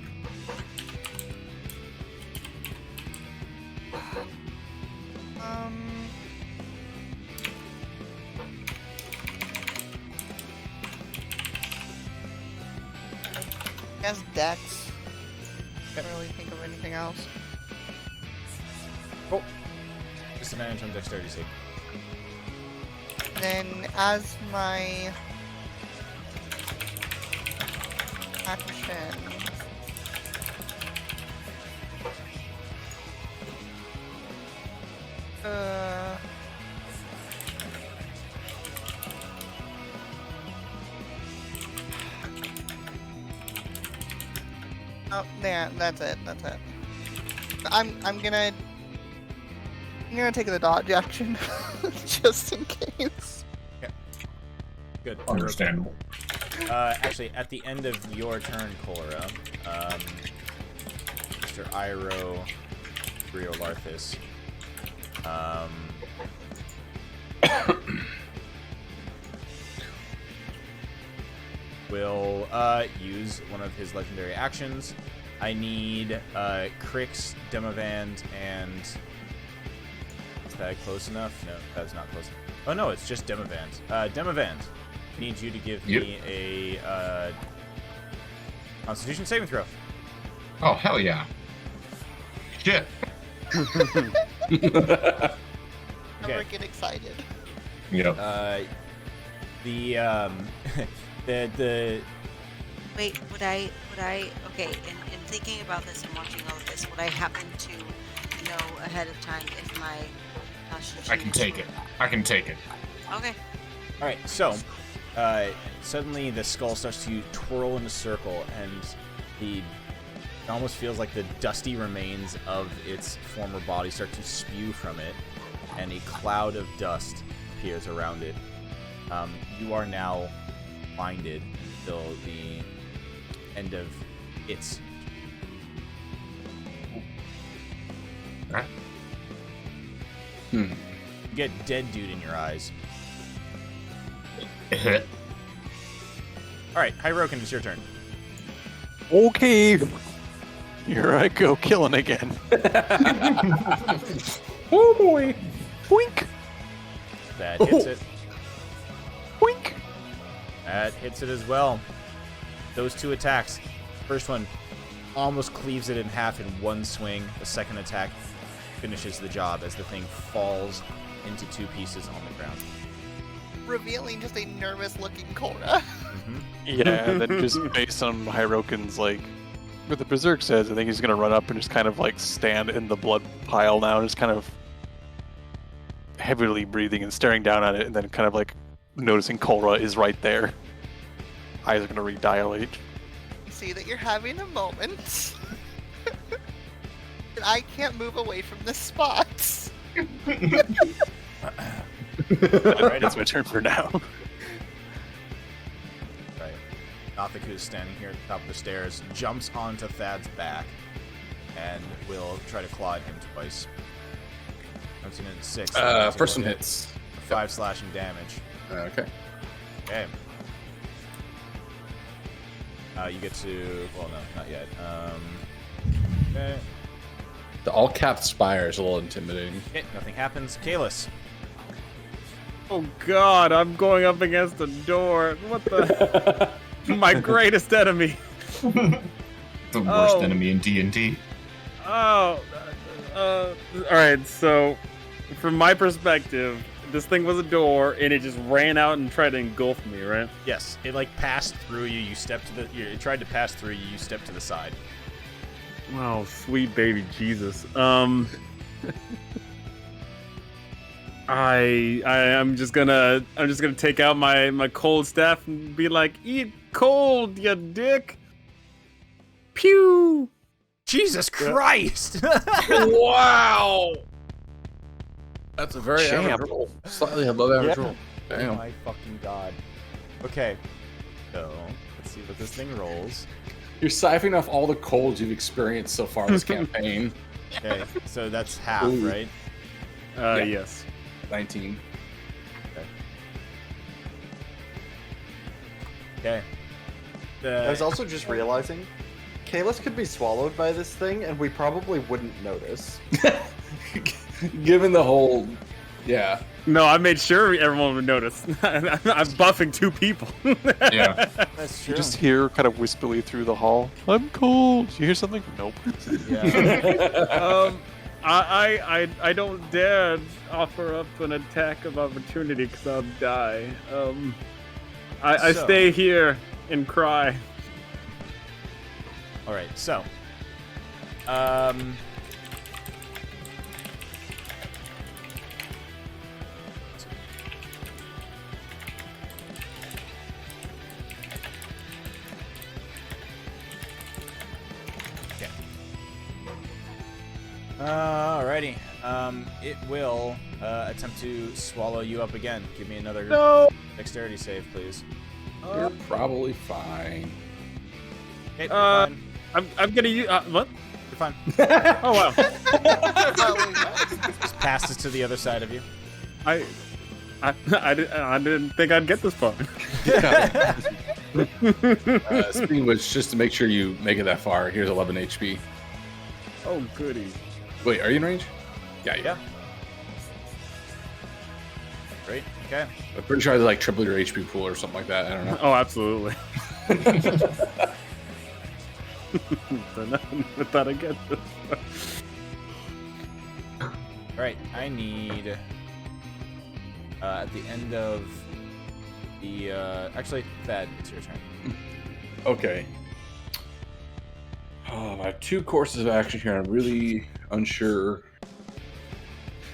Speaker 7: I guess Dex. Can't really think of anything else.
Speaker 6: Oh. Disadvantage on dexterity save.
Speaker 7: Then, as my action, oh, yeah, that's it. I'm gonna take the dodge action, just in case.
Speaker 6: Yeah. Good.
Speaker 11: Understandable.
Speaker 6: Actually, at the end of your turn, Cora, Mr. Iroh Larthus, will use one of his legendary actions. I need Crix, Demavand, and... Is that close enough? No, that's not close enough. Oh no, it's just Demavand. Demavand, I need you to give me a Constitution saving throw.
Speaker 11: Oh, hell yeah. Shit.
Speaker 7: Never get excited.
Speaker 11: Yep.
Speaker 6: The
Speaker 13: Wait, would I, okay, in thinking about this and watching all of this, would I happen to know ahead of time if my
Speaker 11: I can take it. I can take it.
Speaker 13: Okay.
Speaker 6: Alright, so, suddenly the skull starts to twirl in a circle, and it almost feels like the dusty remains of its former body start to spew from it, and a cloud of dust appears around it. You are now blinded until the end of its...
Speaker 11: Right.
Speaker 6: You get dead dude in your eyes. Alright, Hyroken, it's your turn.
Speaker 4: Okay. Here I go, killing again.
Speaker 5: Oh boy.
Speaker 4: Boink.
Speaker 6: That hits it.
Speaker 4: Boink.
Speaker 6: That hits it as well. Those two attacks. First one almost cleaves it in half in one swing. The second attack finishes the job as the thing falls into two pieces on the ground.
Speaker 7: Revealing just a nervous-looking Cora.
Speaker 4: Yeah, and then just based on Hyroken's, like, what the Berserk says, I think he's going to run up and just kind of, like, stand in the blood pile now and just kind of heavily breathing and staring down at it, and then kind of, like, noticing Cora is right there. Eyes are going to redilate.
Speaker 7: See that you're having a moment. And I can't move away from this spot.
Speaker 4: Alright, it's my turn for now.
Speaker 6: Right. Nothic, who's standing here at the top of the stairs, jumps onto Thad's back and will try to claw at him twice. 19 and 6.
Speaker 5: First one hits.
Speaker 6: 5 slashing damage.
Speaker 5: Okay.
Speaker 6: Okay. You get to... Well, no, not yet. Okay.
Speaker 5: The all-capped spire is a little intimidating.
Speaker 6: Okay, nothing happens. Kalis.
Speaker 3: Oh god, I'm going up against a door. What the? My greatest enemy.
Speaker 11: The worst enemy in D&D.
Speaker 3: Oh. Alright, so from my perspective, this thing was a door and it just ran out and tried to engulf me, right?
Speaker 6: Yes, it like passed through you. You stepped to the... It tried to pass through you. You stepped to the side.
Speaker 3: Oh, sweet baby Jesus. I'm just gonna take out my cold staff and be like, eat cold, you dick. Pew!
Speaker 6: Jesus Christ!
Speaker 5: Wow! That's a very
Speaker 4: Champ.
Speaker 5: average roll. Slightly above average roll.
Speaker 6: Oh
Speaker 5: Damn.
Speaker 6: my fucking god. Okay. So, let's see what this thing rolls.
Speaker 5: You're siphoning off all the colds you've experienced so far this campaign.
Speaker 6: Okay, so that's half,
Speaker 5: Ooh.
Speaker 6: right?
Speaker 5: Yeah.
Speaker 3: Yes.
Speaker 5: 19.
Speaker 6: Okay.
Speaker 2: I was also just realizing, Kalis could be swallowed by this thing, and we probably wouldn't notice.
Speaker 5: Given the whole, yeah.
Speaker 3: No, I made sure everyone would notice. I'm buffing 2 people.
Speaker 11: Yeah.
Speaker 6: That's
Speaker 4: You
Speaker 6: true.
Speaker 4: just hear kind of wispily through the hall. I'm cold. You hear something? Nope.
Speaker 6: Yeah.
Speaker 3: I don't dare offer up an attack of opportunity because I'll die. I
Speaker 6: So-
Speaker 3: stay here and cry.
Speaker 6: Alright, so. Okay. Alrighty. It will attempt to swallow you up again. Give me another dexterity save, please.
Speaker 5: You're probably fine.
Speaker 6: Okay, you're fine.
Speaker 3: I'm gonna use what?
Speaker 6: You're fine.
Speaker 3: Oh wow.
Speaker 6: Just pass this to the other side of you.
Speaker 3: I didn't think I'd get this far.
Speaker 5: Speaking of which, just to make sure you make it that far, here's 11 HP.
Speaker 3: Oh goody.
Speaker 5: Wait, are you in range? Yeah,
Speaker 6: Yeah. Great. Okay.
Speaker 5: I'm pretty sure I like triple your HP pool or something like that. I don't know.
Speaker 3: Oh, absolutely. I thought I'd get this far.
Speaker 6: Alright, I need at the end of the actually, Thad, it's your turn.
Speaker 5: Okay. Oh, I have 2 courses of action here. I'm really unsure.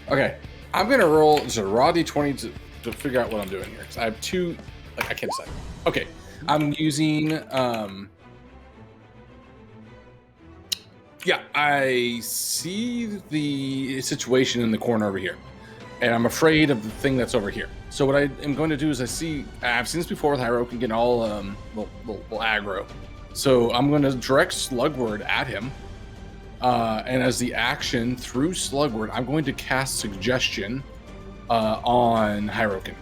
Speaker 5: Okay, I'm gonna roll just a raw d20 to figure out what I'm doing here. Because I have 2. Like I can't decide. Okay, I'm using. Yeah, I see the situation in the corner over here, and I'm afraid of the thing that's over here. So what I am going to do is I've seen this before with Hyrule getting all little aggro. So I'm going to direct Slugword at him, and as the action through Slugword, I'm going to cast Suggestion on Hyrokin.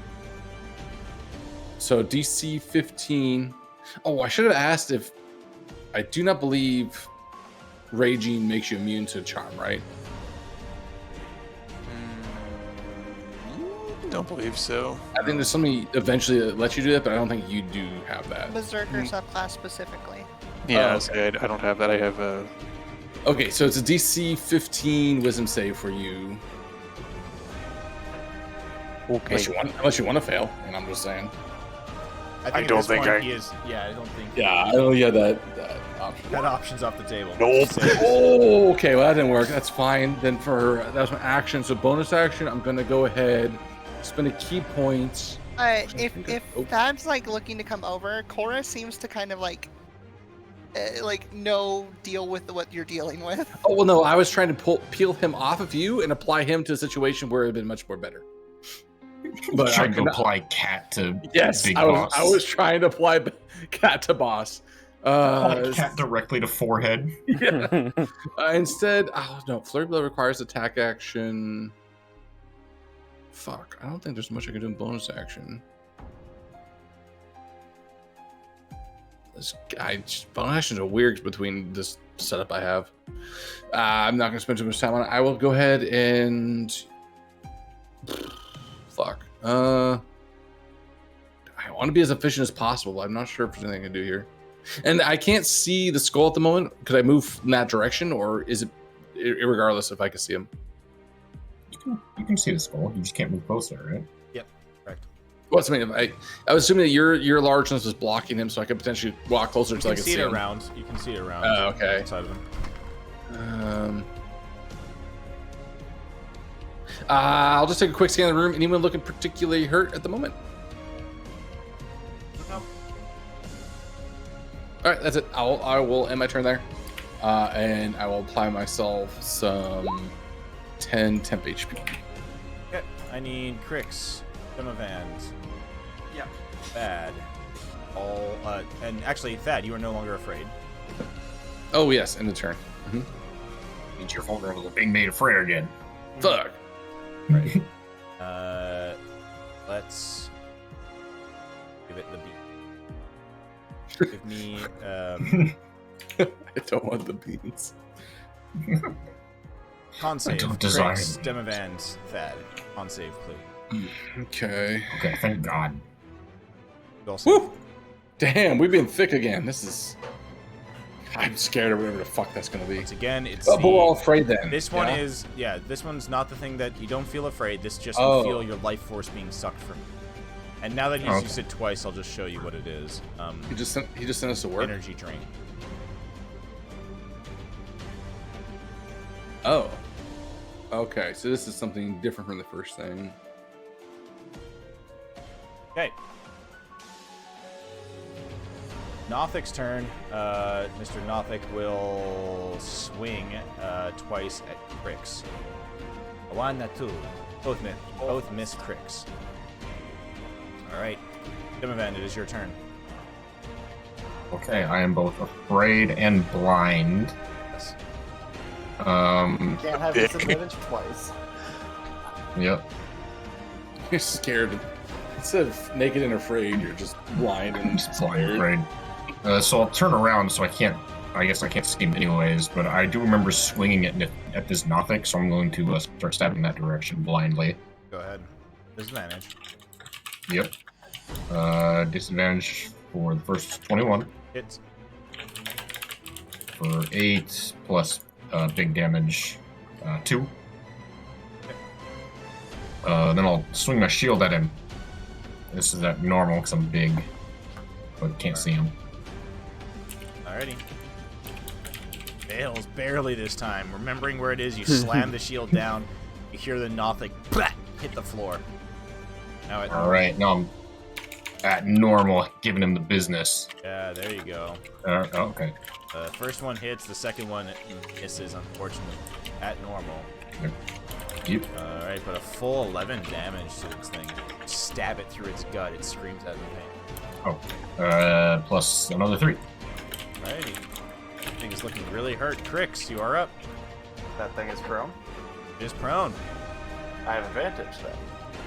Speaker 5: So DC 15. Oh, I should have asked if I do not believe Raging makes you immune to charm, right?
Speaker 4: Don't believe so.
Speaker 5: I think there's something eventually that lets you do that, but I don't think you do have that.
Speaker 7: Berserker subclass specifically.
Speaker 4: Yeah,
Speaker 5: Oh,
Speaker 4: see, I don't have that. I have
Speaker 5: Okay, so it's a DC 15 Wisdom save for you.
Speaker 4: Okay.
Speaker 5: Unless you want to fail, and I'm just saying.
Speaker 6: I
Speaker 4: don't
Speaker 6: at this
Speaker 4: think
Speaker 6: point
Speaker 4: I-
Speaker 6: he is. Yeah, I don't think.
Speaker 5: Yeah, I know you had that option.
Speaker 6: That option's off the table.
Speaker 4: Nope.
Speaker 5: Oh, okay, well that didn't work. That's fine. Then that was my action. So bonus action, I'm gonna go ahead, spend a key point.
Speaker 7: If
Speaker 5: Oh.
Speaker 7: Thad's like looking to come over, Cora seems to kind of like no deal with what you're dealing with.
Speaker 5: Oh well, no, I was trying to peel him off of you and apply him to a situation where it'd been much more better. But
Speaker 11: Trying
Speaker 5: I
Speaker 11: to
Speaker 5: could
Speaker 11: apply cat to
Speaker 5: Yes,
Speaker 11: Big
Speaker 5: I
Speaker 11: Boss.
Speaker 5: was trying to apply cat to boss.
Speaker 11: Apply cat directly to forehead.
Speaker 5: Yeah. Instead, oh no, Flurry Blow requires attack action. Fuck, I don't think there's much I can do in bonus action. This guy, bonus actions are weird between this setup I have. I'm not gonna spend too much time on it. I will go ahead and fuck. I want to be as efficient as possible, but I'm not sure if there's anything I can do here. And I can't see the skull at the moment. Could I move in that direction, or is it irregardless if I can see him?
Speaker 11: You can see the skull. You just can't move closer, right?
Speaker 6: Yep, correct.
Speaker 5: What's I mean? I was assuming that your largeness was blocking him, so I could potentially walk closer
Speaker 6: You
Speaker 5: until I
Speaker 6: can
Speaker 5: could
Speaker 6: see it
Speaker 5: him.
Speaker 6: around. You can see it around.
Speaker 5: Oh, okay.
Speaker 6: Outside of him.
Speaker 5: I'll just take a quick scan of the room. Anyone looking particularly hurt at the moment?
Speaker 2: No.
Speaker 5: All right, that's it. I will end my turn there, and I will apply myself some 10 temp HP.
Speaker 6: Okay, I need Crix, Demovan,
Speaker 2: Yeah.
Speaker 6: Thad, and actually, Thad, you are no longer afraid.
Speaker 5: Oh yes, end the turn.
Speaker 11: Means you're vulnerable to being made afraid again.
Speaker 5: Fuck.
Speaker 6: Right. Let's give it the beat. Give me
Speaker 5: I don't want the beans.
Speaker 6: con save.
Speaker 11: don't desire
Speaker 6: Crix,
Speaker 11: them.
Speaker 6: Demovan, Thad. Con save, please.
Speaker 5: Okay.
Speaker 11: Okay, thank God.
Speaker 6: You all save.
Speaker 5: Woo! Damn, we've been thick again. This is. I'm scared of whatever the fuck that's gonna be.
Speaker 6: Once again, it's
Speaker 5: Oh, but we're all afraid then.
Speaker 6: This one
Speaker 5: yeah?
Speaker 6: is, yeah, this one's not the thing that you don't feel afraid. This just
Speaker 5: Oh.
Speaker 6: you feel your life force being sucked from you. And now that he's used it twice, I'll just show you what it is.
Speaker 5: He just sent us to work.
Speaker 6: Energy drink.
Speaker 5: Oh. Okay, so this is something different from the first thing.
Speaker 6: Okay. Nothic's turn. Mr. Nothic will swing twice at Crix. One, two. Both miss Crix. Alright. Demovan, it is your turn.
Speaker 11: Okay, I am both afraid and blind.
Speaker 6: Yes.
Speaker 2: Can't have disadvantage twice.
Speaker 11: Yep.
Speaker 5: You're scared. Instead of naked and afraid, you're just blind and
Speaker 11: Blind
Speaker 5: scared.
Speaker 11: afraid. So I'll turn around, so I guess I can't see him anyways, but I do remember swinging at this Nothic, so I'm going to start stabbing that direction blindly.
Speaker 6: Go ahead. Disadvantage.
Speaker 11: Yep. Disadvantage for the first 21.
Speaker 6: Hits.
Speaker 11: For 8 plus big damage 2. Then I'll swing my shield at him. This is at normal because I'm big, but can't see him.
Speaker 6: Alrighty. Fails barely this time. Remembering where it is, you slam the shield down. You hear the Nothic hit the floor. Now it.
Speaker 11: Alright, now I'm at normal, giving him the business.
Speaker 6: Yeah, there you go.
Speaker 11: Okay.
Speaker 6: The first one hits, the second one misses, unfortunately. At normal.
Speaker 11: Yep.
Speaker 6: Alright, but a full 11 damage to this thing. Stab it through its gut, it screams out in pain.
Speaker 11: Plus another 3.
Speaker 6: Alrighty. This thing is looking really hurt. Crix, you are up.
Speaker 2: That thing is prone.
Speaker 6: It is prone.
Speaker 2: I have advantage then.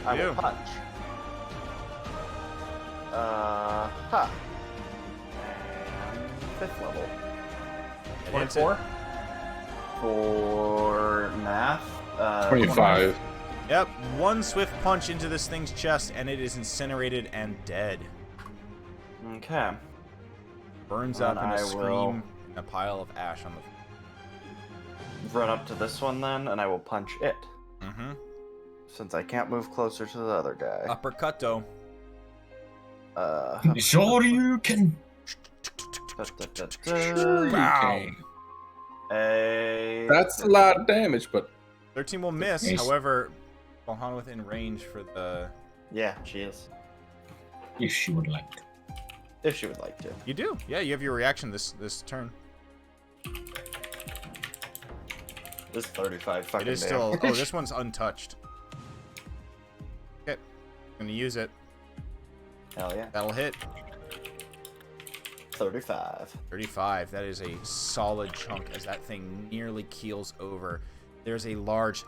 Speaker 2: I
Speaker 6: You
Speaker 2: will
Speaker 6: do.
Speaker 2: punch. And 5th level.
Speaker 6: It hits it.
Speaker 2: 24 for math.
Speaker 5: 25.
Speaker 6: Yep, one swift punch into this thing's chest, and it is incinerated and dead.
Speaker 2: Okay.
Speaker 6: Burns
Speaker 2: Then
Speaker 6: up in
Speaker 2: I
Speaker 6: a
Speaker 2: will-
Speaker 6: scream in a pile of ash on the.
Speaker 2: Run up to this one then, and I will punch it.
Speaker 6: Mm-hmm.
Speaker 2: Since I can't move closer to the other guy.
Speaker 6: Uppercutto.
Speaker 11: Sure you can.
Speaker 6: Wow.
Speaker 5: That's a lot of damage, but
Speaker 6: 13 will miss.
Speaker 11: Nice.
Speaker 6: However, Valhalla within range for the.
Speaker 2: Yeah, she is.
Speaker 11: If she would like.
Speaker 2: If she would like to.
Speaker 6: You do. Yeah, you have your reaction this turn.
Speaker 2: This 35 fucking
Speaker 6: It is still. Oh, this one's untouched. Okay. Gonna use it.
Speaker 2: Hell yeah.
Speaker 6: That'll hit.
Speaker 2: 35.
Speaker 6: 35. That is a solid chunk as that thing nearly keels over. There's a large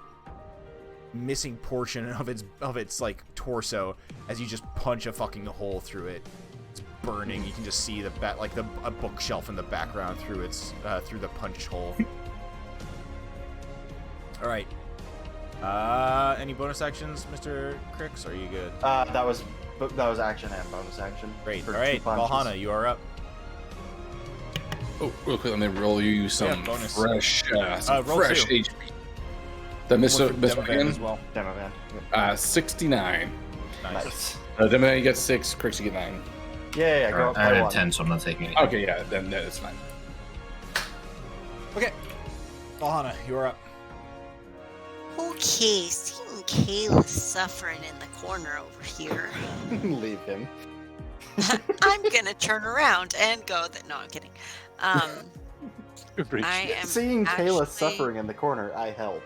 Speaker 6: missing portion of its like torso as you just punch a fucking hole through it. It's burning. You can just see the a bookshelf in the background through its through the punch hole. All right. Any bonus actions, Mr. Crix? Are you good?
Speaker 2: That was action and bonus action.
Speaker 6: Great.
Speaker 2: for
Speaker 6: All right,
Speaker 2: 2 punches.
Speaker 6: Valhalla, you are up.
Speaker 5: oh, real quick, let me roll you some
Speaker 6: Yeah, bonus.
Speaker 5: fresh,
Speaker 6: Roll
Speaker 5: fresh
Speaker 6: 2.
Speaker 5: HP. The Mr.
Speaker 6: One for
Speaker 5: Mr.
Speaker 6: Demovan as
Speaker 5: Again?
Speaker 6: well.
Speaker 2: Demovan.
Speaker 5: 69.
Speaker 6: Nice.
Speaker 5: Demovan, you get 6, Crix, you get 9.
Speaker 2: Yeah, go up
Speaker 11: I
Speaker 2: by
Speaker 11: had
Speaker 2: 1.
Speaker 11: 10, so I'm not taking it.
Speaker 5: Okay, yeah, then that is fine.
Speaker 6: Okay. Valhalla, you are up.
Speaker 13: Okay, seeing Kayla's suffering in the corner over here.
Speaker 2: Leave him.
Speaker 13: I'm gonna turn around and go. No, I'm kidding. I am
Speaker 2: Seeing
Speaker 13: actually...
Speaker 2: Kayla suffering in the corner, I help.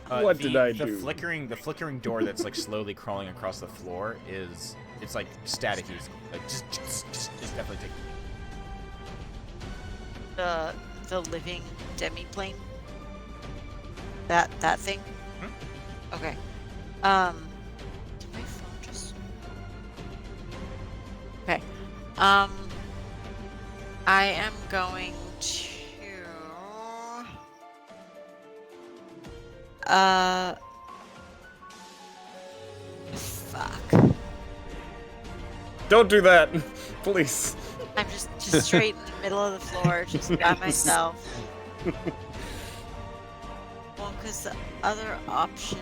Speaker 3: What did I
Speaker 6: the
Speaker 3: do?
Speaker 6: The flickering door that's like slowly crawling across the floor it's like staticky. Like just it's definitely taking.
Speaker 13: The living demiplane. That thing.
Speaker 6: Hmm?
Speaker 13: Okay. Did my phone just? Okay. I am going to. Fuck.
Speaker 3: Don't do that, please.
Speaker 13: I'm just straight in the middle of the floor, just by myself. Well, because the other option.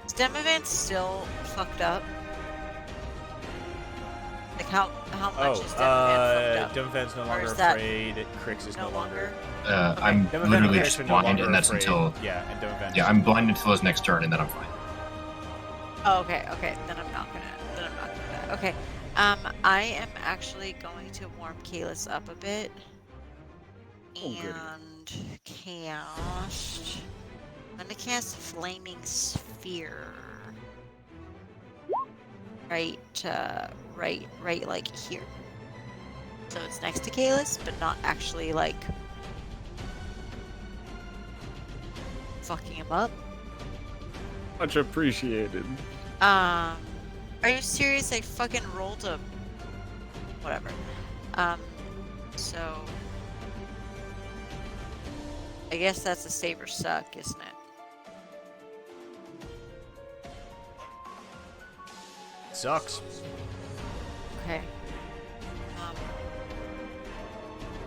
Speaker 13: Is Demivan still fucked up? Like how much is Demivan fucked up?
Speaker 6: Demivan's no
Speaker 13: Or
Speaker 6: longer
Speaker 13: is that
Speaker 6: afraid. Crix is no longer.
Speaker 11: I'm
Speaker 6: Demivan
Speaker 11: literally
Speaker 6: and Crix
Speaker 11: just
Speaker 6: are no
Speaker 11: blind,
Speaker 6: longer
Speaker 11: and that's
Speaker 6: afraid.
Speaker 11: until.
Speaker 6: Yeah, and Demivan.
Speaker 11: Yeah, I'm blind until his next turn, and then I'm fine.
Speaker 13: Oh, okay. Then I'm not gonna. Okay. I am actually going to warm Kalis up a bit. And cast. I'm gonna cast Flaming Sphere. Right, like here. So it's next to Kalis, but not actually like fucking him up.
Speaker 3: Much appreciated.
Speaker 13: Are you serious? I fucking rolled a... Whatever. So... I guess that's a save or suck, isn't it?
Speaker 6: Sucks.
Speaker 13: Okay.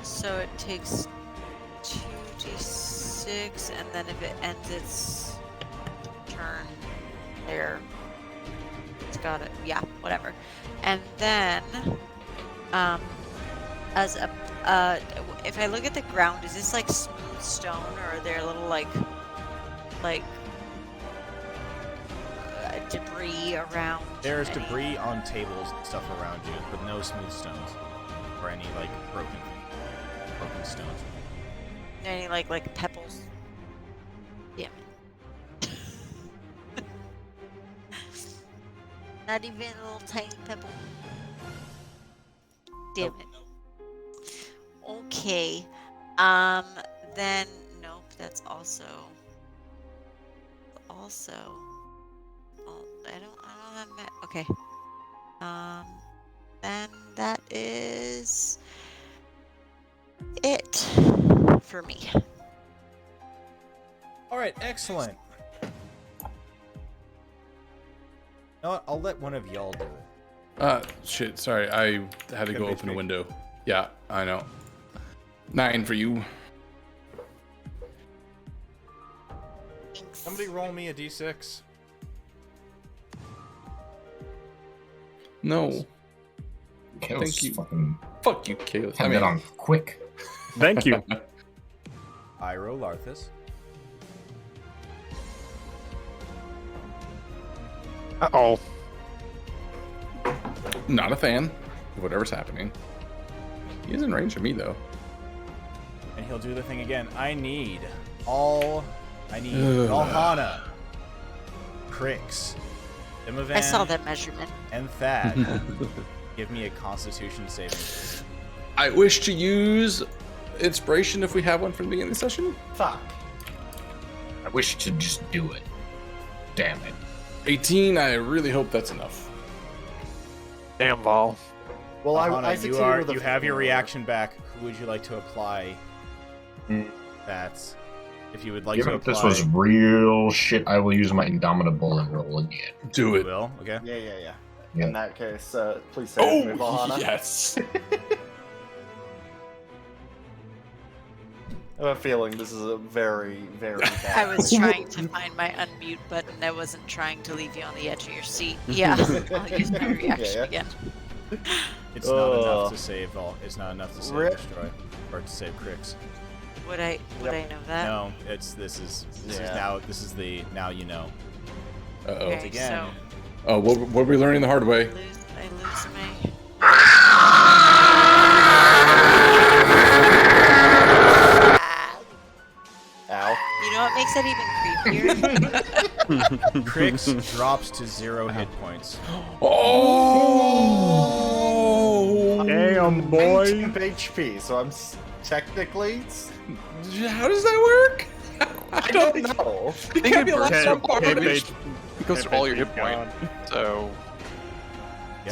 Speaker 13: So it takes 2d6, and then if it ends its turn there... It's got it. Yeah, whatever. And then, as a, if I look at the ground, is this like smooth stone, or are there little like debris around?
Speaker 6: There's debris on tables and stuff around you, but no smooth stones or any like broken stones.
Speaker 13: Any like pebbles? Damn it. Not even a little tiny pebble. Damn it. Okay. Then nope. That's also. Oh, I don't have that. Okay. Then that is it for me.
Speaker 6: All right. Excellent. No, I'll let one of y'all do it.
Speaker 5: Shit, sorry, I had to go open a window. Yeah, I know. 9 for you.
Speaker 6: Somebody roll me a d6.
Speaker 5: No.
Speaker 11: Thank
Speaker 5: you.
Speaker 11: Fucking...
Speaker 5: Fuck you, Caleb.
Speaker 11: Have that on quick.
Speaker 3: Thank you.
Speaker 6: I roll Arthas.
Speaker 4: Uh-oh.
Speaker 5: Not a fan of whatever's happening. He is in range of me, though.
Speaker 6: And he'll do the thing again. I need Valhana, Crix, Demivan,
Speaker 13: I saw that measurement.
Speaker 6: and Thad. Give me a Constitution saving.
Speaker 5: I wish to use inspiration if we have one from the beginning of the session.
Speaker 2: Fuck.
Speaker 11: I wish to just do it. Damn it.
Speaker 5: 18, I really hope that's enough.
Speaker 4: Damn, Vol.
Speaker 2: Well,
Speaker 6: Valhana,
Speaker 2: I succeeded with
Speaker 6: you
Speaker 2: a
Speaker 6: have your
Speaker 2: 4.
Speaker 6: reaction back. Who would you like to apply? That's if you would like to
Speaker 11: Given
Speaker 6: apply.
Speaker 11: this was real shit, I will use my Indomitable and roll again.
Speaker 5: Do
Speaker 6: You
Speaker 5: it.
Speaker 6: will, okay.
Speaker 2: Yeah.
Speaker 11: Yeah.
Speaker 2: In that case, please save me,
Speaker 5: Oh,
Speaker 2: Valhana.
Speaker 5: yes.
Speaker 2: I have a feeling this is a very, very bad.
Speaker 13: I was trying to find my unmute button. I wasn't trying to leave you on the edge of your seat. Yeah, I'll use my reaction
Speaker 2: Yeah.
Speaker 13: again.
Speaker 6: It's not enough to save all. It's not enough to save destroy or to save Crix.
Speaker 13: Would I know that?
Speaker 6: No, this is now you know.
Speaker 5: Uh oh.
Speaker 13: Okay,
Speaker 6: Again.
Speaker 13: so
Speaker 5: Oh, what are we learning the hard way?
Speaker 13: I lose my.
Speaker 2: Ow.
Speaker 13: You know what makes that even creepier?
Speaker 6: Crix drops to 0 hit points.
Speaker 5: Oh!
Speaker 3: Damn, boy.
Speaker 2: 19 HP, so I'm technically.
Speaker 5: How does that work?
Speaker 2: I don't know.
Speaker 4: It can't be
Speaker 3: Ten-
Speaker 4: some part of
Speaker 3: 10
Speaker 4: it.
Speaker 3: HP.
Speaker 4: It goes through all your hit point. So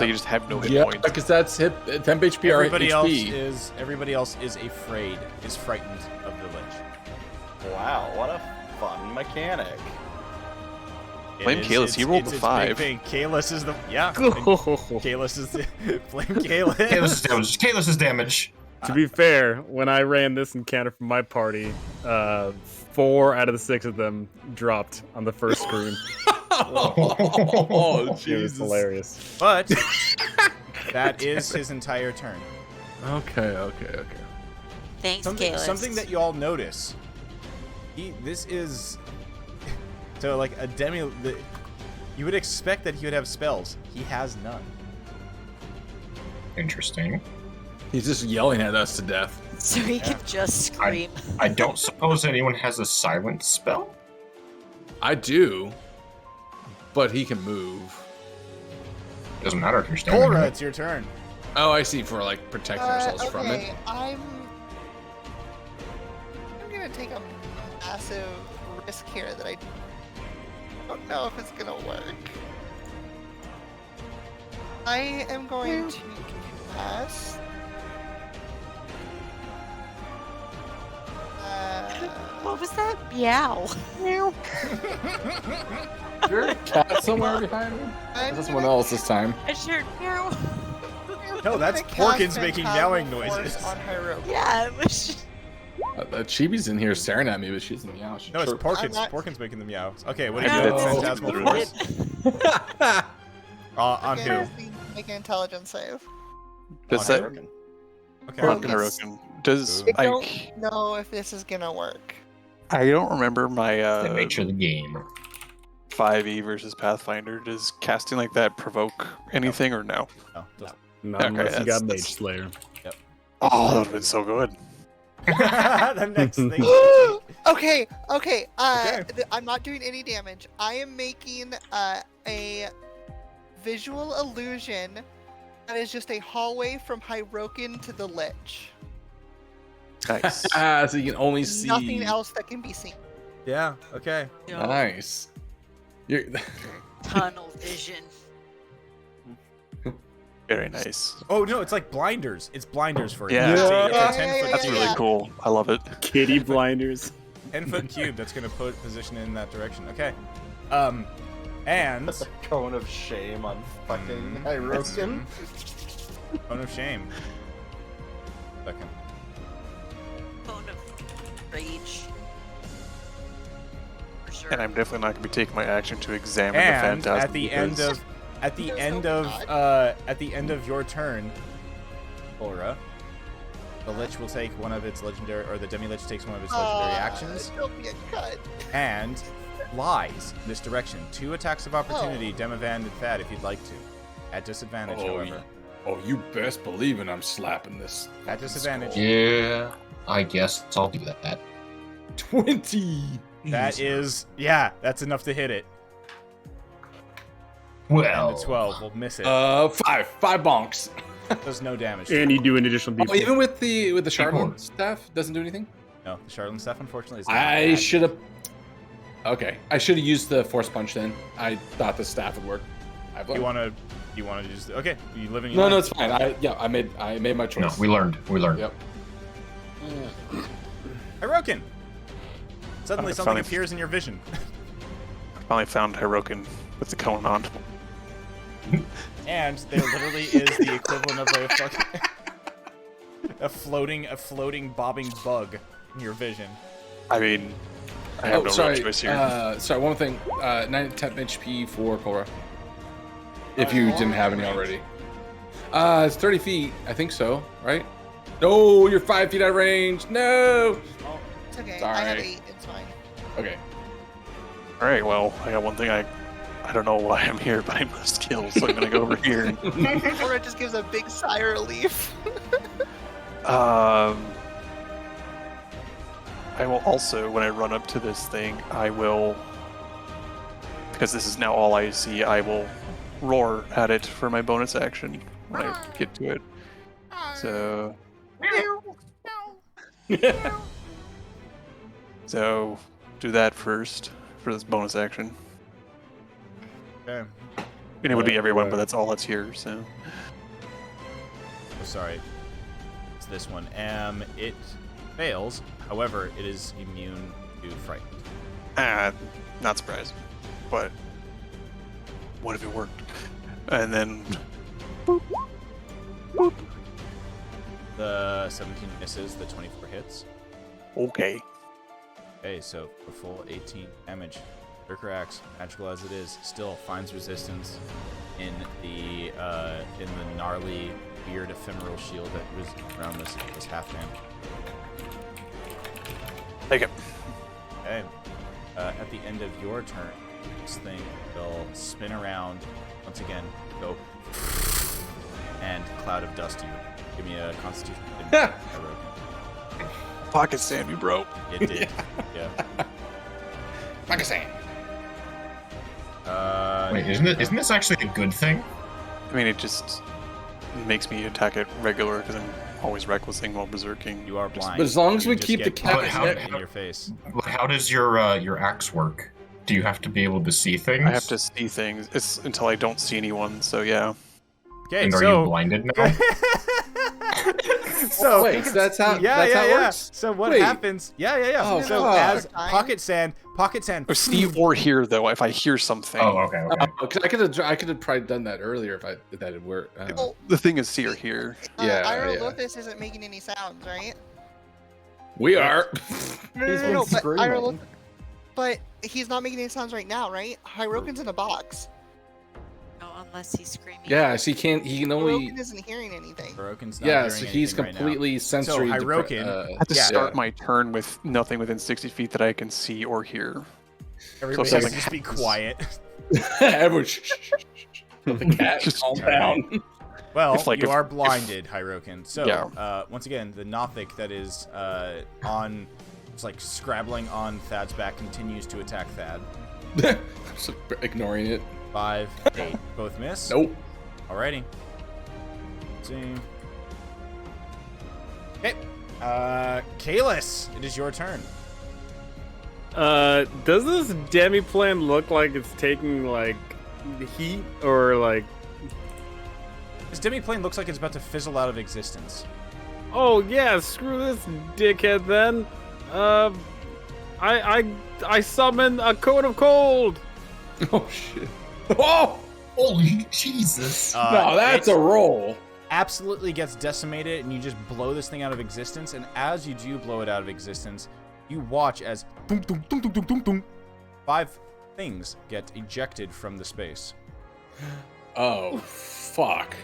Speaker 4: you just have no hit
Speaker 5: Yeah,
Speaker 4: points.
Speaker 5: because that's hit 10 HP or
Speaker 6: Everybody
Speaker 5: HP.
Speaker 6: else is frightened of the Lich.
Speaker 2: Wow, what a fun mechanic.
Speaker 4: Blame Kalis, he rolled the 5.
Speaker 6: Kalis is the Kalis is the blame Kalis.
Speaker 11: Kalis' damage.
Speaker 3: To be fair, when I ran this encounter from my party, 4 out of the 6 of them dropped on the first screen.
Speaker 5: Oh,
Speaker 3: It was
Speaker 5: Jesus.
Speaker 3: hilarious.
Speaker 6: But that is his entire turn.
Speaker 5: Okay.
Speaker 13: Thanks,
Speaker 6: Something,
Speaker 13: Kalis.
Speaker 6: something that you all notice. This is so like a you would expect that he would have spells. He has none.
Speaker 11: Interesting.
Speaker 5: He's just yelling at us to death.
Speaker 13: So he can just scream.
Speaker 11: I don't suppose anyone has a silence spell?
Speaker 5: I do, but he can move.
Speaker 11: Doesn't matter if you're standing.
Speaker 6: Cora,
Speaker 11: right?
Speaker 6: it's your turn.
Speaker 5: Oh, I see. For like protecting ourselves from it.
Speaker 7: I'm gonna take a massive risk here that I don't know if it's gonna work. I am going to cast.
Speaker 13: What was that? Meow. Meow.
Speaker 5: Is there a cat somewhere behind me? That's someone else this time.
Speaker 13: I sure meow.
Speaker 6: No, that's Porkins making meowing noises.
Speaker 7: On Hyrule.
Speaker 13: Yeah, it was.
Speaker 5: Chibi's in here staring at me, but she doesn't meow.
Speaker 6: No, it's Porkins.
Speaker 7: not-
Speaker 6: Porkins making the meow. Okay, what do
Speaker 4: I
Speaker 6: you do?
Speaker 4: know.
Speaker 6: Phantasmal Force? On who?
Speaker 7: Make an intelligence save.
Speaker 4: Does
Speaker 6: On
Speaker 4: that
Speaker 6: Hirokin. Okay.
Speaker 4: on Hirokin? Does
Speaker 7: I
Speaker 4: I
Speaker 7: don't know if this is gonna work.
Speaker 4: don't remember my
Speaker 11: The nature of the game.
Speaker 4: 5e versus Pathfinder. Does casting like that provoke anything or no?
Speaker 6: No, doesn't.
Speaker 3: Not
Speaker 4: Okay,
Speaker 3: unless you got Mage
Speaker 4: that's-
Speaker 3: Slayer.
Speaker 4: Oh, that would have been so good.
Speaker 6: The next thing.
Speaker 7: Okay.
Speaker 6: Okay.
Speaker 7: I'm not doing any damage. I am making a visual illusion that is just a hallway from Hirokin to the Lich.
Speaker 4: Nice.
Speaker 5: So you can only see.
Speaker 7: Nothing else that can be seen.
Speaker 6: Yeah. Okay.
Speaker 5: Nice. You're...
Speaker 13: Tunnel vision.
Speaker 4: Very nice.
Speaker 6: Oh no, it's like blinders. It's blinders for
Speaker 4: Yeah.
Speaker 6: you. See, it's a
Speaker 7: Yeah,
Speaker 6: 10-foot
Speaker 4: That's really cool. I love it.
Speaker 3: Kitty blinders.
Speaker 6: 10-foot cube that's gonna put position in that direction. Okay. And
Speaker 2: That's a cone of shame on fucking Hirokin.
Speaker 6: Cone of shame. Second.
Speaker 13: Bone of rage. Berserk.
Speaker 4: And I'm definitely not going to be taking my action to examine the
Speaker 6: And
Speaker 4: phantasm.
Speaker 6: at the end
Speaker 4: because-
Speaker 6: of at the end of your turn, Aura, the Lich will take one of its legendary, or the Demilich takes one of its legendary actions,
Speaker 7: Don't be a cut.
Speaker 6: and flies this direction. 2 attacks of opportunity, Demivan and Thad, if you'd like to. At disadvantage, however.
Speaker 5: You best believe it. I'm slapping this.
Speaker 6: At disadvantage.
Speaker 11: Yeah, I guess I'll do that.
Speaker 5: 20.
Speaker 6: That is, yeah, that's enough to hit it.
Speaker 11: Well,
Speaker 6: And a 12 will miss it.
Speaker 5: 5 bonks.
Speaker 6: Does no damage.
Speaker 3: And you do an additional
Speaker 5: Oh,
Speaker 3: D4.
Speaker 5: even with the Shardland staff doesn't do anything.
Speaker 6: No, the Shardland staff unfortunately is not
Speaker 5: I
Speaker 6: bad.
Speaker 5: should have. Okay, I should have used the force punch then. I thought the staff would work.
Speaker 6: You want to just okay? You live in your
Speaker 5: No,
Speaker 6: life.
Speaker 5: no, it's fine. I made my choice.
Speaker 11: no, we learned.
Speaker 5: Yep.
Speaker 6: Hirokin. Suddenly
Speaker 4: I
Speaker 6: something
Speaker 4: finally-
Speaker 6: appears in your vision.
Speaker 4: I finally found Hirokin with the cone on.
Speaker 6: And there literally is the equivalent of a fucking a floating bobbing bug in your vision.
Speaker 4: I mean, I have no
Speaker 5: sorry.
Speaker 4: real choice here.
Speaker 5: Sorry, one thing. 9 temp HP for Cora. If you didn't have any already. It's 30 feet. I think so, right? No, you're 5 feet out of range. No.
Speaker 7: It's okay.
Speaker 5: Sorry.
Speaker 7: I have 8. It's fine.
Speaker 5: Okay.
Speaker 4: All right, well, I got one thing I don't know why I'm here, but I must kill, so I'm gonna go over here.
Speaker 7: Or it just gives a big sigh of relief.
Speaker 4: I will also, when I run up to this thing, I will, because this is now all I see, I will roar at it for my bonus action when I get to it. So, so do that first for this bonus action.
Speaker 6: Okay.
Speaker 4: And it would be everyone, but that's all that's here. So,
Speaker 6: Oh, sorry. It's this one. It fails. However, it is immune to fright.
Speaker 4: not surprised. But what if it worked? And then, boop, boop.
Speaker 6: The 17 misses. The 24 hits.
Speaker 4: Okay.
Speaker 6: Okay, so a full 18 damage. Berserker Axe, magical as it is, still finds resistance in the gnarly, weird, ephemeral shield that was around this half-man.
Speaker 4: Take it.
Speaker 6: Okay. At the end of your turn, this thing will spin around once again, go, and cloud of dust you. Give me a Constitution.
Speaker 4: Pocket sand, you bro.
Speaker 6: It did. Yeah.
Speaker 5: Pocket sand.
Speaker 11: Wait, isn't this actually a good thing?
Speaker 4: I mean, it just makes me attack it regular because I'm always recklessing while berserking.
Speaker 6: You are blind.
Speaker 5: But as long as
Speaker 6: You
Speaker 5: we
Speaker 6: just
Speaker 5: keep the
Speaker 6: get
Speaker 5: cat
Speaker 6: poison in your face.
Speaker 11: But how does your axe work? Do you have to be able to see things?
Speaker 4: I have to see things. It's until I don't see anyone. So yeah.
Speaker 6: Okay,
Speaker 11: And are
Speaker 6: so
Speaker 11: you blinded now?
Speaker 6: so
Speaker 5: wait, so that's how
Speaker 6: yeah,
Speaker 5: that's
Speaker 6: yeah,
Speaker 5: how it
Speaker 6: yeah.
Speaker 5: works?
Speaker 6: So what
Speaker 5: Wait.
Speaker 6: happens? Yeah.
Speaker 5: Oh,
Speaker 6: so
Speaker 5: fuck.
Speaker 6: as pocket sand.
Speaker 4: Or see or hear though. If I hear something.
Speaker 11: Oh, okay.
Speaker 5: Because I could have probably done that earlier if that had worked.
Speaker 7: Oh,
Speaker 4: The thing is see or hear.
Speaker 5: Yeah,
Speaker 7: Irolothus isn't making any sounds, right?
Speaker 5: We are.
Speaker 7: No, but Irolothus, but he's not making any sounds right now, right? Hyrokin's in a box.
Speaker 13: No, unless he's screaming.
Speaker 5: Yeah, so he can only.
Speaker 7: Hyrokin isn't hearing anything.
Speaker 6: Hyrokin's not
Speaker 5: Yeah,
Speaker 6: hearing
Speaker 5: so he's
Speaker 6: anything right now.
Speaker 5: completely sensory.
Speaker 6: So Hyrokin,
Speaker 4: I have to start my turn with nothing within 60 feet that I can see or hear.
Speaker 6: Everybody
Speaker 4: So
Speaker 6: has
Speaker 4: something
Speaker 6: to just be quiet.
Speaker 5: Everyone, shh. The cat,
Speaker 4: Just
Speaker 5: calm down.
Speaker 6: Well,
Speaker 4: If, like,
Speaker 6: you
Speaker 4: if-
Speaker 6: are blinded, Hyrokin. So,
Speaker 4: Yeah.
Speaker 6: once again, the Nothic that is on, it's like scrabbling on Thad's back continues to attack Thad.
Speaker 5: Just ignoring it.
Speaker 6: 5, 8, both miss.
Speaker 5: Nope.
Speaker 6: Alrighty. Let's see. Okay. Kalis, it is your turn.
Speaker 3: Does this demi-plane look like it's taking, like, heat, or, like...
Speaker 6: This demi-plane looks like it's about to fizzle out of existence.
Speaker 3: Oh, yeah, screw this dickhead, then. I summon a cone of cold!
Speaker 5: Oh, shit. Oh!
Speaker 11: Holy Jesus!
Speaker 5: No, that's a roll.
Speaker 6: Absolutely gets decimated, and you just blow this thing out of existence. And as you do blow it out of existence, you watch as 5 things get ejected from the space.
Speaker 5: Oh, fuck.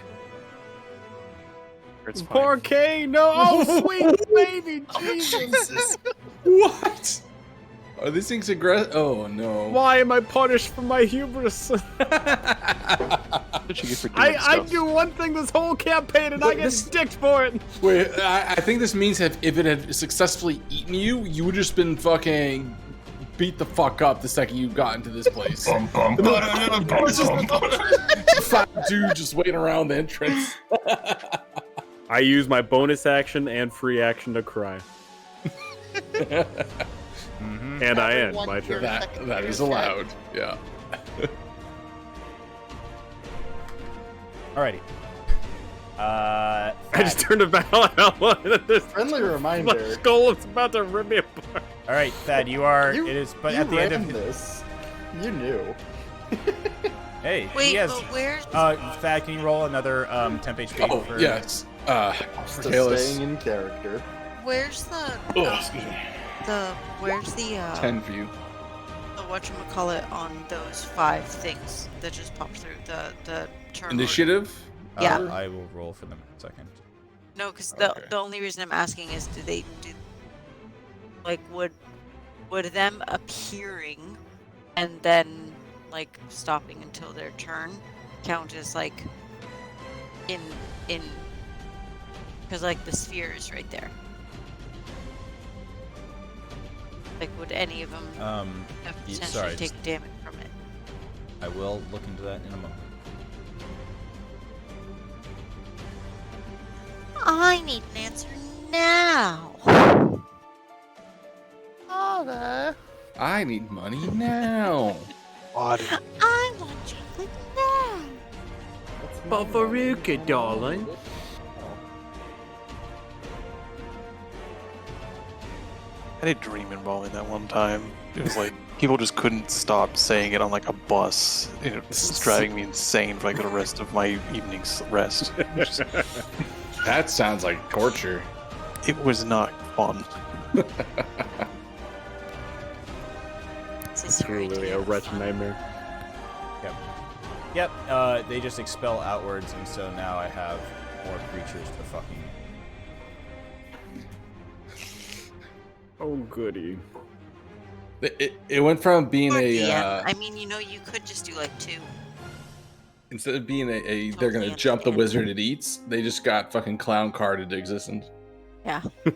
Speaker 4: It's fine.
Speaker 3: Poor K, no! Oh, sweet baby, Jesus!
Speaker 5: What? Are these things aggressive? Oh, no.
Speaker 3: Why am I punished for my hubris?
Speaker 4: What did you get for doing
Speaker 3: I
Speaker 4: stuff?
Speaker 3: do one thing this whole campaign and I get sticked for it.
Speaker 5: Wait, I think this means if it had successfully eaten you, you would just been fucking beat the fuck up the second you got into this place. Fat dude just waiting around the entrance.
Speaker 3: I use my bonus action and free action to cry. And I end my turn.
Speaker 5: That is allowed. Yeah.
Speaker 6: Alrighty.
Speaker 3: I just turned it back on. This
Speaker 2: Friendly reminder.
Speaker 3: My skull is about to rip me apart.
Speaker 6: Alright, Thad, you are. It is. But
Speaker 2: you
Speaker 6: at the end of
Speaker 2: ran this. You knew.
Speaker 6: Hey,
Speaker 13: Wait,
Speaker 6: he has.
Speaker 13: but where's
Speaker 6: Thad, can you roll another temp HP?
Speaker 5: Oh,
Speaker 6: for...
Speaker 5: yes.
Speaker 2: Just
Speaker 5: Kalis.
Speaker 2: staying in character.
Speaker 13: where's the where's the
Speaker 5: 10 view.
Speaker 13: the whatchamacallit on those 5 things that just popped through the turn order?
Speaker 5: Initiative?
Speaker 13: Yeah.
Speaker 6: I will roll for them in a second.
Speaker 13: No, because
Speaker 5: Okay.
Speaker 13: the only reason I'm asking is like would them appearing and then like stopping until their turn count as like in because like the sphere is right there. Like would any of them potentially
Speaker 6: sorry,
Speaker 13: take damage from it?
Speaker 6: I will look into that in a moment.
Speaker 13: I need an answer now.
Speaker 7: Father.
Speaker 5: I need money now.
Speaker 13: I want chocolate now.
Speaker 3: Bavaruka, darling.
Speaker 4: I had a dream involving that one time. It was like people just couldn't stop saying it on like a bus. It was driving me insane for like the rest of my evening's rest.
Speaker 5: That sounds like torture.
Speaker 4: It was not fun.
Speaker 3: Truly a wretched nightmare.
Speaker 6: Yep. They just expel outwards, and so now I have more creatures to fucking.
Speaker 3: Oh goody.
Speaker 5: It went from being
Speaker 13: I mean, you could just do like 2.
Speaker 5: instead of being they're gonna jump the wizard it eats, they just got fucking clown card into existence.
Speaker 13: Yeah.
Speaker 6: All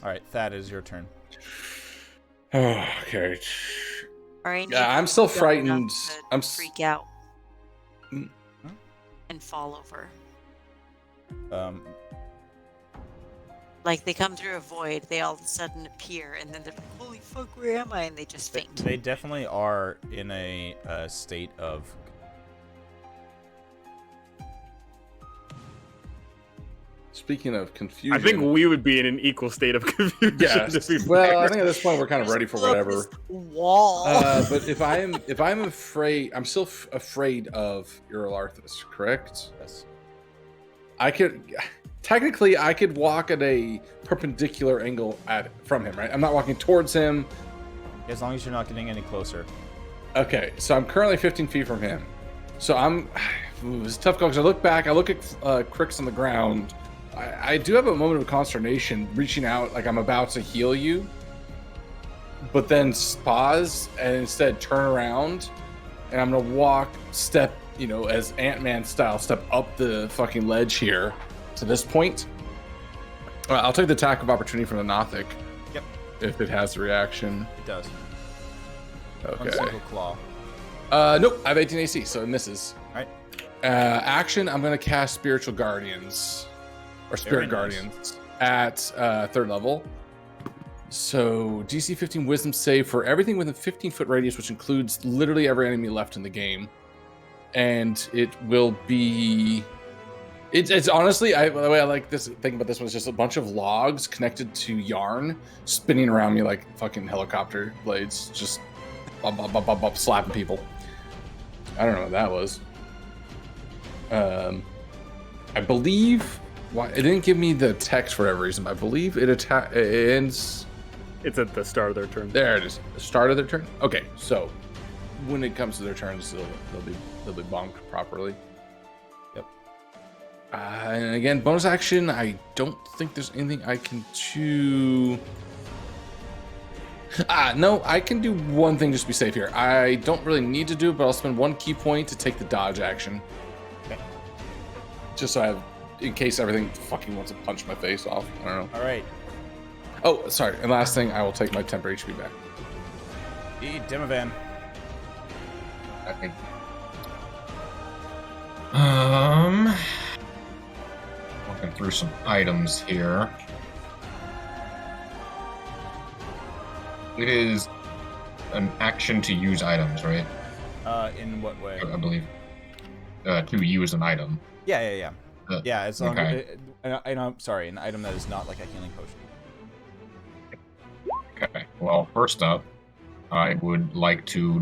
Speaker 6: right, Thad, is your turn.
Speaker 5: Okay.
Speaker 13: Yeah,
Speaker 5: I'm still frightened. I'm
Speaker 13: freak out and fall over. Like they come through a void, they all of a sudden appear, and then they're like, "Holy fuck, where am I?" And they just faint.
Speaker 6: They definitely are in a state of.
Speaker 5: Speaking of confusion,
Speaker 3: I think we would be in an equal state of confusion.
Speaker 5: Yes. Well, I think at this point we're kind of ready for whatever.
Speaker 13: Wall.
Speaker 5: But if I'm afraid, I'm still afraid of Urilarthus, correct?
Speaker 6: Yes.
Speaker 5: I could technically walk at a perpendicular angle from him, right? I'm not walking towards him.
Speaker 6: As long as you're not getting any closer.
Speaker 5: Okay, so I'm currently 15 feet from him. So it's a tough call because I look back, I look at Crix on the ground. I do have a moment of consternation reaching out like I'm about to heal you, but then pause and instead turn around and I'm gonna step, as Ant-Man style, step up the fucking ledge here to this point. I'll take the attack of opportunity from the Nothic.
Speaker 6: Yep.
Speaker 5: If it has the reaction.
Speaker 6: It does.
Speaker 5: Okay.
Speaker 6: One single claw.
Speaker 5: Nope, I have 18 AC, so it misses.
Speaker 6: All right.
Speaker 5: Action, I'm gonna cast Spiritual Guardians. Or Spirit Guardians at 3rd level. So DC 15 Wisdom save for everything within 15-foot radius, which includes literally every enemy left in the game. And it will be. It's honestly, the way I like this, thinking about this one is just a bunch of logs connected to yarn spinning around me like fucking helicopter blades, just slapping people. I don't know what that was. I believe. Why it didn't give me the text for whatever reason, but I believe it ends.
Speaker 3: It's at the start of their turn.
Speaker 5: There it is. The start of their turn. Okay, so when it comes to their turns, they'll be bonked properly. Yep. And again, bonus action. I don't think there's anything I can do. No, I can do one thing just to be safe here. I don't really need to do it, but I'll spend 1 key point to take the dodge action. Okay. Just so I have. In case everything fucking wants to punch my face off. I don't know.
Speaker 6: All right.
Speaker 5: Oh, sorry. And last thing, I will take my temper HP back.
Speaker 6: Demovan.
Speaker 11: Okay. Looking through some items here. It is an action to use items, right?
Speaker 6: In what way?
Speaker 11: I believe. To use an item.
Speaker 6: Yeah. Yeah, as long as
Speaker 11: Okay.
Speaker 6: sorry, an item that is not like a healing potion.
Speaker 11: Okay. Well, first up, I would like to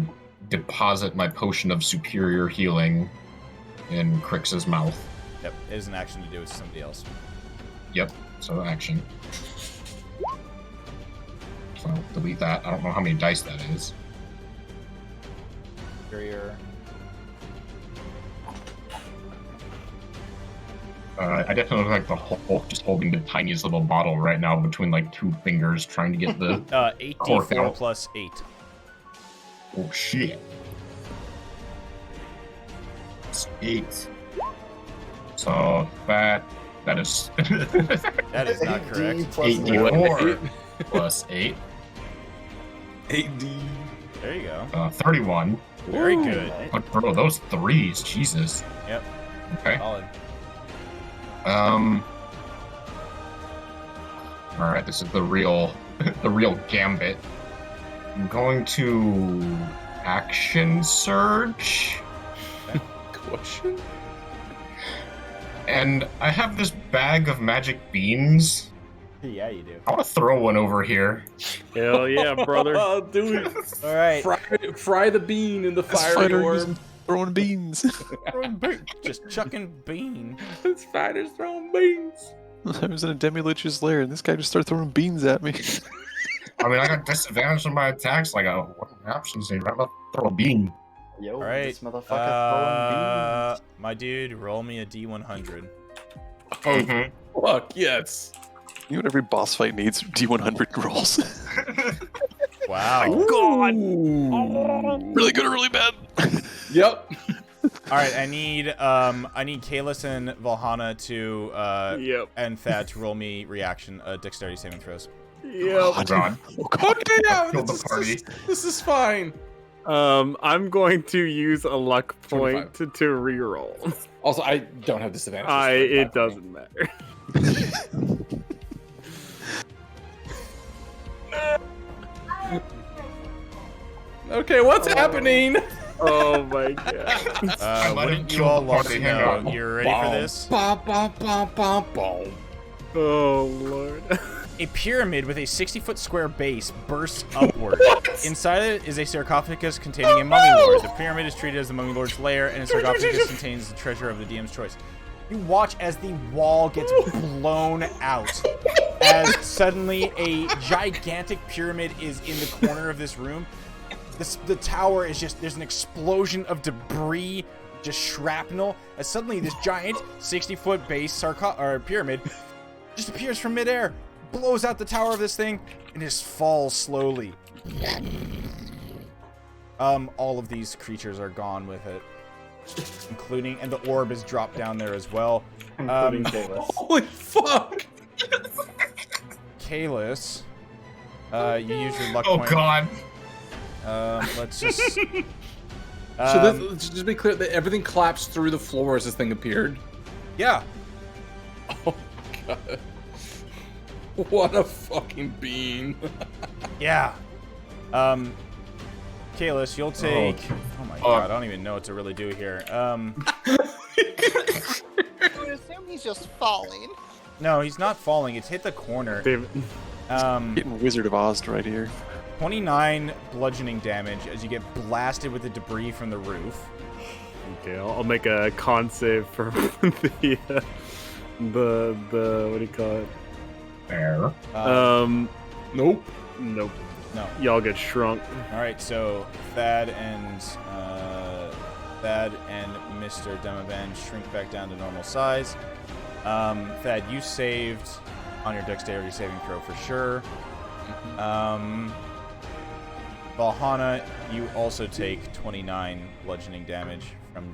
Speaker 11: deposit my potion of superior healing in Crix's mouth.
Speaker 6: Yep, it is an action to do with somebody else.
Speaker 11: Yep. So action. So delete that. I don't know how many dice that is.
Speaker 6: Superior.
Speaker 11: I definitely look like the Hulk just holding the tiniest little bottle right now between like 2 fingers, trying to get the
Speaker 6: 8d4 plus 8.
Speaker 11: Oh shit. It's 8. So that is
Speaker 6: That is not correct.
Speaker 11: 8d4 plus 8.
Speaker 5: 8d.
Speaker 6: There you go.
Speaker 11: 31.
Speaker 6: Very good.
Speaker 11: But bro, those 3s, Jesus.
Speaker 6: Yep.
Speaker 11: Okay.
Speaker 6: Solid.
Speaker 11: All right, this is the real gambit. I'm going to action surge.
Speaker 5: Question?
Speaker 11: And I have this bag of magic beans.
Speaker 6: Yeah, you do.
Speaker 11: I want to throw one over here.
Speaker 3: Hell yeah, brother.
Speaker 5: Oh, do it.
Speaker 6: All right.
Speaker 5: Fry the bean in the fire orb.
Speaker 4: Throwing beans.
Speaker 6: Just chucking bean.
Speaker 5: This fighter's throwing beans.
Speaker 4: I was in a Demilich's lair, and this guy just started throwing beans at me.
Speaker 11: I mean, I got disadvantage on my attacks. Like, what are the options here? I'm gonna throw a bean.
Speaker 2: Yo,
Speaker 6: All right.
Speaker 2: this motherfucker throwing beans.
Speaker 6: My dude, roll me a D100.
Speaker 11: Mm-hmm.
Speaker 5: Fuck yes.
Speaker 4: You know what every boss fight needs? D100 rolls.
Speaker 6: Wow.
Speaker 4: God. Really good or really bad?
Speaker 5: Yep.
Speaker 6: All right, I need Kalis and Valhana to and Thad to roll me reaction dexterity saving throws.
Speaker 3: Yep.
Speaker 11: Oh god.
Speaker 5: Okay, yeah,
Speaker 11: Killed the party.
Speaker 5: this is fine.
Speaker 3: I'm going to use a luck point to reroll.
Speaker 5: Also, I don't have disadvantage.
Speaker 3: It doesn't matter.
Speaker 5: Okay, what's happening?
Speaker 3: Oh my god.
Speaker 6: Wouldn't you all love to know? You're ready for this?
Speaker 3: Oh lord.
Speaker 6: A pyramid with a 60-foot square base bursts upward. Inside it is a sarcophagus containing a mummy lord. The pyramid is treated as the mummy lord's lair, and a sarcophagus contains the treasure of the DM's choice. You watch as the wall gets blown out, as suddenly a gigantic pyramid is in the corner of this room. The tower is there's an explosion of debris, just shrapnel, as suddenly this giant 60-foot base pyramid just appears from midair, blows out the tower of this thing, and just falls slowly. All of these creatures are gone with it, including, and the orb is dropped down there as well.
Speaker 2: Including Kalis.
Speaker 5: Holy fuck!
Speaker 6: Kalis, you use your luck
Speaker 11: Oh
Speaker 6: point.
Speaker 11: god.
Speaker 6: Let's just.
Speaker 5: So let's just be clear that everything collapsed through the floor as this thing appeared.
Speaker 6: Yeah.
Speaker 5: Oh god. What a fucking bean.
Speaker 6: Yeah. Kalis, you'll take. Oh my god, I don't even know what to really do here.
Speaker 7: I would assume he's just falling.
Speaker 6: No, he's not falling. It's hit the corner.
Speaker 3: David.
Speaker 4: Getting Wizard of Oz right here.
Speaker 6: 29 bludgeoning damage as you get blasted with the debris from the roof.
Speaker 3: Okay, I'll make a con save for the what do you call it?
Speaker 11: Fair.
Speaker 5: Nope.
Speaker 3: Nope.
Speaker 6: No.
Speaker 3: Y'all get shrunk.
Speaker 6: All right, so Thad and Mr. Demavan shrink back down to normal size. Thad, you saved on your dexterity saving throw for sure. Valhana, you also take 29 bludgeoning damage from.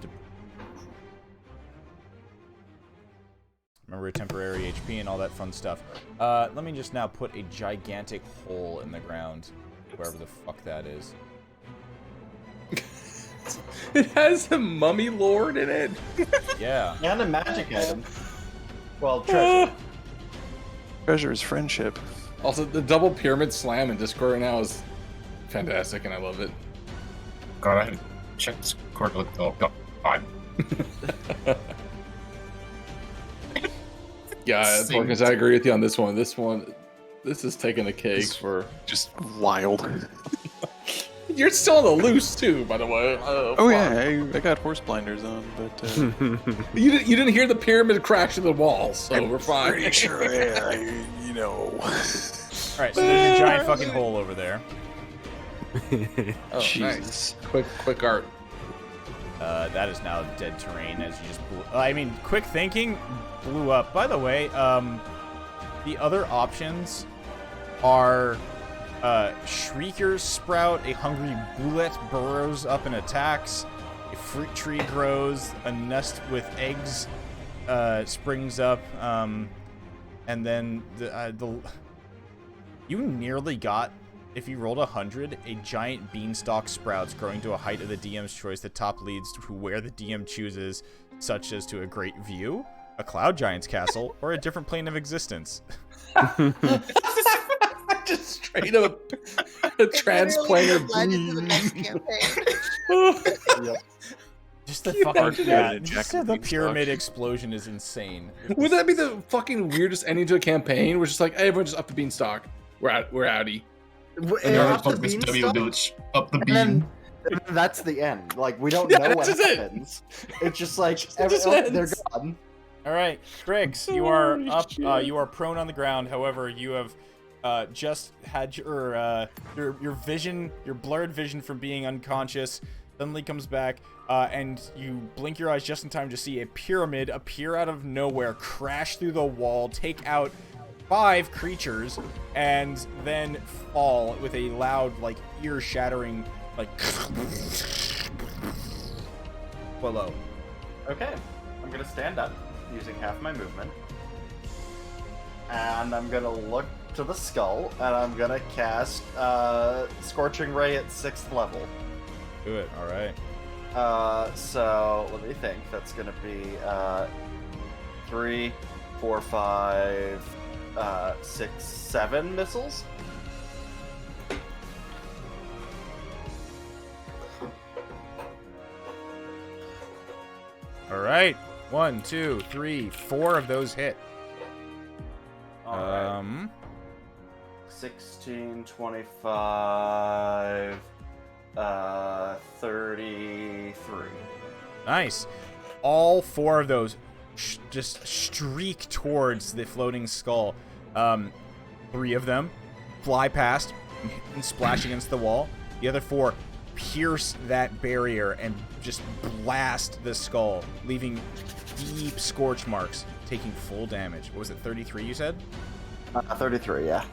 Speaker 6: Remember temporary HP and all that fun stuff. Let me just now put a gigantic hole in the ground, wherever the fuck that is.
Speaker 5: It has a mummy lord in it.
Speaker 6: Yeah.
Speaker 2: And a magic item. Well, treasure.
Speaker 4: Treasure is friendship.
Speaker 5: Also, the double pyramid slam in Discord right now is fantastic, and I love it.
Speaker 11: God, I had to check this cord. Oh god.
Speaker 5: Yeah, Porkins, I agree with you on this one. This is taking the cake for
Speaker 4: just wild.
Speaker 5: You're still on the loose too, by the way.
Speaker 4: Oh yeah, I got horse blinders on, but
Speaker 5: you didn't hear the pyramid crash to the wall, so we're fine.
Speaker 4: pretty sure, yeah, you know.
Speaker 6: All right, so there's a giant fucking hole over there.
Speaker 5: Oh,
Speaker 4: Jesus.
Speaker 5: nice. Quick art.
Speaker 6: That is now dead terrain as you just blew. I mean, quick thinking blew up. By the way, the other options are Shrieker sprout, a hungry bullet burrows up and attacks, a fruit tree grows, a nest with eggs springs up, and then you nearly got, if you rolled 100, a giant beanstalk sprouts growing to a height of the DM's choice. The top leads to where the DM chooses, such as to a great view, a cloud giant's castle, or a different plane of existence.
Speaker 5: Just straight up a transplanter.
Speaker 2: Yep.
Speaker 6: Just the
Speaker 4: Keep
Speaker 6: fucking
Speaker 4: that
Speaker 6: just
Speaker 4: Jack
Speaker 6: the
Speaker 4: and
Speaker 6: pyramid
Speaker 4: Beanstalk.
Speaker 6: explosion is insane.
Speaker 5: Would that be the fucking weirdest ending to a campaign? We're just like, hey, everyone just up the beanstalk. We're outie.
Speaker 2: And
Speaker 11: Yeah,
Speaker 2: up the
Speaker 11: fuck this W
Speaker 2: beanstalk,
Speaker 11: village up the
Speaker 2: and
Speaker 11: beam.
Speaker 2: then that's the end. Like, we don't
Speaker 5: Yeah,
Speaker 2: know what
Speaker 5: that's just it.
Speaker 2: happens. It's just like
Speaker 5: just
Speaker 2: they're
Speaker 5: ends.
Speaker 2: gone.
Speaker 6: All right, Griggs, you are
Speaker 5: Holy
Speaker 6: up.
Speaker 5: shit.
Speaker 6: You are prone on the ground. However, you have just had your vision, your blurred vision from being unconscious, suddenly comes back, and you blink your eyes just in time to see a pyramid appear out of nowhere, crash through the wall, take out 5 creatures, and then fall with a loud, like, ear-shattering, like, below.
Speaker 2: Okay, I'm gonna stand up using half my movement, and I'm gonna look to the skull, and I'm gonna cast Scorching Ray at 6th level.
Speaker 6: Do it. All right.
Speaker 2: So let me think. That's gonna be 3, 4, 5, 6, 7 missiles.
Speaker 6: All right. 1, 2, 3, 4 of those hit.
Speaker 2: All right. 16, 25, 33.
Speaker 6: Nice. All 4 of those just streak towards the floating skull. 3 of them fly past and splash against the wall. The other 4 pierce that barrier and just blast the skull, leaving deep scorch marks, taking full damage. What was it, 33 you said?
Speaker 2: 33, yeah.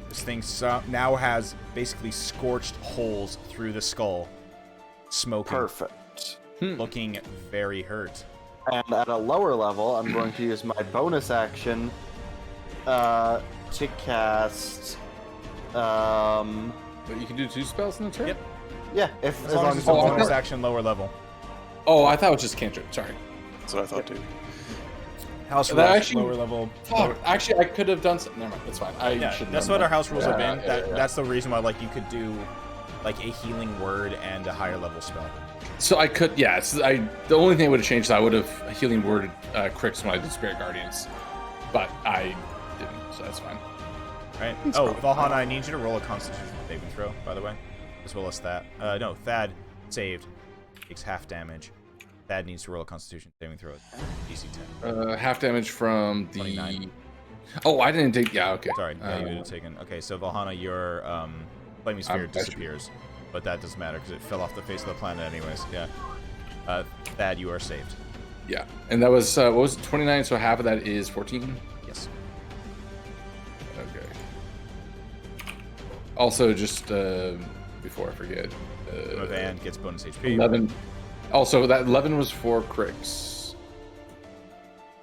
Speaker 6: This thing now has basically scorched holes through the skull, smoking.
Speaker 2: Perfect.
Speaker 6: Looking very hurt.
Speaker 2: And at a lower level, I'm going to use my bonus action to cast.
Speaker 5: But you can do 2 spells in the turn?
Speaker 6: Yep.
Speaker 2: Yeah,
Speaker 6: As long as it's a bonus action lower level.
Speaker 5: Oh, I thought it was just cantrip. Sorry.
Speaker 4: That's what I thought too.
Speaker 6: House
Speaker 5: That
Speaker 6: rules,
Speaker 5: actually-
Speaker 6: lower level.
Speaker 5: Fuck, actually, I could have done something. Never mind. That's fine.
Speaker 6: That's what our house rules have been.
Speaker 5: Yeah.
Speaker 6: That's the reason why, like, you could do like a healing word and a higher level spell.
Speaker 5: So I could, yeah. The only thing I would have changed is I would have healing worded Crix when I did Spirit Guardians, but I didn't, so that's fine.
Speaker 6: Right. Oh, Valhalla, I need you to roll a Constitution saving throw, by the way, as well as that. No, Thad saved, takes half damage. Thad needs to roll a Constitution saving throw. DC 10.
Speaker 5: Half damage from the.
Speaker 6: 29.
Speaker 5: Oh, I didn't take. Yeah, okay.
Speaker 6: Sorry, yeah, you would have taken. Okay, so Valhalla, your flaming sphere disappears, but that doesn't matter because it fell off the face of the planet anyways. Yeah. Thad, you are saved.
Speaker 5: Yeah, and that was what was it, 29? So half of that is 14.
Speaker 6: Yes.
Speaker 5: Okay. Also, just before I forget,
Speaker 6: Van gets bonus HP.
Speaker 5: 11. Also, that 11 was for Crix.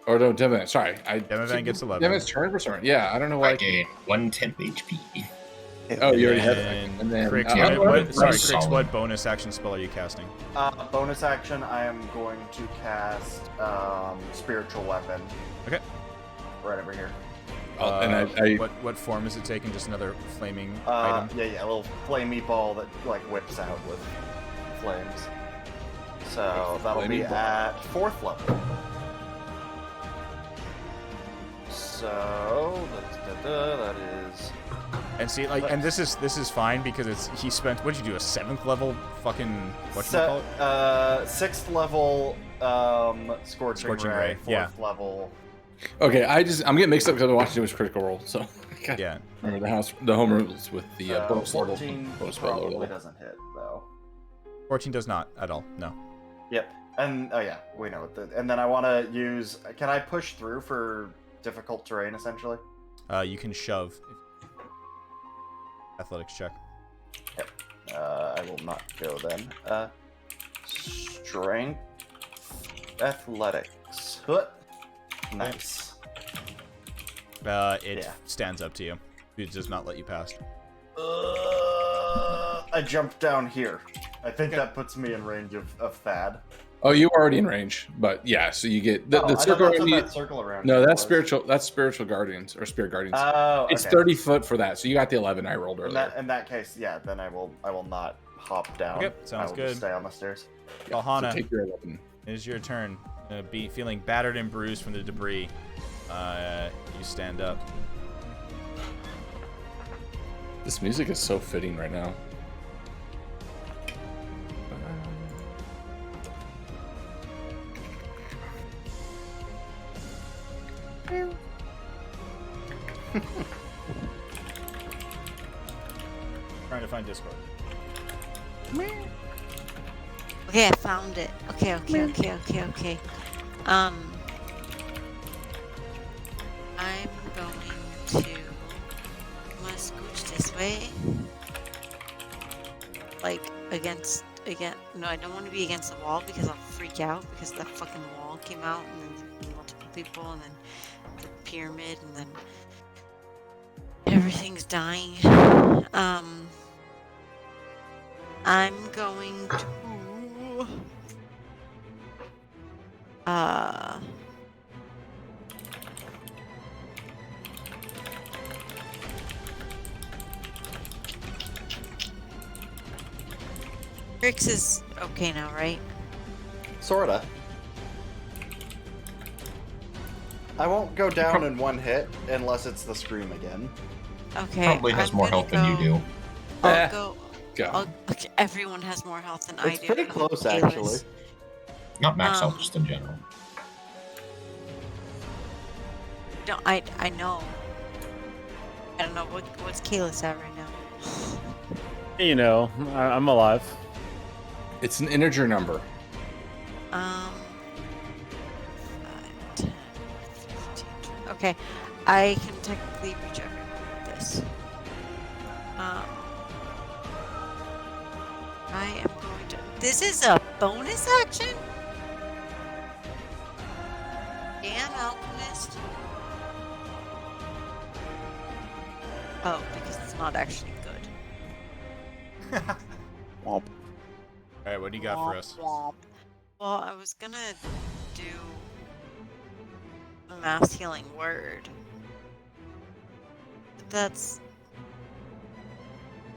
Speaker 5: Or no, Devan. Sorry,
Speaker 6: Devan gets 11.
Speaker 5: Devan's turn for turn. Yeah, I don't know why.
Speaker 11: I gain 1/10 HP.
Speaker 5: Oh, you already had that.
Speaker 6: And
Speaker 5: And then,
Speaker 6: Crix, Crix, what bonus action spell are you casting?
Speaker 2: Bonus action, I am going to cast Spiritual Weapon.
Speaker 6: Okay.
Speaker 2: Right over here.
Speaker 5: and
Speaker 6: what form is it taking? Just another flaming
Speaker 2: Yeah,
Speaker 6: item?
Speaker 2: a little flamey ball that like whips out with flames. So that'll be
Speaker 5: Flamey ball.
Speaker 2: at 4th level. So that is.
Speaker 6: And see, like, and this is fine because he spent, what'd you do, a 7th level fucking whatchamacallit?
Speaker 2: 6th level Scorching Ray, 4th
Speaker 6: yeah.
Speaker 2: level.
Speaker 5: Okay, I'm getting mixed up because I'm watching too much Critical Role. So
Speaker 6: yeah.
Speaker 5: Remember the home rules with the bonus level.
Speaker 2: 14
Speaker 5: Bonus spell
Speaker 2: probably
Speaker 5: level.
Speaker 2: doesn't hit though.
Speaker 6: 14 does not at all. No.
Speaker 2: Yep. And oh yeah, we know it. And then I want to use. Can I push through for difficult terrain essentially?
Speaker 6: You can shove. Athletics check.
Speaker 2: Yep. I will not go then. Strength, athletics. Nice.
Speaker 6: It stands up to you. It does not let you past.
Speaker 2: I jumped down here. I think that puts me in range of Thad.
Speaker 5: Oh, you were already in range, but yeah. So you get the circle.
Speaker 2: I thought that's what that circle around.
Speaker 5: No,
Speaker 2: you
Speaker 5: that's
Speaker 2: was.
Speaker 5: spiritual. That's spiritual guardians or spirit guardians.
Speaker 2: Oh,
Speaker 5: it's
Speaker 2: okay.
Speaker 5: 30 foot for that. So you got the 11 I rolled earlier.
Speaker 2: In that case, yeah. Then I will not hop down.
Speaker 6: Okay, sounds
Speaker 2: I will
Speaker 6: good.
Speaker 2: Just stay on the stairs.
Speaker 6: Valhana,
Speaker 5: So take your 11.
Speaker 6: it is your turn. Feeling battered and bruised from the debris. You stand up.
Speaker 5: This music is so fitting right now.
Speaker 6: Trying to find Discord.
Speaker 13: Okay, I found it. Okay. I'm gonna scooch this way. Like, no, I don't want to be against the wall because I'll freak out because that fucking wall came out and then multiple people and then the pyramid and then everything's dying. I'm going to Rix is okay now, right?
Speaker 2: Sorta. I won't go down in one hit unless it's the scream again.
Speaker 13: Okay.
Speaker 11: Probably has more health than you do.
Speaker 13: I'll go.
Speaker 5: Go.
Speaker 13: Okay, everyone has more health than I do.
Speaker 2: It's pretty close,
Speaker 13: Kalis.
Speaker 2: actually.
Speaker 11: Not max health, just in general.
Speaker 13: No, I know. I don't know what's Kalis at right now.
Speaker 3: You know, I'm alive.
Speaker 5: It's an integer number.
Speaker 13: 5, 10, 15, 20. Okay, I can technically reach everyone with this. I am going to. This is a bonus action? Damn, Alchemist. Oh, because it's not actually good.
Speaker 6: Womp. Alright, what do you got for us?
Speaker 13: Well, I was gonna do a mass healing word. But that's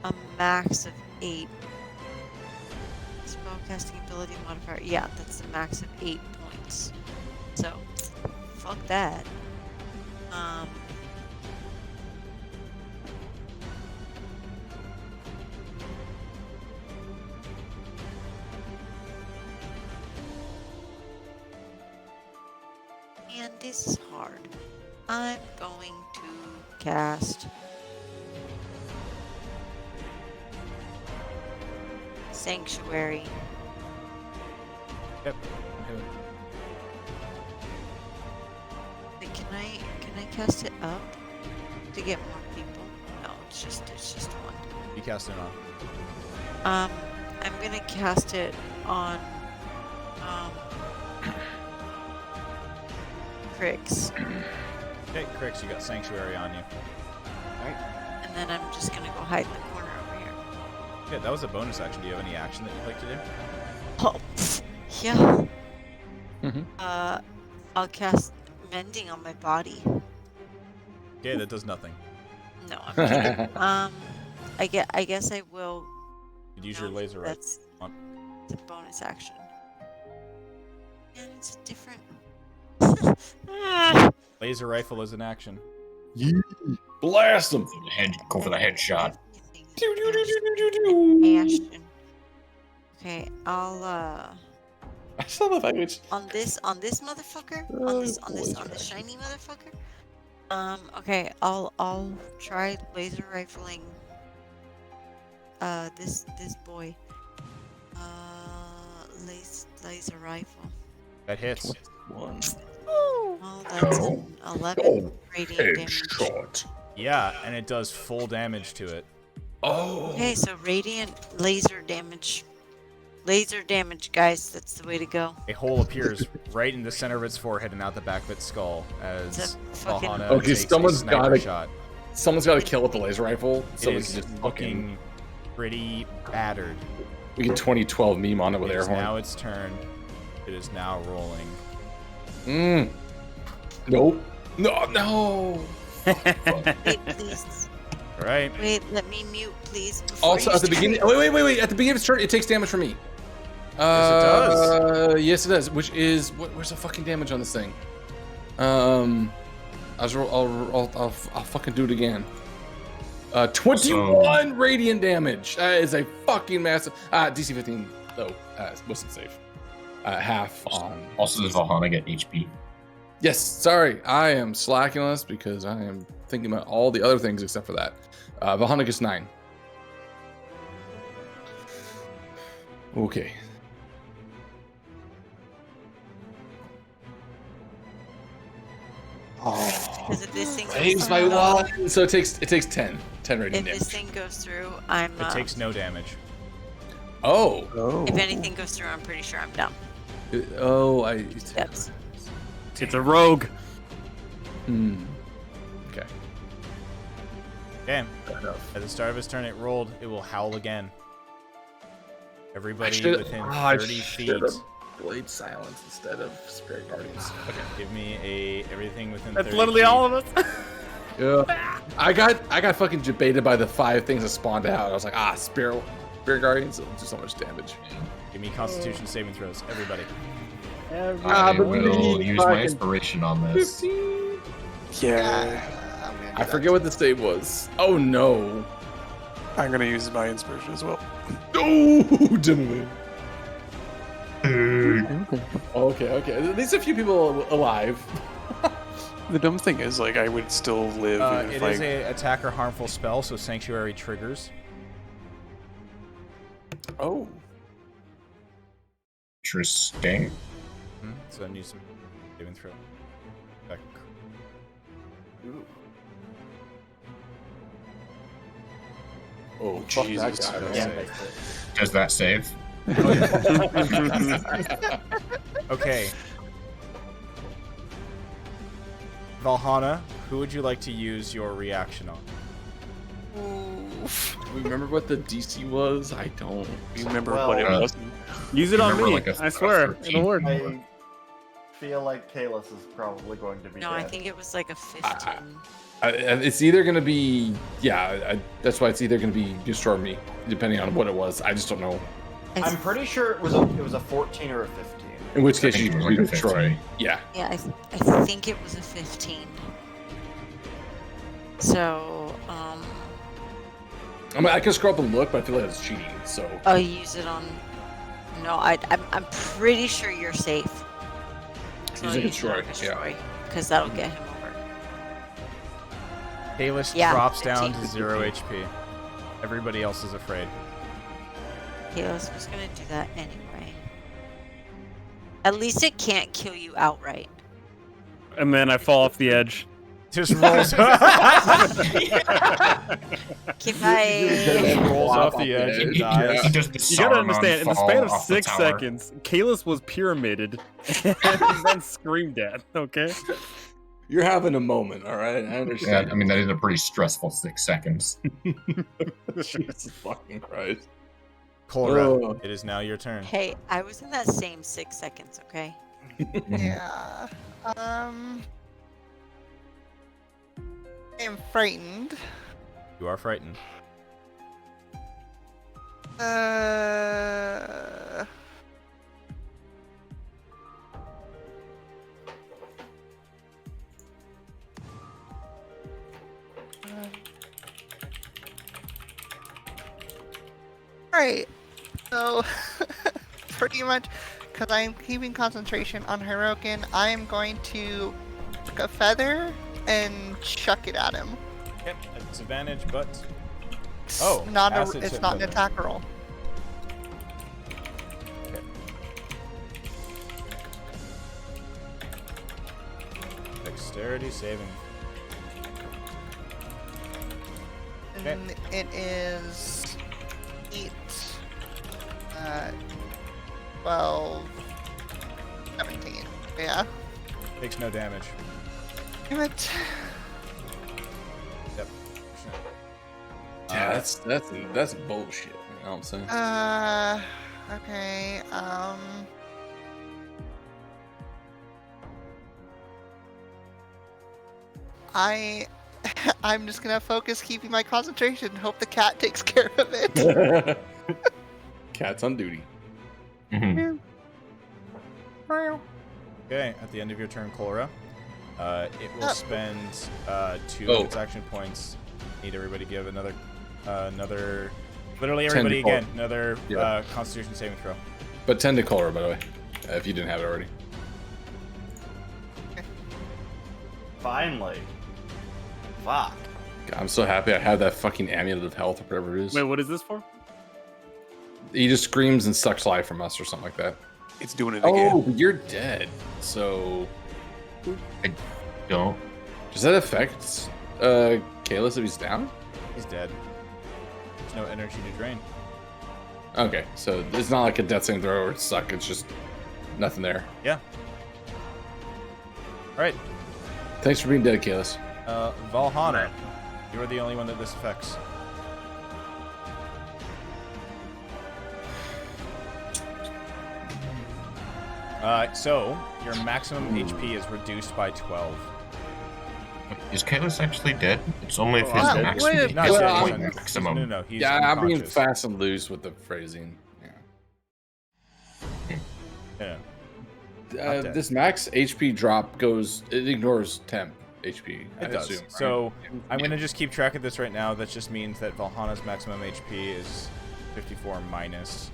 Speaker 13: a max of 8. Spellcasting ability modifier. Yeah, that's a max of 8 points. So, fuck that. And this is hard. I'm going to cast Sanctuary.
Speaker 6: Yep.
Speaker 13: Wait, can I cast it up to get more people? No, it's just one.
Speaker 6: You cast it on.
Speaker 13: I'm gonna cast it on Crix.
Speaker 6: Okay, Crix, you got Sanctuary on you. Alright.
Speaker 13: And then I'm just gonna go hide in the corner over here.
Speaker 6: Okay, that was a bonus action. Do you have any action that you'd like to do?
Speaker 13: Oh, yeah.
Speaker 5: Mm-hmm.
Speaker 13: I'll cast Mending on my body.
Speaker 6: Okay, that does nothing.
Speaker 13: No, I'm kidding. I guess I will.
Speaker 6: You'd use your laser rifle.
Speaker 13: That's a bonus action. And it's a different.
Speaker 6: Laser rifle is an action.
Speaker 5: Blast them!
Speaker 11: Go for the headshot.
Speaker 13: Action. Okay, I'll
Speaker 5: I saw the language.
Speaker 13: on this motherfucker, on this shiny motherfucker. Okay, I'll try laser rifling this boy. laser rifle.
Speaker 6: That hits.
Speaker 4: One.
Speaker 13: Oh, that's an 11 radiant damage.
Speaker 5: Headshot.
Speaker 6: Yeah, and it does full damage to it.
Speaker 5: Oh.
Speaker 13: Okay, so radiant laser damage. Laser damage, guys. That's the way to go.
Speaker 6: A hole appears right in the center of its forehead and out the back of its skull as
Speaker 13: It's a fucking-
Speaker 6: Valhalla
Speaker 5: Okay,
Speaker 6: takes
Speaker 5: someone's
Speaker 6: a sniper
Speaker 5: gotta-
Speaker 6: shot.
Speaker 5: Someone's got to kill with the laser rifle. So
Speaker 6: It
Speaker 5: we
Speaker 6: is
Speaker 5: can just
Speaker 6: looking pretty battered.
Speaker 5: We get 2012 meme on it with
Speaker 6: It
Speaker 5: air
Speaker 6: is
Speaker 5: horn.
Speaker 6: now its turn. It is now rolling.
Speaker 5: Nope. No.
Speaker 13: Wait, please.
Speaker 6: All right.
Speaker 13: Wait, let me mute, please. before
Speaker 5: Also,
Speaker 13: you
Speaker 5: at the beginning.
Speaker 13: start.
Speaker 5: Wait. At the beginning of its turn, it takes damage from me.
Speaker 6: does.
Speaker 5: Yes, it does. Which is where's the fucking damage on this thing? I'll fucking do it again. 21 radiant damage. That is a fucking massive. DC 15 though. Wasn't safe. Half on.
Speaker 11: Also, does Valhalla get HP?
Speaker 5: Yes. Sorry, I am slacking on this because I am thinking about all the other things except for that. Valhalla gets 9. Okay.
Speaker 13: Because if this thing
Speaker 5: Saves
Speaker 13: goes
Speaker 5: my
Speaker 13: through,
Speaker 5: one. So it takes 10
Speaker 13: if
Speaker 5: radiant
Speaker 13: this
Speaker 5: damage.
Speaker 13: thing goes through, I'm.
Speaker 6: It takes no damage.
Speaker 5: Oh.
Speaker 13: If anything goes through, I'm pretty sure I'm down. Yes.
Speaker 3: It's a rogue.
Speaker 5: Okay.
Speaker 6: Okay. At the start of his turn, it rolled. It will howl again. Everybody within 30 feet.
Speaker 5: Blade silence instead of spirit guardians.
Speaker 6: Okay, give me everything within.
Speaker 3: That's
Speaker 6: 30
Speaker 3: literally
Speaker 6: feet.
Speaker 3: all of us.
Speaker 5: Yeah. I got fucking debated by the 5 things that spawned out. I was like, spirit guardians will do so much damage.
Speaker 6: Give me Constitution saving throws, everybody.
Speaker 11: I will use my inspiration on this.
Speaker 4: Yeah.
Speaker 5: I forget what the save was. Oh no.
Speaker 4: I'm gonna use my inspiration as well.
Speaker 5: No, Demilich. Okay. At least a few people alive.
Speaker 4: The dumb thing is, like, I would still live
Speaker 6: It
Speaker 4: if
Speaker 6: is
Speaker 4: I...
Speaker 6: a attack or harmful spell, so Sanctuary triggers.
Speaker 5: Oh.
Speaker 11: Interesting.
Speaker 6: So I need some saving throw. Back.
Speaker 5: Ooh. Oh,
Speaker 4: Jesus.
Speaker 5: Fuck that guy.
Speaker 6: Yeah.
Speaker 11: Does that save?
Speaker 6: Okay. Valhalla, who would you like to use your reaction on?
Speaker 5: Remember what the DC was? I don't
Speaker 4: remember what it was.
Speaker 3: Use it on me.
Speaker 2: Like
Speaker 3: I swear, it'll work.
Speaker 2: I feel like Kalis is probably going to be
Speaker 13: No,
Speaker 2: dead.
Speaker 13: I think it was like a 15.
Speaker 5: It's either gonna be that's why it's either gonna be destroy me, depending on what it was. I just don't know.
Speaker 2: I'm pretty sure it was a 14 or a 15.
Speaker 5: In which case
Speaker 11: I
Speaker 5: you
Speaker 11: think it was
Speaker 5: can
Speaker 11: like a
Speaker 5: destroy.
Speaker 11: 15.
Speaker 5: Yeah.
Speaker 13: Yeah, I think it was a 15. So,
Speaker 5: I mean, I can scroll up and look, but I feel like it's cheating. So.
Speaker 13: I'll use it on. No, I'm pretty sure you're safe. So
Speaker 5: Use
Speaker 13: I'll
Speaker 5: it
Speaker 13: use it
Speaker 5: destroy.
Speaker 13: on because that'll get him over.
Speaker 6: Kalis
Speaker 13: Yeah,
Speaker 6: drops down to
Speaker 13: 15.
Speaker 6: 0 HP. Everybody else is afraid.
Speaker 13: Kalis was gonna do that anyway. At least it can't kill you outright.
Speaker 3: And then I fall off the edge.
Speaker 6: Just rolls.
Speaker 13: Goodbye.
Speaker 6: Rolls off the edge and dies.
Speaker 3: You gotta understand, in the span of 6 seconds, Kalis was pyramided and then screamed at, okay?
Speaker 5: You're having a moment, all right? I understand.
Speaker 11: Yeah, I mean, that is a pretty stressful 6 seconds.
Speaker 5: Jesus fucking Christ.
Speaker 6: Cora,
Speaker 5: Oh.
Speaker 6: it is now your turn.
Speaker 13: Hey, I was in that same 6 seconds, okay?
Speaker 7: Yeah. I am frightened.
Speaker 6: You are frightened.
Speaker 7: Alright. So, pretty much, because I'm keeping concentration on Hirokin, I'm going to pick a feather and chuck it at him.
Speaker 6: Yep, at disadvantage, but
Speaker 7: It's
Speaker 6: Oh,
Speaker 7: not
Speaker 6: acid
Speaker 7: it's
Speaker 6: tip
Speaker 7: not an
Speaker 6: feather.
Speaker 7: attack roll.
Speaker 6: Dexterity saving. Okay.
Speaker 7: And it is 8, 12, 17. Yeah.
Speaker 6: Takes no damage.
Speaker 7: Damn it.
Speaker 6: Yep.
Speaker 5: Yeah, that's bullshit. You know what I'm saying?
Speaker 7: Okay. I'm just gonna focus keeping my concentration and hope the cat takes care of it.
Speaker 5: Cat's on duty.
Speaker 11: Mhm.
Speaker 6: Okay, at the end of your turn, Cora, it will spend 2
Speaker 5: Oh.
Speaker 6: of its action points. Need everybody to give another, literally everybody
Speaker 5: 10 to
Speaker 6: again, another
Speaker 5: Yeah.
Speaker 6: Constitution saving throw.
Speaker 5: But 10 to Cora, by the way, if you didn't have it already.
Speaker 2: Finally. Fuck.
Speaker 5: God, I'm so happy I have that fucking amulet of health or whatever it is.
Speaker 3: Wait, what is this for?
Speaker 5: He just screams and sucks life from us or something like that.
Speaker 4: It's doing it
Speaker 5: Oh,
Speaker 4: again.
Speaker 5: but you're dead. So
Speaker 11: I don't.
Speaker 5: does that affect Kalis if he's down?
Speaker 6: He's dead. There's no energy to drain.
Speaker 5: Okay, so it's not like a death saving throw or suck. It's just nothing there.
Speaker 6: Yeah. All right.
Speaker 5: Thanks for being dead, Kalis.
Speaker 6: Valhana, you are the only one that this affects. So your maximum HP is reduced by 12.
Speaker 11: Is Kalis actually dead? It's only if his
Speaker 6: Not
Speaker 11: maximum.
Speaker 6: dead.
Speaker 11: his
Speaker 6: Not
Speaker 11: point
Speaker 6: dead.
Speaker 11: maximum.
Speaker 6: No, he's
Speaker 5: Yeah, I'm being
Speaker 6: unconscious.
Speaker 5: fast and loose with the phrasing.
Speaker 6: Yeah. dead.
Speaker 5: This max HP drop it ignores temp HP.
Speaker 6: It does.
Speaker 5: Assume, right?
Speaker 6: So I'm going to just keep track of this right now. That just means that Valhana's maximum HP is 54 minus.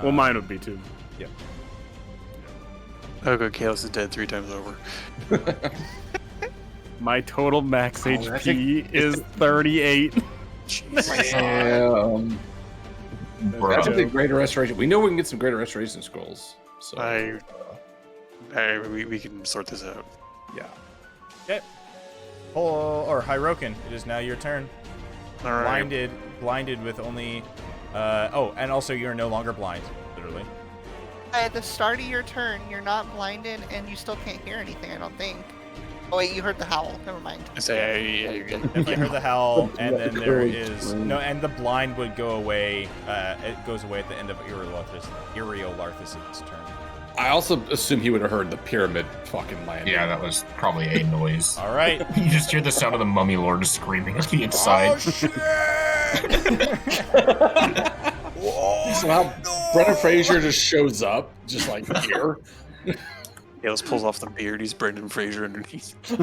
Speaker 3: Well, mine would be too.
Speaker 6: Yeah.
Speaker 4: Oh, good. Kalis is dead 3 times over.
Speaker 3: My total max
Speaker 5: that's
Speaker 3: HP is 38.
Speaker 5: Damn. That's a
Speaker 11: Bro.
Speaker 5: big greater restoration. We know we can get some greater restoration scrolls. So
Speaker 4: we can sort this out.
Speaker 5: yeah.
Speaker 6: Okay. Or Hyrokin, it is now your turn.
Speaker 4: All right.
Speaker 6: Blinded with only. And also you're no longer blind, literally.
Speaker 7: At the start of your turn, you're not blinded and you still can't hear anything, I don't think. Oh wait, you heard the howl. Never mind.
Speaker 4: I say, yeah, you're good.
Speaker 6: Definitely heard the howl, and then there
Speaker 5: Really
Speaker 6: is
Speaker 5: strange.
Speaker 6: no, and the blind would go away. It goes away at the end of Iriolarthus' turn.
Speaker 5: I also assume he would have heard the pyramid fucking landing.
Speaker 11: Yeah, that was probably a noise.
Speaker 6: All right.
Speaker 11: You just hear the sound of the mummy lord screaming on the inside.
Speaker 5: Somehow Brendan Fraser just shows up, just like here.
Speaker 4: Kalis pulls off the beard. He's Brendan Fraser underneath.
Speaker 6: We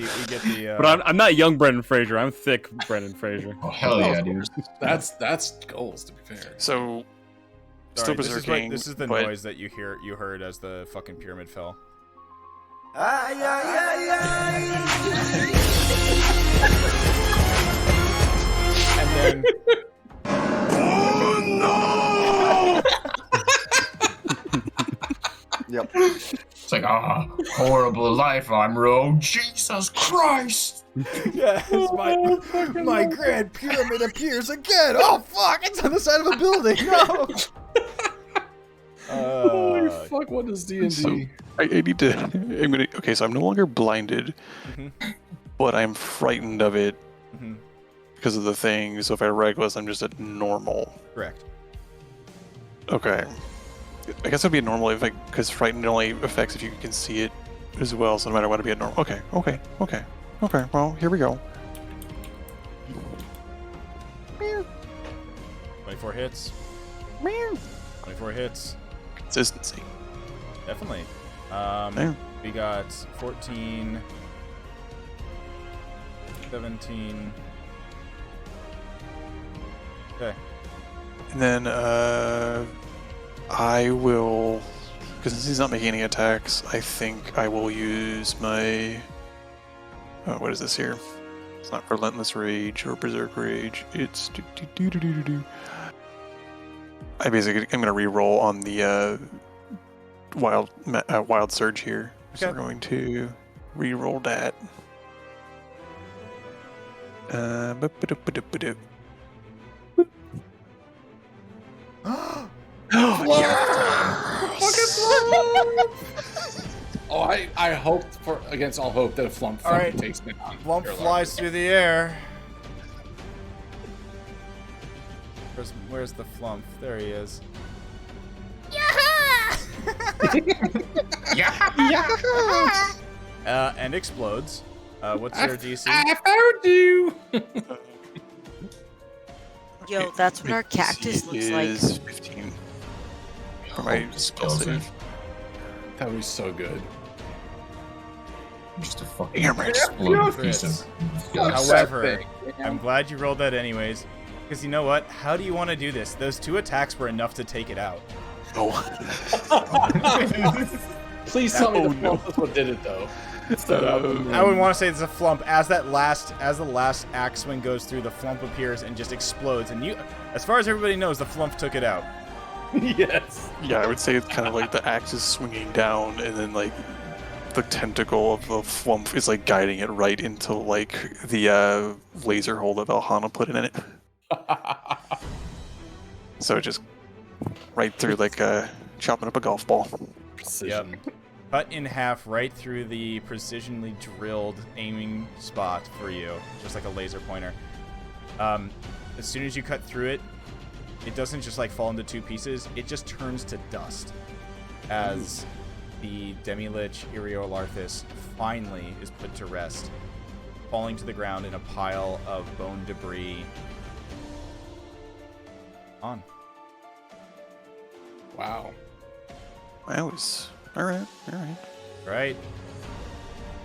Speaker 6: get the.
Speaker 3: But I'm not young Brendan Fraser. I'm thick Brendan Fraser.
Speaker 11: Oh hell yeah, dude!
Speaker 5: That's goals, to be fair.
Speaker 4: So,
Speaker 6: Sorry,
Speaker 4: still
Speaker 6: this is,
Speaker 4: berserking.
Speaker 6: this is the
Speaker 4: but
Speaker 6: noise that you heard as the fucking pyramid fell. And then.
Speaker 2: Yep.
Speaker 11: It's like, horrible life I'm rogue. Jesus Christ!
Speaker 6: Yes, my grand pyramid appears again. Oh fuck! It's on the side of a building. No.
Speaker 5: Holy fuck! What is D&D?
Speaker 4: So, I need to. I'm gonna. Okay, so I'm no longer blinded, but I'm frightened of it because of the thing. So if I reckless, I'm just at normal.
Speaker 6: Correct.
Speaker 4: Okay. I guess it'd be a normal effect because frightened only affects if you can see it as well. So no matter what, it'd be a normal. Okay. Well, here we go.
Speaker 6: 24 hits. 24 hits.
Speaker 4: Consistency.
Speaker 6: Definitely.
Speaker 4: Yeah.
Speaker 6: We got 14, 17. Okay.
Speaker 4: And then I will, because since he's not making any attacks, I think I will use my. What is this here? It's not Relentless Rage or Berserk Rage. It's. I basically, I'm going to re-roll on the wild surge here. So
Speaker 6: Okay.
Speaker 4: we're going to re-roll that. Ba-ba-do-ba-do-ba-do.
Speaker 6: Oh,
Speaker 5: Oh, I hoped for against all hope that a flump
Speaker 6: All right.
Speaker 5: takes me on.
Speaker 6: Flump
Speaker 5: Your
Speaker 6: flies
Speaker 5: Larvis.
Speaker 6: through the air. Where's the flump? There he is. And explodes. What's your DC?
Speaker 5: I found you.
Speaker 13: Yo, that's what our cactus looks like.
Speaker 4: Is 15. For my spell save.
Speaker 5: That would be so good.
Speaker 11: Just a fucking
Speaker 4: Damn it.
Speaker 11: exploding
Speaker 6: Chris.
Speaker 11: piece of
Speaker 6: However, I'm glad you rolled that anyways. Because you know what? How do you want to do this? Those 2 attacks were enough to take it out.
Speaker 4: Oh.
Speaker 5: Please tell me the flump is what did it though.
Speaker 6: I would want to say it's a flump. As the last axe swing goes through, the flump appears and just explodes. And as far as everybody knows, the flump took it out.
Speaker 5: Yes.
Speaker 4: Yeah, I would say it's kind of like the axe is swinging down, and then like the tentacle of the flump is like guiding it right into like the laser hole that Valhalla put in it. So just right through like chopping up a golf ball.
Speaker 5: Precision.
Speaker 6: Yep. Cut in half right through the precisionally drilled aiming spot for you, just like a laser pointer. As soon as you cut through it, it doesn't just like fall into 2 pieces. It just turns to dust as the Demilich Iriolarthus finally is put to rest, falling to the ground in a pile of bone debris. On.
Speaker 5: Wow.
Speaker 4: I was all right.
Speaker 6: Right.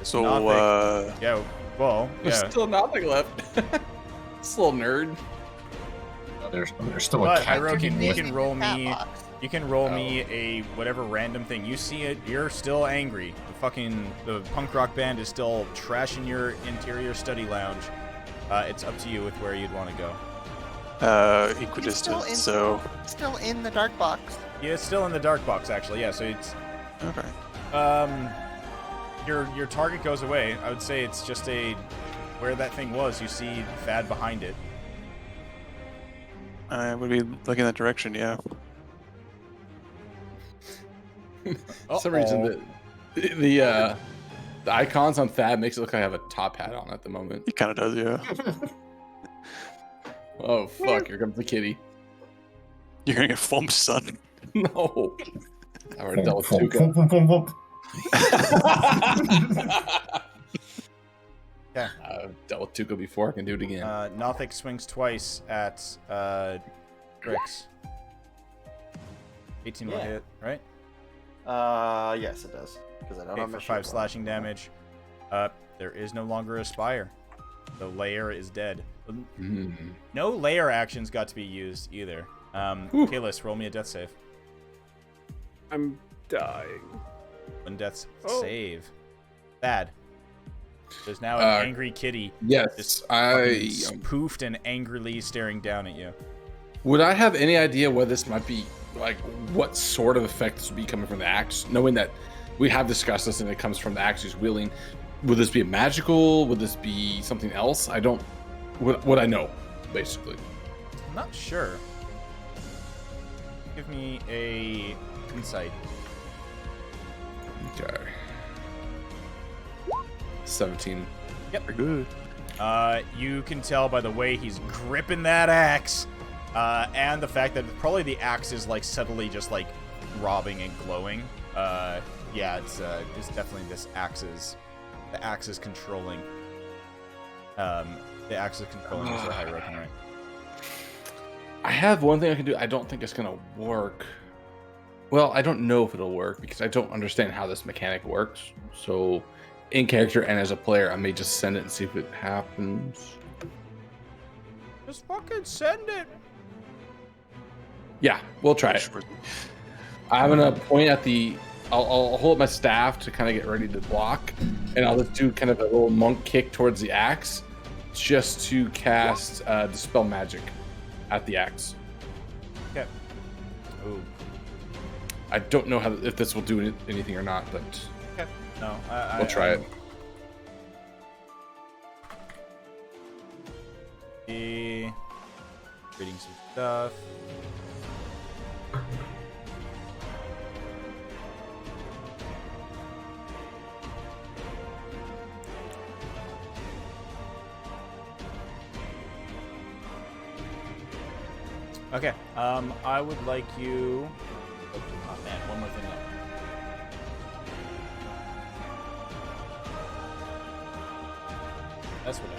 Speaker 4: So
Speaker 6: Yeah. Well.
Speaker 5: There's
Speaker 6: Yeah.
Speaker 5: still nothing left. This little nerd.
Speaker 11: There's still a
Speaker 6: But
Speaker 11: cat.
Speaker 6: Hiroki, you can roll
Speaker 7: Cat
Speaker 6: me.
Speaker 7: box.
Speaker 6: You can roll me a whatever random thing. You see it. You're still angry. The punk rock band is still trashing your interior study lounge. It's up to you with where you'd want to go.
Speaker 4: Equidistant.
Speaker 7: in-
Speaker 4: So
Speaker 7: Still in the dark box.
Speaker 6: Yeah, it's still in the dark box actually. Yeah. So it's
Speaker 4: okay.
Speaker 6: your target goes away. I would say it's just where that thing was. You see Thad behind it.
Speaker 4: I would be looking that direction. Yeah.
Speaker 5: For some reason, the icons on Thad makes it look like I have a top hat on at the moment.
Speaker 4: It kind of does. Yeah.
Speaker 5: Oh fuck! Here comes the kitty.
Speaker 4: You're gonna get flumped, son.
Speaker 5: No. I already dealt with
Speaker 11: Thump,
Speaker 5: Tuca.
Speaker 11: thump, thump, thump, thump.
Speaker 6: Yeah.
Speaker 5: I've dealt with Tuca before. I can do it again.
Speaker 6: Nothic swings twice at Grix. 18 will
Speaker 2: Yeah.
Speaker 6: hit, right?
Speaker 2: Yes, it does. Because I don't
Speaker 6: Okay,
Speaker 2: have
Speaker 6: for
Speaker 2: my
Speaker 6: 5
Speaker 2: shield on.
Speaker 6: slashing damage. There is no longer a spire. The layer is dead. No layer actions got to be used either. Kalis, roll me a death save.
Speaker 3: I'm dying.
Speaker 6: One death
Speaker 3: Oh.
Speaker 6: save. Bad. There's now an angry kitty.
Speaker 5: Yes,
Speaker 6: Just
Speaker 5: I
Speaker 6: fucking poofed and angrily staring down at you.
Speaker 5: would. I have any idea what this might be like? What sort of effect this would be coming from the axe? Knowing that we have discussed this and it comes from the axe he's wielding. Would this be a magical? Would this be something else? I don't. What I know, basically.
Speaker 6: I'm not sure. Give me a insight.
Speaker 5: Okay. 17.
Speaker 6: Yep.
Speaker 4: Very good.
Speaker 6: You can tell by the way he's gripping that axe, and the fact that probably the axe is like subtly just like throbbing and glowing. Yeah, it's definitely the axe is controlling. The axe is controlling Mr. Hirokin, right?
Speaker 5: I have one thing I can do. I don't think it's gonna work. Well, I don't know if it'll work because I don't understand how this mechanic works. So, in character and as a player, I may just send it and see if it happens.
Speaker 6: Just fucking send it.
Speaker 5: Yeah, we'll try it. I'm gonna point at the. I'll hold up my staff to kind of get ready to block, and I'll just do kind of a little monk kick towards the axe, just to cast Dispel Magic at the axe.
Speaker 6: Okay. Ooh.
Speaker 5: I don't know if this will do anything or not, but
Speaker 6: No,
Speaker 5: we'll try it.
Speaker 6: Reading some stuff. Okay, I would like you... Oh man, one more thing left. That's what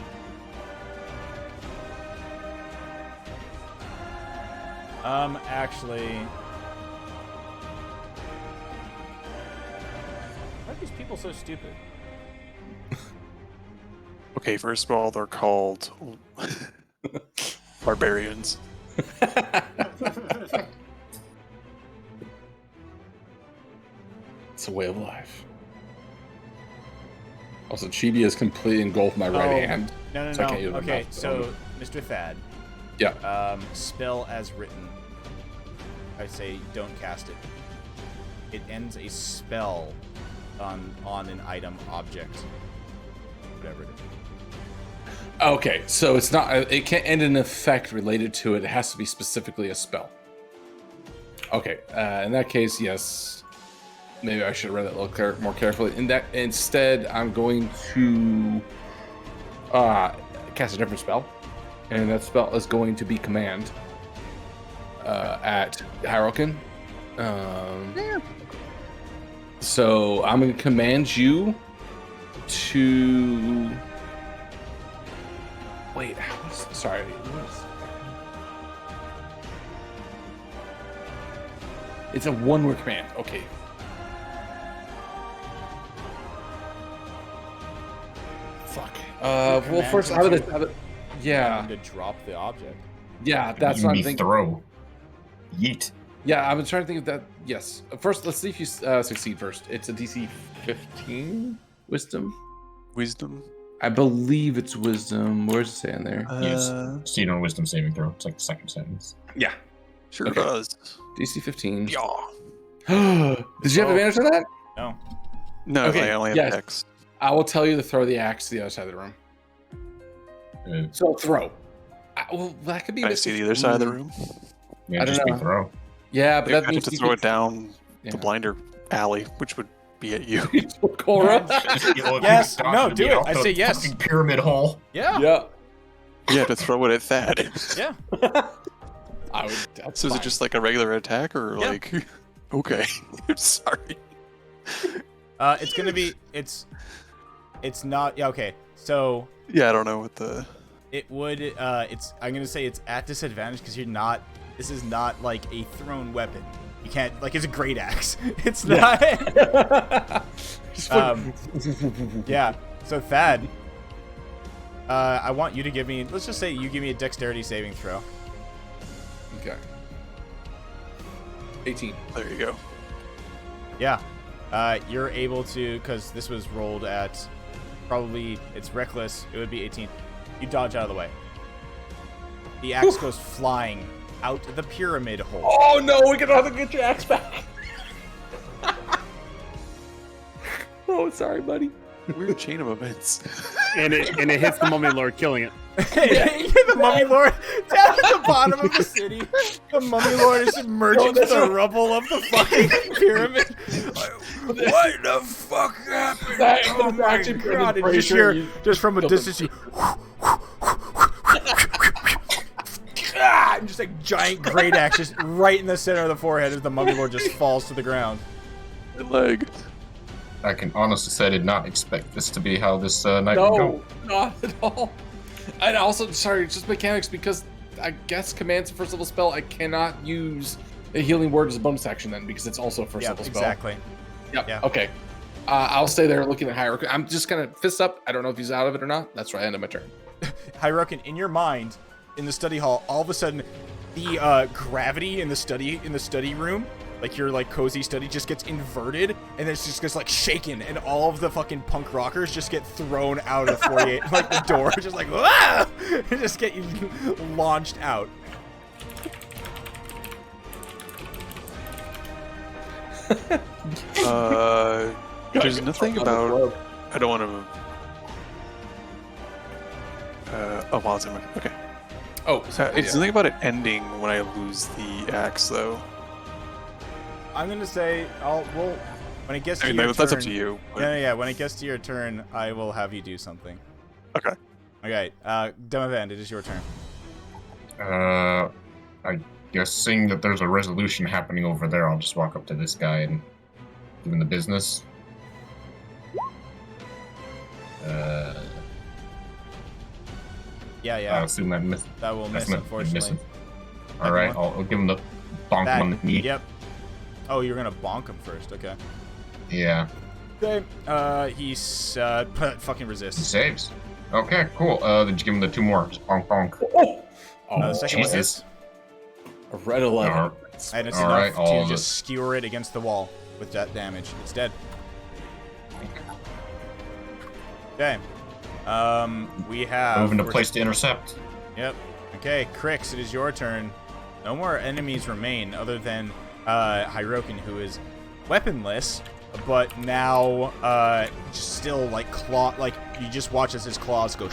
Speaker 6: actually... Why are these people so stupid?
Speaker 4: Okay, first of all, they're called barbarians.
Speaker 5: It's a way of life. Also, Chibi is completely engulfed my right hand.
Speaker 6: No.
Speaker 5: So I can't use my
Speaker 6: Okay,
Speaker 5: mouth.
Speaker 6: so Mr. Thad.
Speaker 5: Yeah.
Speaker 6: Spell as written. I say don't cast it. It ends a spell on an item, object, whatever it is.
Speaker 5: Okay, so it's not. It can't end an effect related to it. It has to be specifically a spell. Okay, in that case, yes. Maybe I should have read that a little more carefully. Instead, I'm going to cast a different spell, and that spell is going to be command at Hierokin. So I'm going to command you to. Wait, sorry. It's a one-word command. Okay. Fuck. Well, first, how did it? Yeah.
Speaker 6: To drop the object.
Speaker 5: Yeah, that's what I'm thinking.
Speaker 11: Throw. Yeet.
Speaker 5: Yeah, I've been trying to think of that. Yes. First, let's see if you succeed first. It's a DC 15 Wisdom.
Speaker 4: Wisdom.
Speaker 5: I believe it's Wisdom. Where's it saying there?
Speaker 11: Yes. Succeed on Wisdom saving throw. It's like the second sentence.
Speaker 5: Yeah.
Speaker 4: Sure
Speaker 5: Okay.
Speaker 4: does.
Speaker 5: DC 15.
Speaker 4: Yeah.
Speaker 5: Did you have advantage on that?
Speaker 6: No.
Speaker 4: No,
Speaker 5: Okay,
Speaker 4: I only have
Speaker 5: yes.
Speaker 4: X.
Speaker 5: I will tell you to throw the axe to the other side of the room. So throw. Well, that could be.
Speaker 4: Can I see the other side of the room?
Speaker 11: Yeah,
Speaker 5: I don't
Speaker 11: just
Speaker 5: know.
Speaker 11: be throw.
Speaker 5: Yeah, but
Speaker 4: I
Speaker 5: that
Speaker 4: have
Speaker 5: means
Speaker 4: to
Speaker 5: you
Speaker 4: throw
Speaker 5: could-
Speaker 4: it down
Speaker 5: Yeah.
Speaker 4: the blinder alley, which would be at you.
Speaker 5: Cora.
Speaker 6: Yes. No. Do it. I say yes.
Speaker 11: Pyramid hole.
Speaker 6: Yeah.
Speaker 5: Yeah.
Speaker 4: You have to throw it at Thad.
Speaker 6: Yeah.
Speaker 5: I would. That's
Speaker 4: So is
Speaker 5: fine.
Speaker 4: it just like a regular attack, or
Speaker 6: Yeah.
Speaker 4: like? Okay. I'm sorry.
Speaker 6: It's gonna be. It's not. Yeah. Okay. So.
Speaker 4: Yeah, I don't know what the.
Speaker 6: It would. It's. I'm gonna say it's at disadvantage because you're not. This is not like a thrown weapon. You can't. Like it's a great axe. It's not. Yeah. So Thad. I want you to give me. Let's just say you give me a dexterity saving throw.
Speaker 5: Okay. 18.
Speaker 4: There you go.
Speaker 6: Yeah. You're able to, because this was rolled at probably, it's reckless, it would be 18. You dodge out of the way. The axe goes flying out the pyramid hole.
Speaker 5: Oh no, we're gonna have to get your axe back. Oh, sorry, buddy.
Speaker 4: Weird chain of events.
Speaker 3: And it hits the mummy lord, killing it.
Speaker 6: The mummy lord down at the bottom of the city. The mummy lord is submerging to the rubble of the fucking pyramid. What the fuck happened? Oh my god! And just hear, just from a distance, you. And just like giant great axe just right in the center of the forehead as the mummy lord just falls to the ground.
Speaker 4: Good leg.
Speaker 11: I can honestly say I did not expect this to be how this night would go.
Speaker 5: No, not at all. And also, sorry, just mechanics, because I guess command's a first level spell. I cannot use a healing word as a bonus action then, because it's also a first level spell.
Speaker 6: Exactly.
Speaker 5: Yep.
Speaker 6: Yeah.
Speaker 5: Okay. I'll stay there looking at Hierarchy. I'm just gonna fist up. I don't know if he's out of it or not. That's where I end up my turn.
Speaker 6: Hierokin, in your mind, in the study hall, all of a sudden, the gravity in the study room, like your like cozy study, just gets inverted, and then it just gets like shaken, and all of the fucking punk rockers just get thrown out of the foyer, like the door, just like ah! Just get you launched out.
Speaker 4: There's nothing about. I don't want to. Oh, while it's in my. Okay.
Speaker 5: Oh,
Speaker 4: it's nothing about it ending when I lose the axe, though.
Speaker 6: I'm gonna say when it gets to
Speaker 4: I mean,
Speaker 6: your
Speaker 4: that's
Speaker 6: turn.
Speaker 4: up to you. but-
Speaker 6: Yeah. When it gets to your turn, I will have you do something.
Speaker 4: Okay.
Speaker 6: Okay. Demavand, it is your turn.
Speaker 11: I guess seeing that there's a resolution happening over there, I'll just walk up to this guy and give him the business.
Speaker 6: Yeah.
Speaker 11: I assume that miss.
Speaker 6: That will miss,
Speaker 11: That's
Speaker 6: unfortunately.
Speaker 11: missing. All right,
Speaker 6: one?
Speaker 11: I'll give him the bonk him on the knee.
Speaker 6: Yep. Oh, you're gonna bonk him first. Okay.
Speaker 11: Yeah.
Speaker 6: Okay. He's fucking
Speaker 11: He
Speaker 6: resists.
Speaker 11: saves. Okay, cool. Then just give him the 2 more. Just bonk bonk.
Speaker 6: The second one
Speaker 11: Jesus.
Speaker 6: hits,
Speaker 5: A red 11.
Speaker 6: and it's
Speaker 11: All
Speaker 6: enough
Speaker 11: right, all
Speaker 6: to
Speaker 11: of
Speaker 6: just
Speaker 11: it.
Speaker 6: skewer it against the wall with that damage. It's dead. Okay. We have.
Speaker 11: Moving to place to intercept.
Speaker 6: Yep. Okay, Crix, it is your turn. No more enemies remain other than Hirokin, who is weaponless, but now just still like claw. Like you just watch as his claws go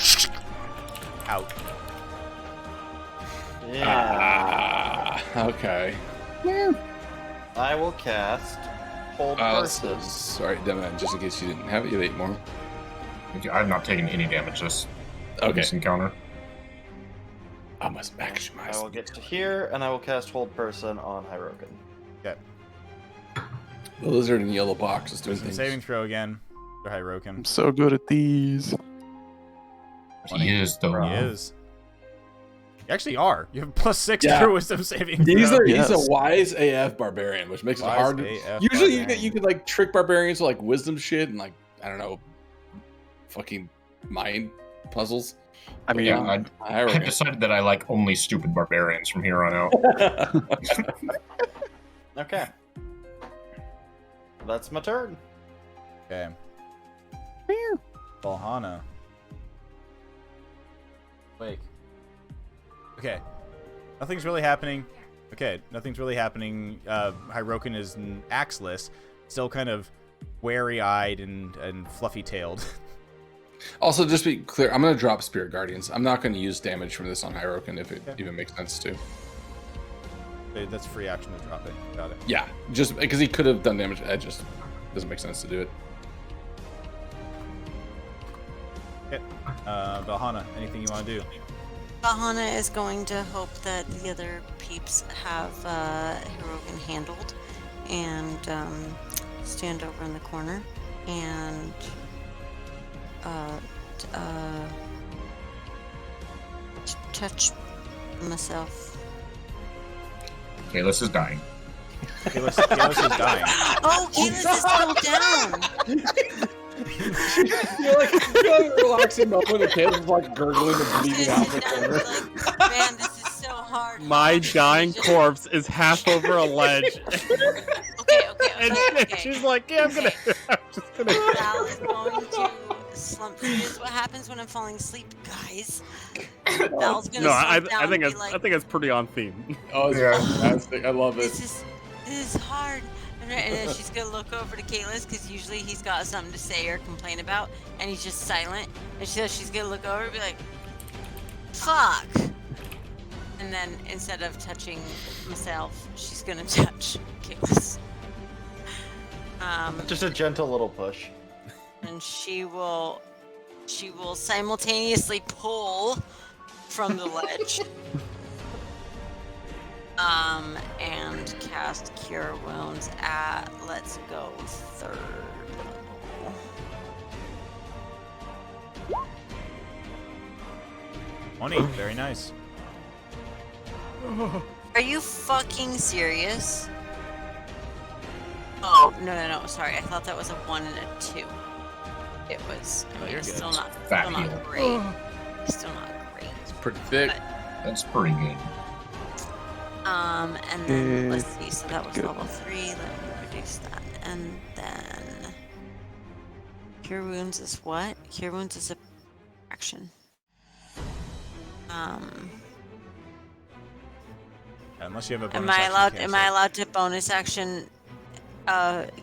Speaker 6: out.
Speaker 2: Yeah.
Speaker 5: Okay.
Speaker 2: I will cast Hold Person.
Speaker 5: Sorry, Demon, just in case you didn't have it, you have 8 more.
Speaker 11: I've not taken any damage this encounter.
Speaker 5: I must maximize.
Speaker 2: I will get to here, and I will cast Hold Person on Hirokin.
Speaker 6: Okay.
Speaker 5: The lizard in the yellow box is doing
Speaker 6: Wisdom
Speaker 5: things.
Speaker 6: saving throw again for
Speaker 4: I'm
Speaker 6: Hirokin.
Speaker 4: so good at these.
Speaker 11: He is, though.
Speaker 6: He is. You actually are. You have +6
Speaker 5: Yeah.
Speaker 6: for wisdom saving throw.
Speaker 5: He's
Speaker 4: Yes.
Speaker 5: a wise AF barbarian, which makes
Speaker 6: Wise
Speaker 5: it hard.
Speaker 6: AF
Speaker 5: Usually,
Speaker 6: barbarian.
Speaker 5: you could like trick barbarians with like wisdom shit and like I don't know, fucking mind puzzles.
Speaker 4: I mean,
Speaker 11: Yeah, I've decided that I like only stupid barbarians from here on out.
Speaker 2: Okay. That's my turn.
Speaker 6: Okay. Valhana. Wake. Okay. Nothing's really happening. Okay, nothing's really happening. Hirokin is axeless, still kind of wary-eyed and fluffy-tailed.
Speaker 5: Also, just be clear, I'm going to drop Spirit Guardians. I'm not going to use damage from this on Hirokin if it even makes sense to.
Speaker 6: Okay, that's free action to drop it. Got it.
Speaker 5: Yeah, just because he could have done damage. It just doesn't make sense to do it.
Speaker 6: Okay. Valhana, anything you want to do?
Speaker 13: Valhana is going to hope that the other peeps have Hirokin handled and stand over in the corner and touch myself.
Speaker 11: Kalis is dying.
Speaker 6: Kalis is dying.
Speaker 13: Oh, Kalis is still down.
Speaker 5: You're like a relaxing moment, and Caleb's like gurgling and bleeding out in the corner.
Speaker 13: Like, man, this is so hard.
Speaker 3: My dying corpse is half over a ledge.
Speaker 13: Okay.
Speaker 3: She's like, yeah, I'm just gonna.
Speaker 13: Val is going to slump. This is what happens when I'm falling asleep, guys. Val's gonna
Speaker 3: No, I
Speaker 13: slump down
Speaker 3: think
Speaker 13: and
Speaker 3: it's
Speaker 13: be like,
Speaker 3: I think it's pretty on theme.
Speaker 5: Oh, it's fantastic. I love it.
Speaker 13: This is hard. And then she's gonna look over to Kalis because usually he's got something to say or complain about, and he's just silent. And she's gonna look over and be like, "Fuck." And then instead of touching myself, she's gonna touch Kalis.
Speaker 2: Just a gentle little push.
Speaker 13: And she will simultaneously pull from the ledge. And cast Cure Wounds at, let's go, 3rd level.
Speaker 6: Money, very nice.
Speaker 13: Are you fucking serious? Oh, no, sorry. I thought that was a 1 and a 2. It was, I mean, it's still not great. Still not great.
Speaker 5: It's pretty thick.
Speaker 11: That's pretty good.
Speaker 13: And then let's see. So that was level 3. Let me reduce that. And then Cure Wounds is what? Cure Wounds is a action.
Speaker 6: Unless you have a bonus
Speaker 13: Am I
Speaker 6: action,
Speaker 13: allowed?
Speaker 6: you can't
Speaker 13: Am
Speaker 6: say.
Speaker 13: I allowed to bonus action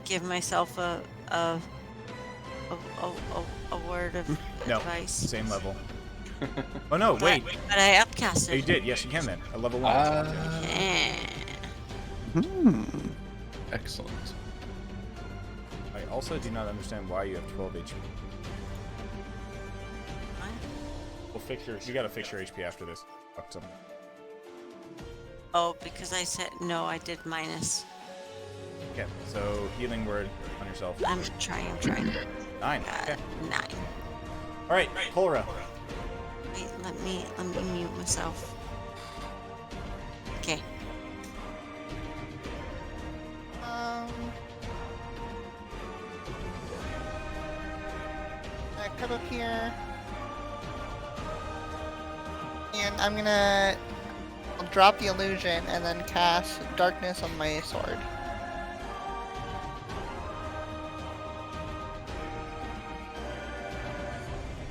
Speaker 13: give myself a word of
Speaker 6: No,
Speaker 13: advice?
Speaker 6: same level. Oh no, wait.
Speaker 13: But I upcasted.
Speaker 6: Oh, you did. Yes, you can then. A level 1.
Speaker 5: Excellent.
Speaker 6: I also do not understand why you have 12 HP. We'll fix your. You gotta fix your HP after this. Fuck something.
Speaker 13: Oh, because I said no. I did minus.
Speaker 6: Okay, so healing word on yourself.
Speaker 13: I'm trying.
Speaker 6: 9. Okay.
Speaker 13: 9.
Speaker 6: All right, Cora.
Speaker 13: Wait, let me mute myself. Okay.
Speaker 7: I come up here, and I'll drop the illusion and then cast darkness on my sword.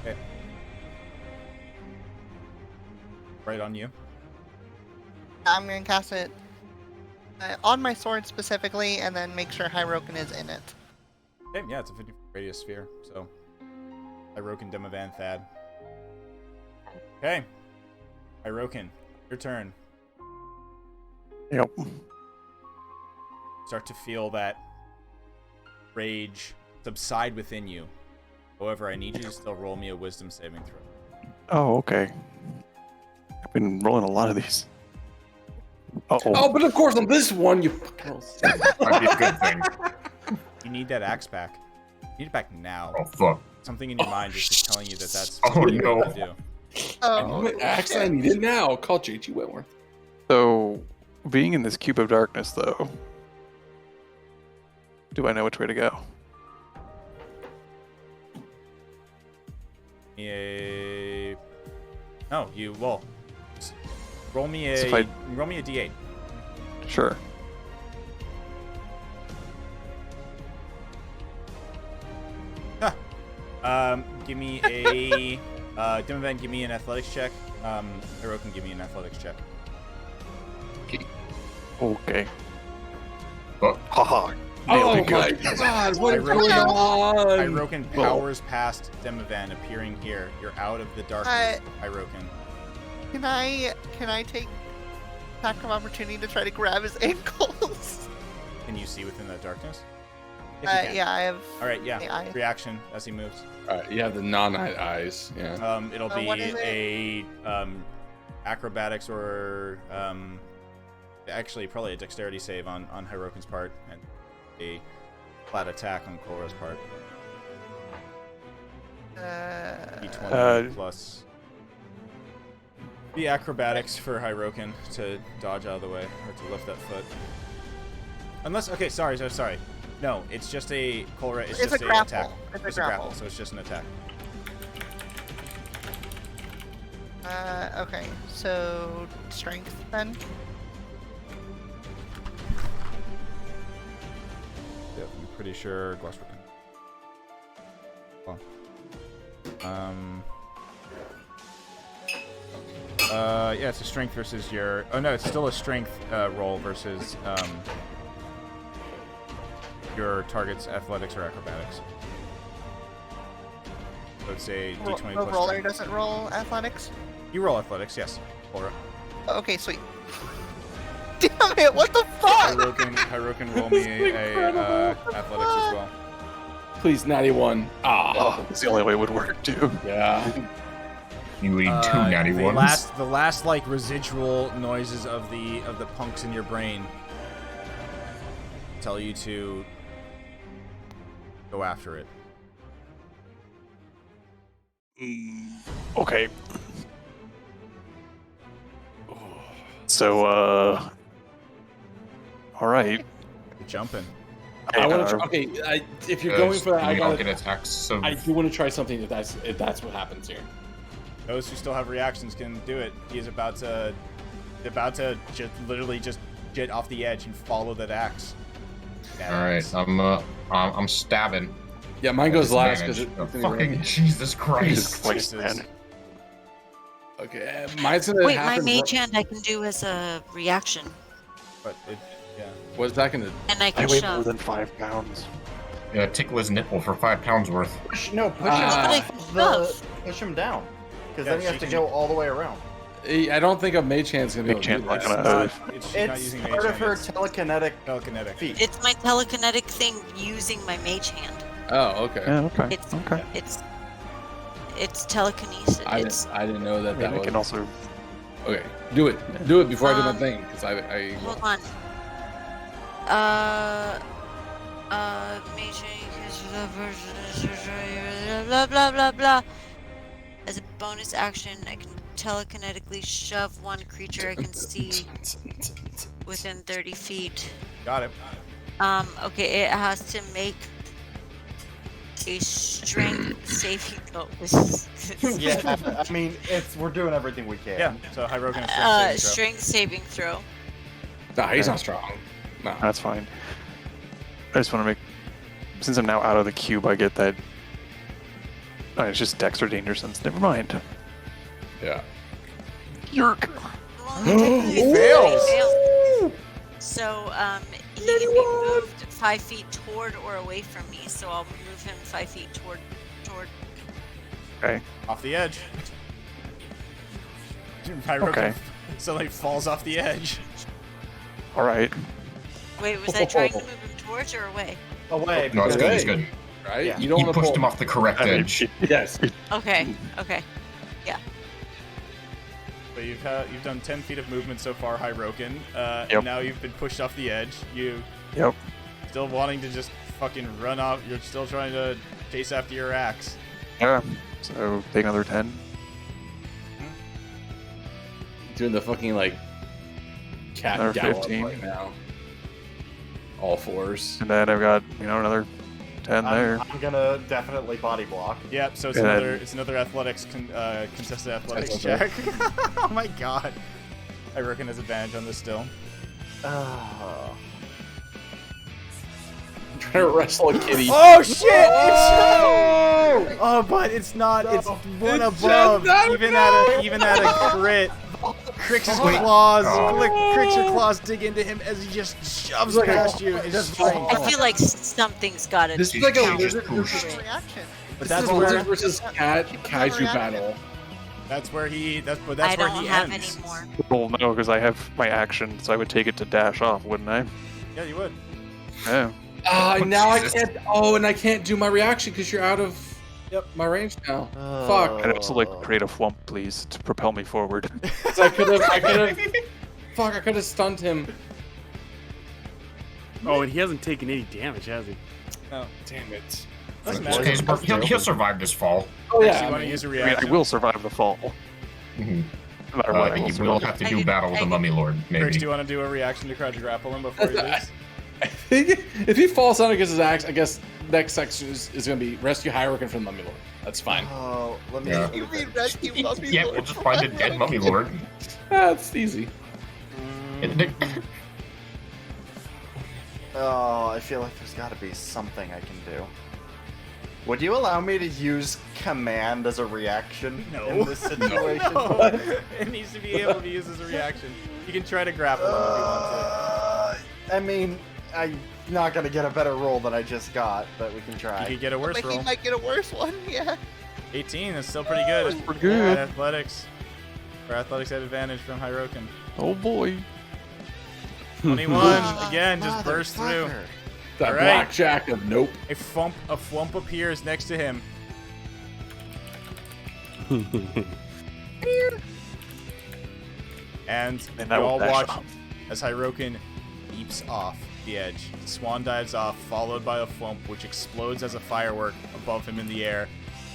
Speaker 6: Okay. Right on you.
Speaker 7: I'm gonna cast it on my sword specifically, and then make sure Hyroken is in it.
Speaker 6: Okay, yeah, it's a 50 radius sphere, so Hyroken, Demivan, Thad. Okay. Hyroken, your turn.
Speaker 4: Yep.
Speaker 6: Start to feel that rage subside within you. However, I need you to still roll me a wisdom saving throw.
Speaker 4: Oh, okay. I've been rolling a lot of these. Uh-oh.
Speaker 5: Oh, but of course on this one you fucking
Speaker 11: Might be a good thing.
Speaker 6: You need that axe back. You need it back now.
Speaker 11: Oh fuck.
Speaker 6: Something in your mind is just telling you that that's
Speaker 11: Oh,
Speaker 6: what you
Speaker 11: no.
Speaker 6: have to do.
Speaker 5: I know it. Axe, I need it now. Call JT Wentworth.
Speaker 4: So, being in this cube of darkness, though, do I know which way to go?
Speaker 6: No, you well. Roll me a
Speaker 4: So if
Speaker 6: roll me a d8.
Speaker 4: Sure.
Speaker 6: Give me a Demivan, give me an athletics check. Hyroken, give me an athletics check.
Speaker 4: Okay.
Speaker 11: But
Speaker 4: Haha.
Speaker 5: Oh
Speaker 4: Nailed it.
Speaker 5: my
Speaker 4: Good.
Speaker 5: god, what is going on?
Speaker 6: Hyroken powers past Demivan, appearing here. You're out of the darkness, Hyroken.
Speaker 7: Can I take attack of opportunity to try to grab his ankles?
Speaker 6: Can you see within that darkness? If you can.
Speaker 7: Yeah, I have.
Speaker 6: All right, yeah.
Speaker 7: the eye.
Speaker 6: Reaction as he moves.
Speaker 5: You have the non-eye eyes. Yeah.
Speaker 6: It'll be
Speaker 7: what is it?
Speaker 6: a acrobatics or actually probably a dexterity save on Hyroken's part and a flat attack on Cora's part. D20 plus the acrobatics for Hyroken to dodge out of the way or to lift that foot. Unless, okay, sorry. No, it's just a Cora. It's just
Speaker 7: a grapple.
Speaker 6: attack.
Speaker 7: It's a grapple.
Speaker 6: So it's just an attack.
Speaker 7: Okay, so strength then.
Speaker 6: Yeah, I'm pretty sure Glasswork can. Yeah, it's a strength versus your. Oh no, it's still a strength roll versus your target's athletics or acrobatics. So it's a d20
Speaker 7: The
Speaker 6: plus
Speaker 7: roller
Speaker 6: strength.
Speaker 7: doesn't roll athletics.
Speaker 6: You roll athletics, yes, Cora.
Speaker 7: Okay, sweet. Damn it! What the fuck?
Speaker 6: Hyroken, roll me a athletics as well.
Speaker 5: Please, natty one.
Speaker 4: Oh, that's the only way it would work, too.
Speaker 5: Yeah.
Speaker 11: You need two natty
Speaker 6: the
Speaker 11: ones.
Speaker 6: The last like residual noises of the punks in your brain tell you to go after it.
Speaker 4: Okay. So, all right.
Speaker 6: You're jumping.
Speaker 5: I want to try. Okay, if you're going for that, I
Speaker 11: don't
Speaker 5: gotta.
Speaker 11: get attacks. So
Speaker 5: I do want to try something if that's what happens here.
Speaker 6: Those who still have reactions can do it. He's about to just literally just get off the edge and follow that axe.
Speaker 11: all right, I'm stabbing.
Speaker 5: Yeah, mine goes last because
Speaker 11: fucking Jesus Christ.
Speaker 4: Christ, man.
Speaker 5: Okay, mine's gonna
Speaker 13: Wait, my
Speaker 5: happen.
Speaker 13: mage hand I can do as a reaction.
Speaker 6: But Yeah.
Speaker 5: What's that gonna?
Speaker 13: And I
Speaker 4: I
Speaker 13: can
Speaker 4: weigh
Speaker 13: shove.
Speaker 4: more than 5 pounds.
Speaker 11: Yeah, tickle his nipple for 5 pounds worth.
Speaker 2: Push
Speaker 13: But I can shove.
Speaker 2: push him down, because
Speaker 6: Yeah,
Speaker 2: then you have
Speaker 6: she
Speaker 2: to
Speaker 6: can-
Speaker 2: go all the way around.
Speaker 5: I don't think a mage hand's gonna be able to do
Speaker 4: Mage hand's
Speaker 5: that.
Speaker 4: not gonna-
Speaker 6: She's not
Speaker 2: It's
Speaker 6: using
Speaker 2: part
Speaker 6: mage
Speaker 2: of her
Speaker 6: hand,
Speaker 2: telekinetic
Speaker 6: telekinetic.
Speaker 2: feat.
Speaker 13: It's my telekinetic thing using my mage hand.
Speaker 5: Oh, okay.
Speaker 4: Yeah, okay.
Speaker 13: It's
Speaker 4: Okay.
Speaker 13: it's telekinesis.
Speaker 5: I
Speaker 13: It's
Speaker 5: didn't know that
Speaker 4: I mean,
Speaker 5: that
Speaker 4: I
Speaker 5: was.
Speaker 4: can also.
Speaker 5: Okay, do it before I do my thing, because I.
Speaker 13: hold on. Mage hand, blah blah blah blah. As a bonus action, I can telekinetically shove one creature I can see within 30 feet.
Speaker 6: Got it.
Speaker 13: Okay, it has to make a strength saving. Oh,
Speaker 2: Yeah, I mean, we're doing everything we can.
Speaker 6: Yeah. So Hirogen is
Speaker 13: strength saving throw.
Speaker 5: Nah, he's not strong. No.
Speaker 4: That's fine. I just want to make. Since I'm now out of the cube, I get that. Oh, it's just Dex or Danger Sense. Never mind.
Speaker 5: Yeah.
Speaker 4: Yerk.
Speaker 6: He fails.
Speaker 13: So, he can be moved 5 feet toward or away from me. So I'll move him 5 feet toward.
Speaker 4: Okay.
Speaker 6: Off the edge. Hirogen
Speaker 4: Okay.
Speaker 6: suddenly falls off the edge.
Speaker 4: All right.
Speaker 13: Wait, was I trying to move him towards or away?
Speaker 2: Away.
Speaker 11: No, it's good. It's
Speaker 5: Away.
Speaker 11: good.
Speaker 5: Right?
Speaker 2: Yeah.
Speaker 5: You don't
Speaker 11: You
Speaker 5: want to
Speaker 11: pushed
Speaker 5: pull
Speaker 11: him off the correct edge.
Speaker 5: Yes.
Speaker 13: Okay. Okay.
Speaker 6: So you've done 10 feet of movement so far, Hirogen.
Speaker 4: Yep.
Speaker 6: And now you've been pushed off the edge. You
Speaker 4: Yep.
Speaker 6: still wanting to just fucking run off. You're still trying to chase after your axe.
Speaker 4: Yeah. So take another 10.
Speaker 5: Doing the fucking like cat
Speaker 4: Another
Speaker 5: gallop
Speaker 4: 15.
Speaker 5: right now. All fours.
Speaker 4: And then I've got, another 10 there.
Speaker 2: I'm gonna definitely body block.
Speaker 6: Yep. So it's
Speaker 4: And
Speaker 6: another athletics contested athletics
Speaker 5: That's
Speaker 6: check. Oh my god. Hirogen has advantage on this still.
Speaker 5: Trying to wrestle a kitty.
Speaker 6: Oh shit! Oh, but it's not. It's one
Speaker 5: It's
Speaker 6: above.
Speaker 5: just not
Speaker 6: Even at a crit. Crix's claws. Crix's claws dig into him as he just shoves past you. It's just
Speaker 13: I feel like something's got to.
Speaker 5: This is like a
Speaker 11: Just
Speaker 5: lizard
Speaker 11: pushed.
Speaker 7: Reaction.
Speaker 6: But
Speaker 5: This
Speaker 6: that's
Speaker 5: is a
Speaker 6: where
Speaker 5: lizard versus cat kaiju battle.
Speaker 6: that's where he
Speaker 13: I
Speaker 6: where
Speaker 13: don't
Speaker 6: he
Speaker 13: have
Speaker 6: ends.
Speaker 13: any more.
Speaker 4: Well, no, because I have my action, so I would take it to dash off, wouldn't I?
Speaker 6: Yeah, you would.
Speaker 4: Yeah.
Speaker 5: Now I
Speaker 11: Jesus.
Speaker 5: can't. Oh, and I can't do my reaction because you're out of my range now. Fuck.
Speaker 4: I'd also like to create a flump, please, to propel me forward.
Speaker 5: So I could have. Fuck! I could have stunned him.
Speaker 3: Oh, and he hasn't taken any damage, has he?
Speaker 6: Oh,
Speaker 5: Damn it.
Speaker 6: doesn't
Speaker 11: Okay,
Speaker 6: matter.
Speaker 11: he'll survive this fall.
Speaker 5: Oh
Speaker 6: You
Speaker 5: yeah.
Speaker 6: want to use a
Speaker 4: I mean,
Speaker 6: reaction?
Speaker 4: I will survive the fall.
Speaker 11: Mhm.
Speaker 4: No matter what, I will
Speaker 11: You will
Speaker 4: survive.
Speaker 11: have to do battle with the Mummy Lord,
Speaker 6: Crix,
Speaker 11: maybe.
Speaker 6: do you want to do a reaction to crouch grapple him before he leaves?
Speaker 5: I think if he falls down against his axe, I guess next section is going to be rescue Hirogen from the Mummy Lord. That's fine.
Speaker 2: Oh, let me.
Speaker 11: Yeah.
Speaker 7: You mean rescue Mummy
Speaker 11: Yeah,
Speaker 7: Lord?
Speaker 11: we'll just find a dead Mummy Lord.
Speaker 5: That's easy.
Speaker 2: Oh, I feel like there's got to be something I can do. Would you allow me to use command as a reaction
Speaker 6: No.
Speaker 2: in this situation?
Speaker 6: No. It needs to be able to be used as a reaction. You can try to grapple him if you want
Speaker 2: I mean, I'm not gonna get a better roll than I just got, but we can
Speaker 6: to.
Speaker 2: try.
Speaker 6: You could get a worse
Speaker 7: But
Speaker 6: roll.
Speaker 7: he might get a worse one, yeah.
Speaker 6: 18 is still pretty good.
Speaker 4: That's pretty good.
Speaker 6: Athletics. Or athletics at advantage from Hiroken.
Speaker 4: Oh boy.
Speaker 6: 21, again, just burst through.
Speaker 2: Motherfucker.
Speaker 5: That
Speaker 6: All right.
Speaker 5: blackjack of nope.
Speaker 6: A flump appears next to him. And
Speaker 4: And
Speaker 6: you
Speaker 4: I will
Speaker 6: all
Speaker 4: dash
Speaker 6: watch
Speaker 4: off.
Speaker 6: as Hiroken leaps off the edge. The swan dives off, followed by a flump, which explodes as a firework above him in the air,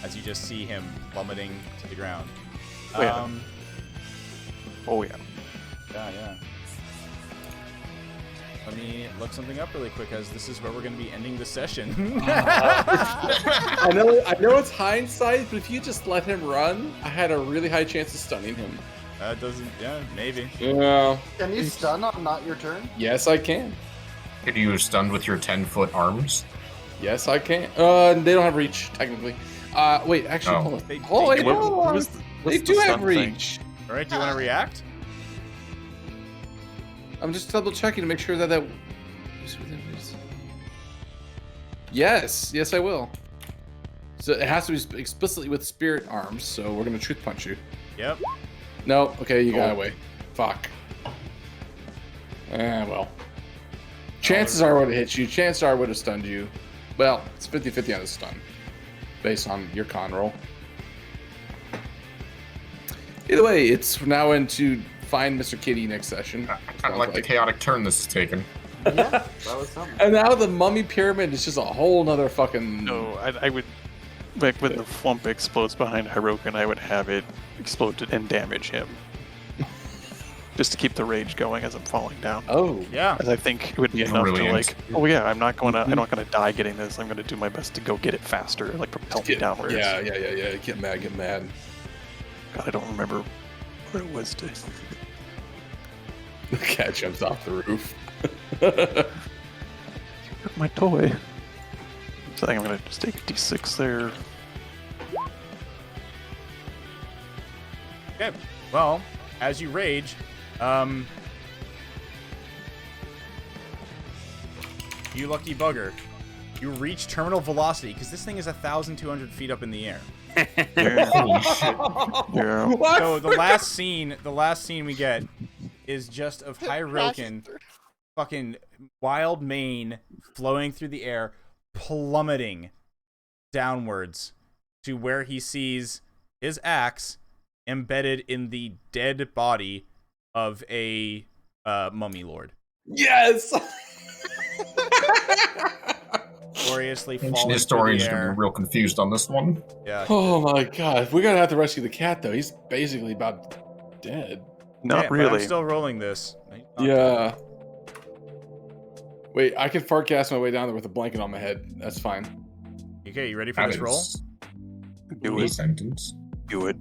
Speaker 6: as you just see him plummeting to the ground.
Speaker 4: Oh, yeah. Oh yeah.
Speaker 6: Yeah. Let me look something up really quick, as this is where we're going to be ending the session.
Speaker 5: I know it's hindsight, but if you just let him run, I had a really high chance of stunning him.
Speaker 6: That doesn't, yeah, maybe.
Speaker 5: Yeah.
Speaker 2: Can you stun on not your turn?
Speaker 5: Yes, I can.
Speaker 11: Could you stun with your 10-foot arms?
Speaker 5: Yes, I can. They don't have reach technically. Wait, actually,
Speaker 11: Oh.
Speaker 5: hold on.
Speaker 6: They-
Speaker 5: Oh, wait,
Speaker 6: they
Speaker 4: What-
Speaker 5: hold
Speaker 4: what
Speaker 5: on.
Speaker 4: was the-
Speaker 5: They
Speaker 4: what's
Speaker 5: do
Speaker 4: the
Speaker 5: have
Speaker 4: stun thing?
Speaker 5: reach.
Speaker 6: All right, do you want to react?
Speaker 5: I'm just double checking to make sure that. Yes, I will. So it has to be explicitly with spirit arms. So we're gonna truth punch you.
Speaker 6: Yep.
Speaker 5: No, okay, you got away. Fuck. Well. Chances are it would have hit you. Chances are it would have stunned you. Well, it's 50-50 on the stun, based on your con roll. Either way, it's now into find Mr. Kitty next session.
Speaker 11: I kind of like the chaotic turn this is taking.
Speaker 2: Yeah, that was something.
Speaker 5: And now the mummy pyramid is just a whole nother fucking...
Speaker 4: No, I would... Like when the flump explodes behind Hirokin, I would have it explode and damage him. Just to keep the rage going as I'm falling down.
Speaker 5: Oh,
Speaker 6: yeah.
Speaker 4: As I think it would be enough to like, oh yeah, I'm not gonna die getting this. I'm gonna do my best to go get it faster, like propel me downwards.
Speaker 5: Yeah. Get mad.
Speaker 4: God, I don't remember where it was to.
Speaker 5: The cat jumps off the roof.
Speaker 4: My toy. So I think I'm gonna just take a D6 there.
Speaker 6: Okay. Well, as you rage, you lucky bugger, you reach terminal velocity because this thing is 1,200 feet up in the air.
Speaker 11: Holy shit.
Speaker 4: Yeah.
Speaker 6: So the last scene we get is just of Hirokin, fucking wild mane flowing through the air, plummeting downwards to where he sees his axe embedded in the dead body of a mummy lord.
Speaker 5: Yes!
Speaker 6: Gloriously falling
Speaker 11: Ancient
Speaker 6: through
Speaker 11: historians
Speaker 6: the
Speaker 11: are gonna
Speaker 6: air.
Speaker 11: be real confused on this one.
Speaker 6: Yeah.
Speaker 5: Oh my god. We're gonna have to rescue the cat, though. He's basically about dead.
Speaker 4: Not
Speaker 6: Yeah, but
Speaker 4: really.
Speaker 6: I'm still rolling this.
Speaker 5: Yeah. Wait, I can fart gas my way down there with a blanket on my head. That's fine.
Speaker 6: Okay, you ready for this roll?
Speaker 4: Do
Speaker 11: a
Speaker 4: it.
Speaker 11: Sentence.
Speaker 4: Do it.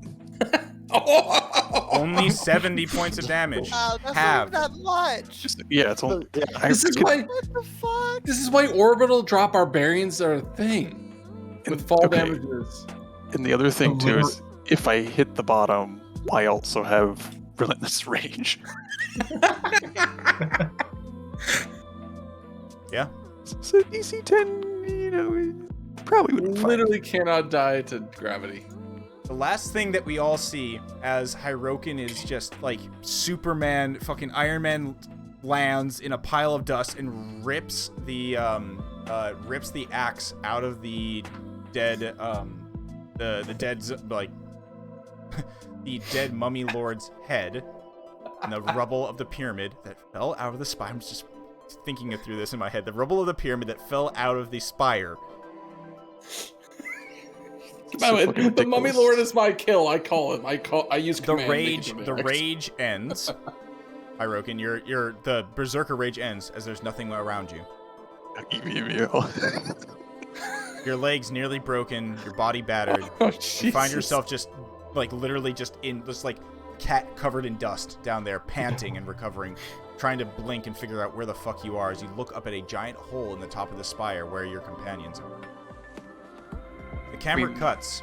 Speaker 6: Only 70 points of damage.
Speaker 7: Wow, that's
Speaker 6: Halved.
Speaker 7: not even that much.
Speaker 4: Yeah, it's only.
Speaker 5: This is why.
Speaker 7: What the fuck?
Speaker 5: This is why orbital drop barbarians are a thing. With fall
Speaker 4: okay.
Speaker 5: damages.
Speaker 4: And the other thing too is, if I hit the bottom, I also have relentless rage.
Speaker 6: Yeah.
Speaker 4: So DC 10, you know, probably wouldn't.
Speaker 5: Literally cannot die to gravity.
Speaker 6: The last thing that we all see as Hirokin is just like Superman, fucking Iron Man lands in a pile of dust and rips the axe out of the dead the dead mummy lord's head and the rubble of the pyramid that fell out of the spire. I'm just thinking through this in my head. The rubble of the pyramid that fell out of the spire.
Speaker 5: By the way, the mummy lord is my kill. I call it. I use command.
Speaker 6: The rage ends. Hirokin, the berserker rage ends as there's nothing around you. Your legs nearly broken, your body battered.
Speaker 5: Oh,
Speaker 6: you find yourself just like literally just in this like cat covered in dust down there, panting and recovering, trying to blink and figure out where the fuck you are as you look up at a giant hole in the top of the spire where your companions are. The camera cuts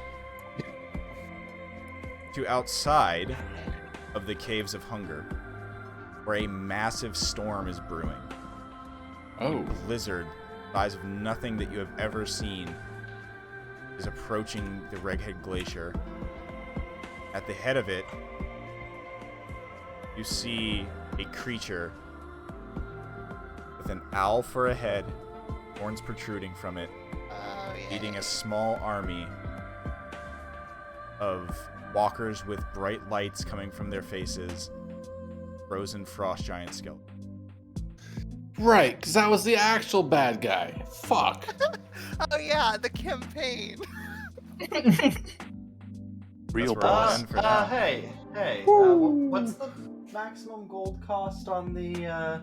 Speaker 6: to outside of the Caves of Hunger, where a massive storm is brewing.
Speaker 5: Oh.
Speaker 6: A blizzard, the size of nothing that you have ever seen, is approaching the Reghead Glacier. At the head of it, you see a creature with an owl for a head, horns protruding from it, leading a small army of walkers with bright lights coming from their faces, frozen frost giant skeleton.
Speaker 5: Right, because that was the actual bad guy. Fuck.
Speaker 7: Oh yeah, the campaign.
Speaker 4: Real
Speaker 6: boss.
Speaker 2: Hey, what's the maximum gold cost on the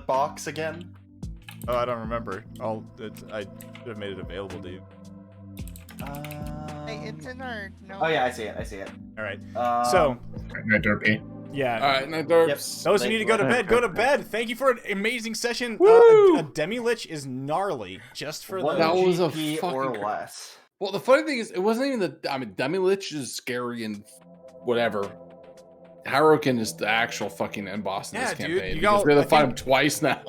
Speaker 2: box again?
Speaker 6: Oh, I don't remember. I should have made it available to you.
Speaker 7: Hey, it's in our notes.
Speaker 2: Oh yeah, I see it.
Speaker 6: All right.
Speaker 11: No derpy.
Speaker 6: Yeah.
Speaker 5: All right, no derps.
Speaker 6: Those who need to go to bed, go to bed. Thank you for an amazing session. A Demilich is gnarly, just for
Speaker 2: What
Speaker 6: the
Speaker 5: that was a
Speaker 2: GP
Speaker 5: fucking
Speaker 2: or less.
Speaker 5: Well, the funny thing is, it wasn't even Demilich is scary and whatever. Harukin is the actual fucking end boss in this
Speaker 6: Yeah, dude,
Speaker 5: campaign.
Speaker 6: you
Speaker 5: Because
Speaker 6: got-
Speaker 5: we have
Speaker 6: I
Speaker 5: to fight him
Speaker 6: think-
Speaker 5: twice now.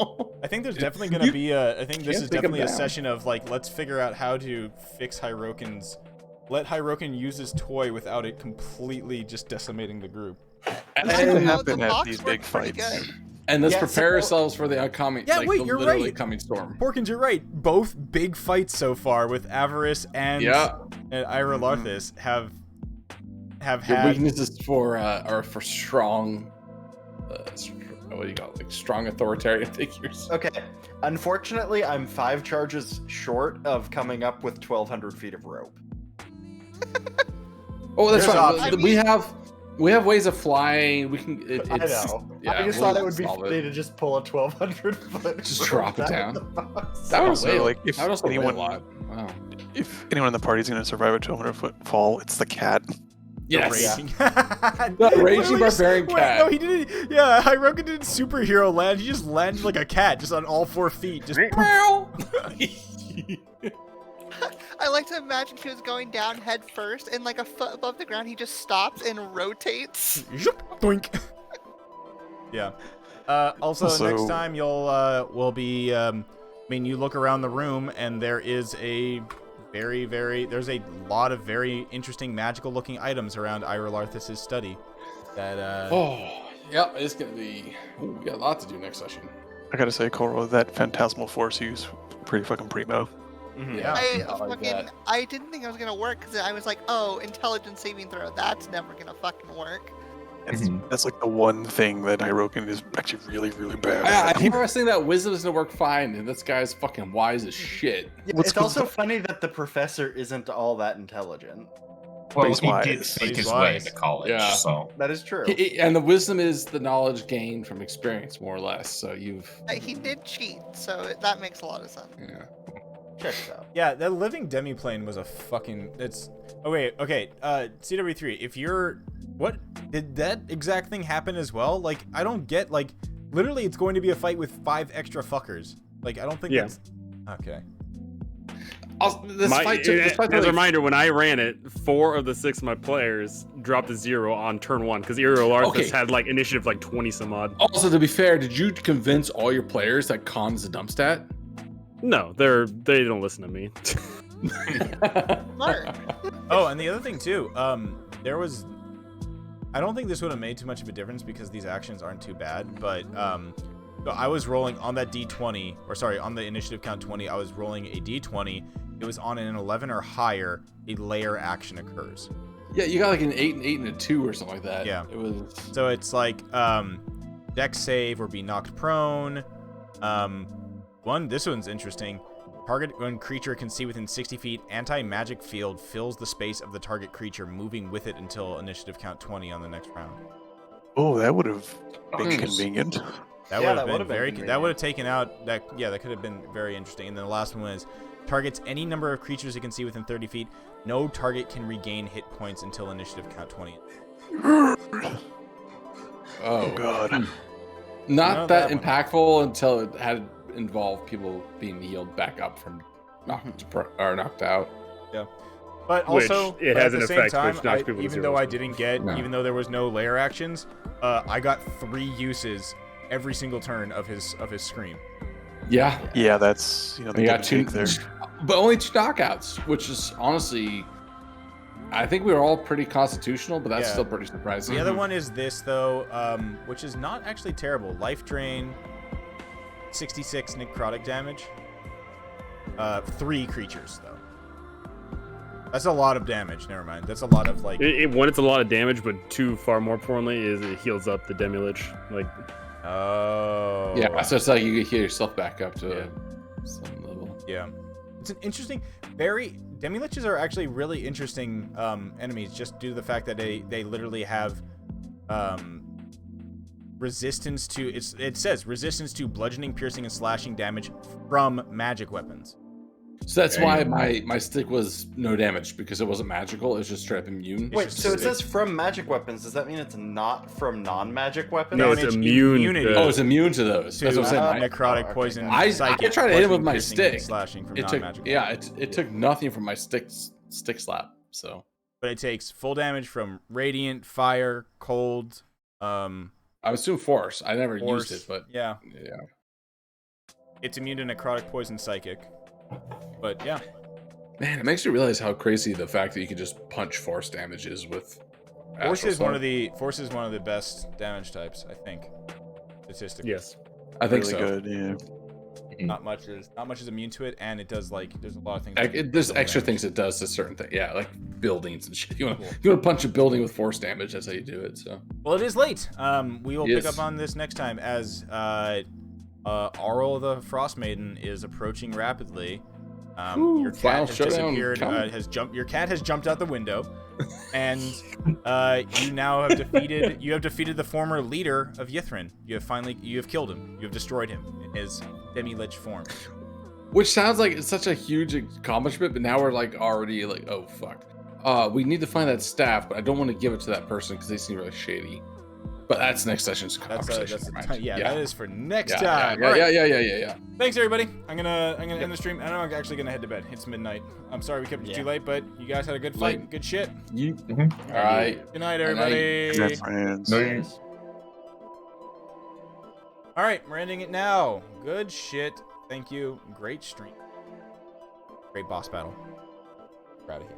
Speaker 6: I think there's definitely gonna be a. I think this
Speaker 5: can't
Speaker 6: is
Speaker 5: take him
Speaker 6: definitely a
Speaker 5: down.
Speaker 6: session of like, let's figure out how to fix Hirokin's. Let Hirokin use his toy without it completely just decimating the group.
Speaker 5: And,
Speaker 4: That
Speaker 7: know,
Speaker 4: happen
Speaker 7: the
Speaker 4: at
Speaker 7: box
Speaker 4: these
Speaker 7: worked
Speaker 4: big
Speaker 7: pretty
Speaker 4: fights.
Speaker 7: good.
Speaker 5: and let's
Speaker 2: Yeah,
Speaker 5: prepare
Speaker 2: so-
Speaker 5: ourselves for the upcoming,
Speaker 6: Yeah,
Speaker 5: like
Speaker 6: wait,
Speaker 5: the
Speaker 6: you're
Speaker 5: literally
Speaker 6: right.
Speaker 5: coming storm.
Speaker 6: Porkins, you're right. Both big fights so far with Avarice and Ira Larthus have
Speaker 5: Your
Speaker 6: had.
Speaker 5: weaknesses for are for strong. What do you call it? Like strong authoritarian figures.
Speaker 2: Okay. Unfortunately, I'm 5 charges short of coming up with 1,200 feet of rope.
Speaker 5: Oh, that's
Speaker 2: There's
Speaker 5: fine.
Speaker 2: options.
Speaker 5: We have ways of flying. We can.
Speaker 2: I know.
Speaker 5: Yeah,
Speaker 2: I just
Speaker 5: we'll
Speaker 2: thought it would be
Speaker 5: solve
Speaker 2: funny to just pull a 1,200 foot.
Speaker 5: Just drop it
Speaker 2: out
Speaker 5: down.
Speaker 2: of the box.
Speaker 5: That would
Speaker 4: Also,
Speaker 5: weigh,
Speaker 4: like, if
Speaker 5: that would also weigh a
Speaker 4: anyone-
Speaker 5: lot. Wow.
Speaker 4: If anyone in the party is going to survive a 200-foot fall, it's the cat.
Speaker 5: Yes.
Speaker 6: Raging.
Speaker 5: The raging barbarian
Speaker 6: Wait,
Speaker 5: cat.
Speaker 6: no, he didn't. Yeah, Hirokin did superhero land. He just landed like a cat, just on all 4 feet. Just.
Speaker 7: I like to imagine if he was going down head first and like a foot above the ground, he just stops and rotates.
Speaker 6: Zoop, doink. Yeah. Also, next time we'll be. I mean, you look around the room and there is a there's a lot of very interesting magical looking items around Ira Larthus' study. That.
Speaker 5: Yeah, it's gonna be. Ooh, we got a lot to do next session.
Speaker 4: I gotta say, Koro, that phantasmal force use pretty fucking primo.
Speaker 5: Yeah,
Speaker 7: I didn't think it was gonna work because I was like, oh, intelligence saving throw, that's never gonna fucking work.
Speaker 4: That's like the one thing that Hirokin is actually really, really bad
Speaker 5: I
Speaker 4: at.
Speaker 5: keep saying that wisdom is gonna work fine, and this guy's fucking wise as shit.
Speaker 2: Yeah, it's also funny that the professor isn't all that intelligent.
Speaker 11: Well,
Speaker 4: He's
Speaker 11: he
Speaker 4: wise.
Speaker 11: did fake
Speaker 6: He's
Speaker 11: his
Speaker 6: wise.
Speaker 11: way into college,
Speaker 5: Yeah.
Speaker 11: so.
Speaker 2: That is true.
Speaker 5: And the wisdom is the knowledge gained from experience, more or less. So you've.
Speaker 7: He did cheat, so that makes a lot of sense.
Speaker 5: Yeah.
Speaker 2: Checks out.
Speaker 6: Yeah, that living demiplane was a fucking. It's. Oh wait, okay. CW3. If you're, what did that exact thing happen as well? Like, I don't get. Like, literally, it's going to be a fight with 5 extra fuckers. Like, I don't think that's. Okay.
Speaker 3: As a reminder, when I ran it, 4 of the 6 of my players dropped to 0 on turn 1 because Iro Larthus had like initiative like 20 some odd.
Speaker 5: Also, to be fair, did you convince all your players that con is a dump stat?
Speaker 3: No, they don't listen to me.
Speaker 7: Smart.
Speaker 6: Oh, and the other thing too, there was. I don't think this would have made too much of a difference because these actions aren't too bad, but so I was rolling on that D20, or sorry, on the initiative count 20, I was rolling a D20. It was on an 11 or higher, a layer action occurs.
Speaker 5: Yeah, you got like an 8 and 8 and a 2 or something like that.
Speaker 6: Yeah.
Speaker 5: It was.
Speaker 6: So it's like dex save or be knocked prone. This one's interesting. Target when creature can see within 60 feet, anti-magic field fills the space of the target creature, moving with it until initiative count 20 on the next round.
Speaker 4: Oh, that would have been
Speaker 11: Jeez.
Speaker 4: convenient.
Speaker 6: That
Speaker 2: Yeah,
Speaker 6: would have
Speaker 2: that
Speaker 6: been
Speaker 2: would've been
Speaker 6: very.
Speaker 2: convenient.
Speaker 6: That would have taken out that. Yeah, that could have been very interesting. And then the last one is targets any number of creatures it can see within 30 feet. No target can regain hit points until initiative count 20.
Speaker 5: Oh,
Speaker 4: God.
Speaker 6: No,
Speaker 5: Not
Speaker 6: that
Speaker 5: that
Speaker 6: one.
Speaker 5: impactful until it had involved people being healed back up from knocked out.
Speaker 6: Yeah. But
Speaker 3: Which
Speaker 6: also,
Speaker 3: it
Speaker 6: but
Speaker 3: has
Speaker 6: at
Speaker 3: an
Speaker 6: the same
Speaker 3: effect
Speaker 6: time,
Speaker 3: which knocks people to
Speaker 6: even
Speaker 3: zero
Speaker 6: though
Speaker 3: as
Speaker 6: I
Speaker 3: well.
Speaker 6: didn't get,
Speaker 5: No.
Speaker 6: even though there was no layer actions, I got 3 uses every single turn of his scream.
Speaker 5: Yeah,
Speaker 4: Yeah, that's the
Speaker 5: we
Speaker 4: give
Speaker 5: got
Speaker 4: and
Speaker 5: 2,
Speaker 4: take there.
Speaker 5: but only 2 knockouts, which is honestly, I think we were all pretty constitutional, but that's
Speaker 6: Yeah.
Speaker 5: still pretty surprising.
Speaker 6: The other one is this though, which is not actually terrible. Life drain, 66 necrotic damage. 3 creatures though. That's a lot of damage. Never mind. That's a lot of like.
Speaker 3: One, it's a lot of damage, but 2, far more importantly, is it heals up the Demilich. Like,
Speaker 6: Oh.
Speaker 5: Yeah, so it's like you can heal yourself back up to
Speaker 6: Yeah.
Speaker 5: some level.
Speaker 6: Yeah. It's an interesting, Demiliches are actually really interesting enemies just due to the fact that they literally have resistance to, it says resistance to bludgeoning, piercing, and slashing damage from magic weapons.
Speaker 5: So that's why my stick was no damage, because it wasn't magical. It was just straight up immune.
Speaker 2: Wait,
Speaker 6: just
Speaker 2: so
Speaker 6: a
Speaker 2: it
Speaker 6: stick.
Speaker 2: says from magic weapons. Does that mean it's not from non-magic weapons?
Speaker 3: No, it's
Speaker 6: Damage
Speaker 3: immune.
Speaker 6: immunity.
Speaker 5: Oh, it's immune to those.
Speaker 6: To
Speaker 5: That's what I'm saying.
Speaker 6: necrotic,
Speaker 2: okay,
Speaker 6: poison,
Speaker 2: got it.
Speaker 5: I
Speaker 6: psychic,
Speaker 5: tried to hit him with
Speaker 6: bludgeoning,
Speaker 5: my
Speaker 6: piercing, and
Speaker 5: stick.
Speaker 6: slashing from
Speaker 5: It took
Speaker 6: non-magic weapons.
Speaker 5: it took nothing from my stick slap. So
Speaker 6: But it takes full damage from radiant, fire, cold,
Speaker 5: I assume force. I never
Speaker 6: Force,
Speaker 5: used it, but
Speaker 6: yeah.
Speaker 5: yeah.
Speaker 6: It's immune to necrotic, poison, psychic. But yeah.
Speaker 5: Man, it makes you realize how crazy the fact that you can just punch force damage is with.
Speaker 6: Force
Speaker 5: Astral
Speaker 6: is one
Speaker 5: Sight.
Speaker 6: of the best damage types, I think, statistically.
Speaker 3: Yes.
Speaker 5: I think
Speaker 4: Really
Speaker 5: so.
Speaker 4: good, yeah.
Speaker 6: Not much is immune to it, and it does there's a lot of things.
Speaker 5: There's extra things it does to certain things. Yeah, like buildings and shit. You want to punch a building with force damage. That's how you do it. So.
Speaker 6: Well, it is late. We will
Speaker 5: Yes.
Speaker 6: pick up on this next time as Arl the Frostmaiden is approaching rapidly. Your cat
Speaker 5: final
Speaker 6: has
Speaker 5: showdown
Speaker 6: disappeared.
Speaker 5: coming.
Speaker 6: Your cat has jumped out the window, and you now have defeated. You have defeated the former leader of Yithrin. You have killed him. You have destroyed him in his Demilich form.
Speaker 5: Which sounds like it's such a huge accomplishment, but now we're like already like, oh fuck. We need to find that staff, but I don't want to give it to that person because they seem really shady. But that's next session's conversation.
Speaker 6: That is for next
Speaker 5: Yeah,
Speaker 6: time.
Speaker 5: Yeah.
Speaker 6: Thanks everybody. I'm gonna end the stream. And I'm actually gonna head to bed. It's midnight. I'm sorry we kept you too late, but you guys had a good fight. Good shit.
Speaker 5: All right.
Speaker 6: Good night, everybody.
Speaker 4: Good night, friends.
Speaker 6: All right, we're ending it now. Good shit. Thank you. Great stream. Great boss battle. We're out of here.